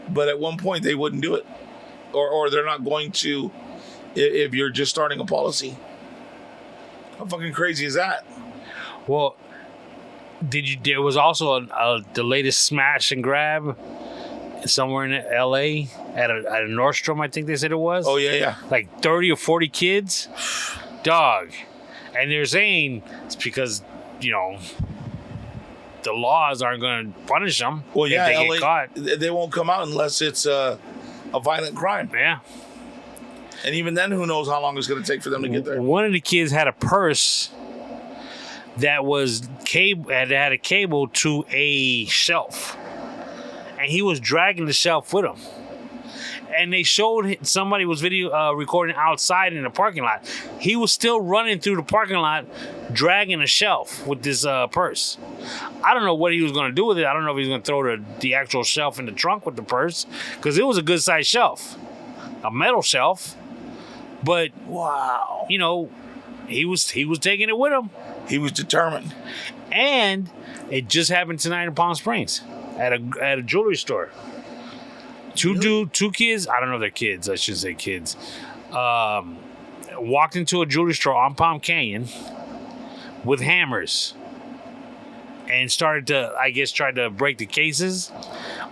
[SPEAKER 1] But at one point, they wouldn't do it. Or they're not going to if you're just starting a policy. How fucking crazy is that?
[SPEAKER 2] Well, there was also the latest smash and grab somewhere in L.A. at a Nordstrom, I think they said it was.
[SPEAKER 1] Oh, yeah.
[SPEAKER 2] Like 30 or 40 kids. Dog. And they're saying it's because, the laws aren't going to punish them.
[SPEAKER 1] Well, yeah,
[SPEAKER 2] if they
[SPEAKER 1] LA,
[SPEAKER 2] get caught.
[SPEAKER 1] They won't come out unless it's a violent crime.
[SPEAKER 2] Yeah.
[SPEAKER 1] And even then, who knows how long it's going to take for them to get there.
[SPEAKER 2] One of the kids had a purse that was had a cable to a shelf. And he was dragging the shelf with him. And they showed somebody was recording outside in the parking lot. He was still running through the parking lot, dragging a shelf with this purse. I don't know what he was going to do with it. I don't know if he was going to throw the actual shelf in the trunk with the purse, because it was a good sized shelf, a metal shelf. But
[SPEAKER 1] wow,
[SPEAKER 2] he was taking it with him.
[SPEAKER 1] He was determined.
[SPEAKER 2] And it just happened tonight in Palm Springs at a jewelry store. Two kids, I don't know if they're kids, I shouldn't say kids, walked into a jewelry store on Palm Canyon with hammers and started to, tried to break the cases.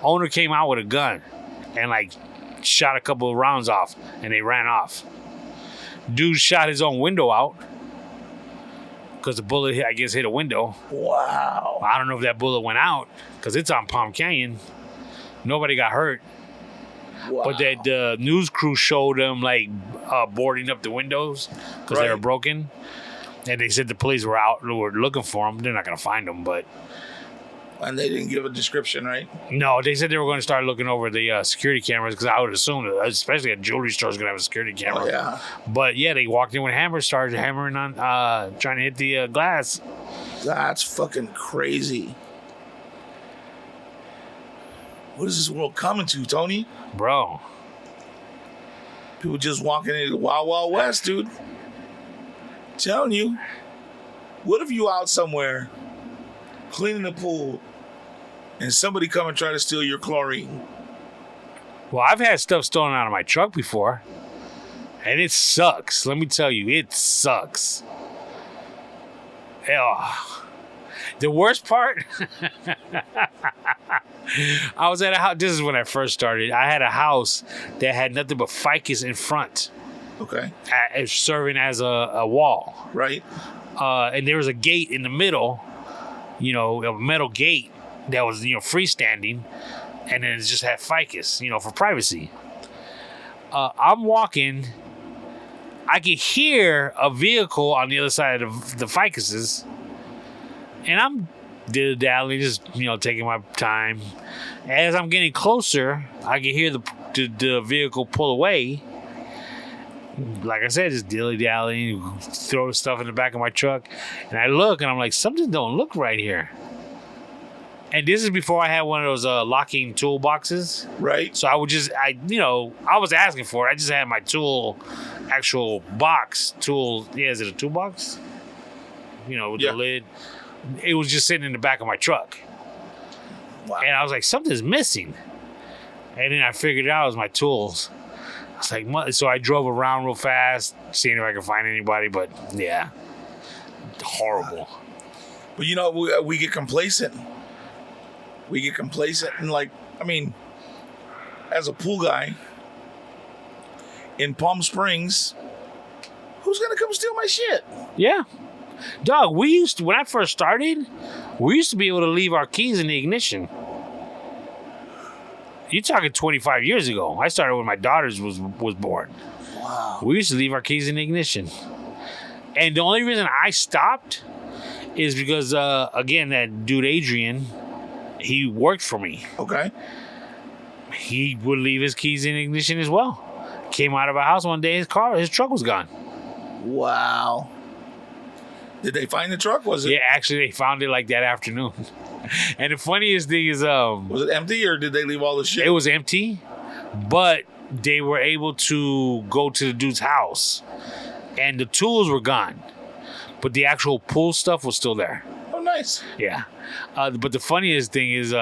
[SPEAKER 2] Owner came out with a gun and shot a couple of rounds off, and they ran off. Dude shot his own window out because the bullet, I guess, hit a window.
[SPEAKER 1] Wow.
[SPEAKER 2] I don't know if that bullet went out because it's on Palm Canyon. Nobody got hurt.
[SPEAKER 1] Wow.
[SPEAKER 2] But the news crew showed them like boarding up the windows because they were broken. And they said the police were out, were looking for them. They're not going to find them, but...
[SPEAKER 1] And they didn't give a description, right?
[SPEAKER 2] No, they said they were going to start looking over the security cameras because I would assume, that, especially a jewelry store is going to have a security camera.
[SPEAKER 1] Oh, yeah.
[SPEAKER 2] But yeah, they walked in with hammers, started hammering on, trying to hit the glass.
[SPEAKER 1] That's fucking crazy. What is this world coming to, Tony?
[SPEAKER 2] Bro.
[SPEAKER 1] People just walking into the Wild Wild West, dude. Telling you. What if you out somewhere cleaning the pool and somebody come and try to steal your chlorine?
[SPEAKER 2] Well, I've had stuff stolen out of my truck before. And it sucks. Let me tell you, it sucks. Oh. The worst part, I was at a house. This is when I first started. I had a house that had nothing but ficus in front.
[SPEAKER 1] Okay.
[SPEAKER 2] Serving as a wall.
[SPEAKER 1] Right.
[SPEAKER 2] And there was a gate in the middle, a metal gate that was, freestanding. And then it just had ficus, for privacy. I'm walking. I could hear a vehicle on the other side of the ficuses. And I'm dilly-dallying, just, taking my time. As I'm getting closer, I can hear the vehicle pull away. Like I said, just dilly-dallying, throw stuff in the back of my truck. And I look, and I'm like, something don't look right here. And this is before I had one of those locking toolboxes.
[SPEAKER 1] Right.
[SPEAKER 2] So I would just, I was asking for it. I just had my actual box tool. Yeah, is it a toolbox? With the lid. It was just sitting in the back of my truck. Wow. And I was like, something's missing. And then I figured it out, it was my tools. I was like, so I drove around real fast, seeing if I could find anybody, but yeah. Horrible.
[SPEAKER 1] But we get complacent. We get complacent. And as a pool guy in Palm Springs, who's going to come steal my shit?
[SPEAKER 2] Yeah. Dog, when I first started, we used to be able to leave our keys in the ignition. You're talking 25 years ago. I started when my daughters was born.
[SPEAKER 1] Wow.
[SPEAKER 2] We used to leave our keys in the ignition. And the only reason I stopped is because, again, that dude Adrian, he worked for me.
[SPEAKER 1] Okay.
[SPEAKER 2] He would leave his keys in the ignition as well. Came out of a house one day, his truck was gone.
[SPEAKER 1] Wow. Did they find the truck? Was it?
[SPEAKER 2] Yeah, actually, they found it like that afternoon. And the funniest thing is,
[SPEAKER 1] was it empty or did they leave all the shit?
[SPEAKER 2] It was empty, but they were able to go to the dude's house, and the tools were gone, but the actual pool stuff was still there.
[SPEAKER 1] Oh, nice.
[SPEAKER 2] Yeah, but the funniest thing is,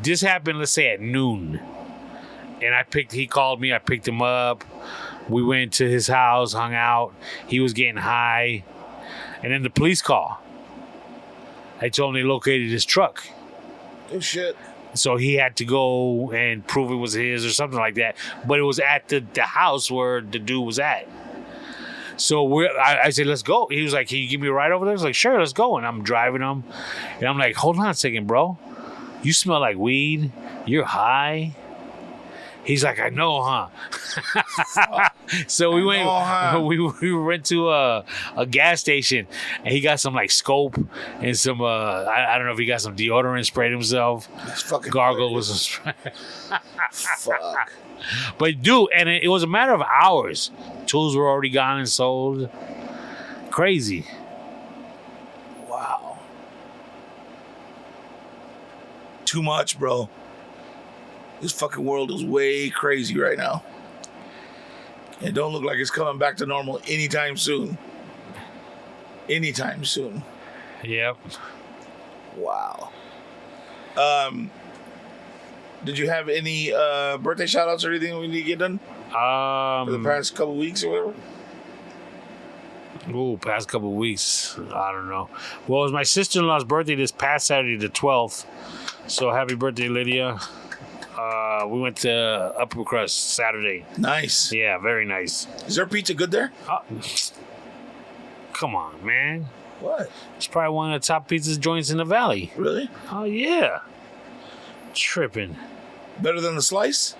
[SPEAKER 2] this happened, let's say at noon, and he called me. I picked him up. We went to his house, hung out. He was getting high. And then the police call. I told him they located his truck.
[SPEAKER 1] Oh, shit.
[SPEAKER 2] So he had to go and prove it was his or something like that. But it was at the house where the dude was at. So I said, let's go. He was like, can you give me a ride over there? I was like, sure, let's go. And I'm driving him. And I'm like, hold on a second, bro. You smell like weed. You're high. He's like, I know, huh? So we went to a gas station, and he got some like scope and some I don't know if he got some deodorant, sprayed himself.
[SPEAKER 1] That's fucking
[SPEAKER 2] gargle with some spray.
[SPEAKER 1] Fuck.
[SPEAKER 2] But dude, and it was a matter of hours. Tools were already gone and sold. Crazy.
[SPEAKER 1] Wow. Too much, bro. This fucking world is way crazy right now. It don't look like it's coming back to normal anytime soon. Anytime soon.
[SPEAKER 2] Yep.
[SPEAKER 1] Wow. Did you have any birthday shout-outs or anything we need to get done? For the past couple weeks or whatever?
[SPEAKER 2] Ooh, past couple weeks. I don't know. Well, it was my sister-in-law's birthday this past Saturday, the 12th. So happy birthday, Lydia. We went to Upper Crust Saturday.
[SPEAKER 1] Nice.
[SPEAKER 2] Yeah, very nice.
[SPEAKER 1] Is their pizza good there?
[SPEAKER 2] Come on, man.
[SPEAKER 1] What?
[SPEAKER 2] It's probably one of the top pizza joints in the valley.
[SPEAKER 1] Really?
[SPEAKER 2] Oh, yeah. Tripping.
[SPEAKER 1] Better than the slice?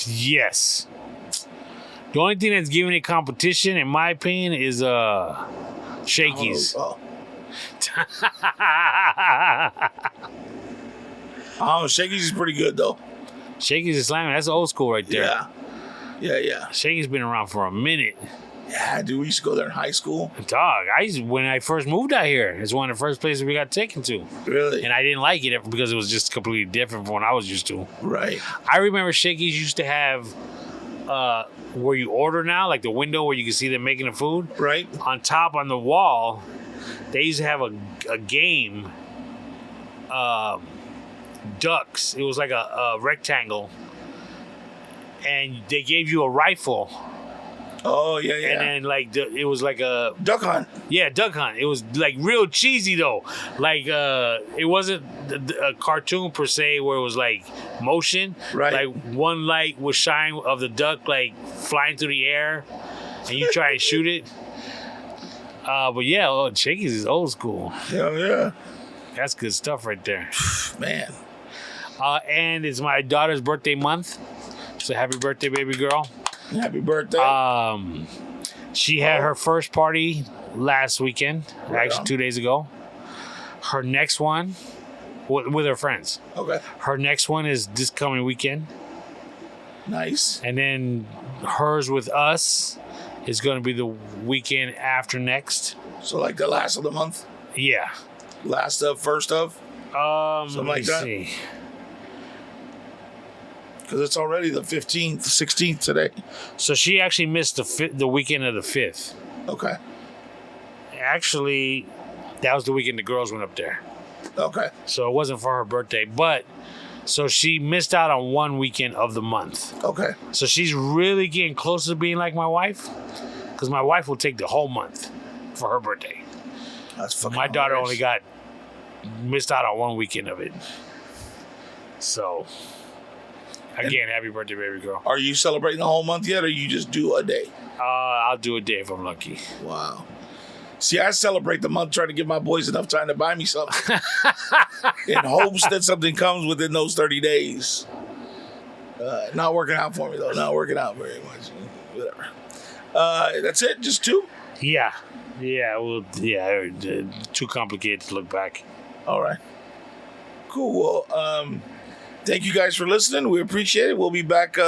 [SPEAKER 2] Yes. The only thing that's giving it competition, in my opinion, is Shakey's.
[SPEAKER 1] Oh. Shakey's is pretty good though.
[SPEAKER 2] Shakey's is slamming. That's old school right there.
[SPEAKER 1] Yeah.
[SPEAKER 2] Shakey's been around for a minute.
[SPEAKER 1] Yeah, dude, we used to go there in high school.
[SPEAKER 2] Dog, when I first moved out here, it's one of the first places we got taken to.
[SPEAKER 1] Really?
[SPEAKER 2] And I didn't like it because it was just completely different from what I was used to.
[SPEAKER 1] Right.
[SPEAKER 2] I remember Shakey's used to have where you order now, like the window where you can see them making the food.
[SPEAKER 1] Right.
[SPEAKER 2] On top on the wall, they used to have a game, ducks. It was like a rectangle. And they gave you a rifle.
[SPEAKER 1] Oh, yeah.
[SPEAKER 2] And then, it was like a...
[SPEAKER 1] Duck hunt.
[SPEAKER 2] Yeah, duck hunt. It was, real cheesy, though. It wasn't a cartoon, per se, where it was, motion.
[SPEAKER 1] Right.
[SPEAKER 2] One light would shine of the duck, flying through the air, and you try and shoot it. But, yeah, Shakey's is old school.
[SPEAKER 1] Hell yeah.
[SPEAKER 2] That's good stuff right there.
[SPEAKER 1] Man.
[SPEAKER 2] And it's my daughter's birthday month. So, happy birthday, baby girl.
[SPEAKER 1] Happy birthday.
[SPEAKER 2] She had her first party last weekend, actually 2 days ago. Her next one, with her friends.
[SPEAKER 1] Okay.
[SPEAKER 2] Her next one is this coming weekend.
[SPEAKER 1] Nice.
[SPEAKER 2] And then hers with us is going to be the weekend after next.
[SPEAKER 1] So the last of the month?
[SPEAKER 2] Yeah.
[SPEAKER 1] Last of, first of? Something like that?
[SPEAKER 2] See.
[SPEAKER 1] Because it's already the 15th, 16th today.
[SPEAKER 2] So she actually missed the weekend of the 5th.
[SPEAKER 1] Okay.
[SPEAKER 2] Actually, that was the weekend the girls went up there.
[SPEAKER 1] Okay.
[SPEAKER 2] So it wasn't for her birthday. But, so she missed out on one weekend of the month.
[SPEAKER 1] Okay.
[SPEAKER 2] So she's really getting close to being like my wife. Because my wife will take the whole month for her birthday.
[SPEAKER 1] That's fucking
[SPEAKER 2] My daughter
[SPEAKER 1] hilarious.
[SPEAKER 2] only missed out on one weekend of it. So... Again, happy birthday, baby girl.
[SPEAKER 1] Are you celebrating the whole month yet, or you just do a day?
[SPEAKER 2] I'll do a day if I'm lucky.
[SPEAKER 1] Wow. See, I celebrate the month trying to give my boys enough time to buy me something. In hopes that something comes within those 30 days. Not working out for me, though. Not working out very much. Whatever. That's it? Just two?
[SPEAKER 2] Yeah. Yeah, well, yeah, too complicated to look back.
[SPEAKER 1] All right. Cool. Well, thank you guys for listening. We appreciate it. We'll be back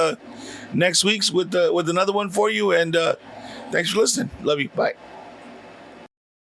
[SPEAKER 1] next week with another one for you. And thanks for listening. Love you. Bye.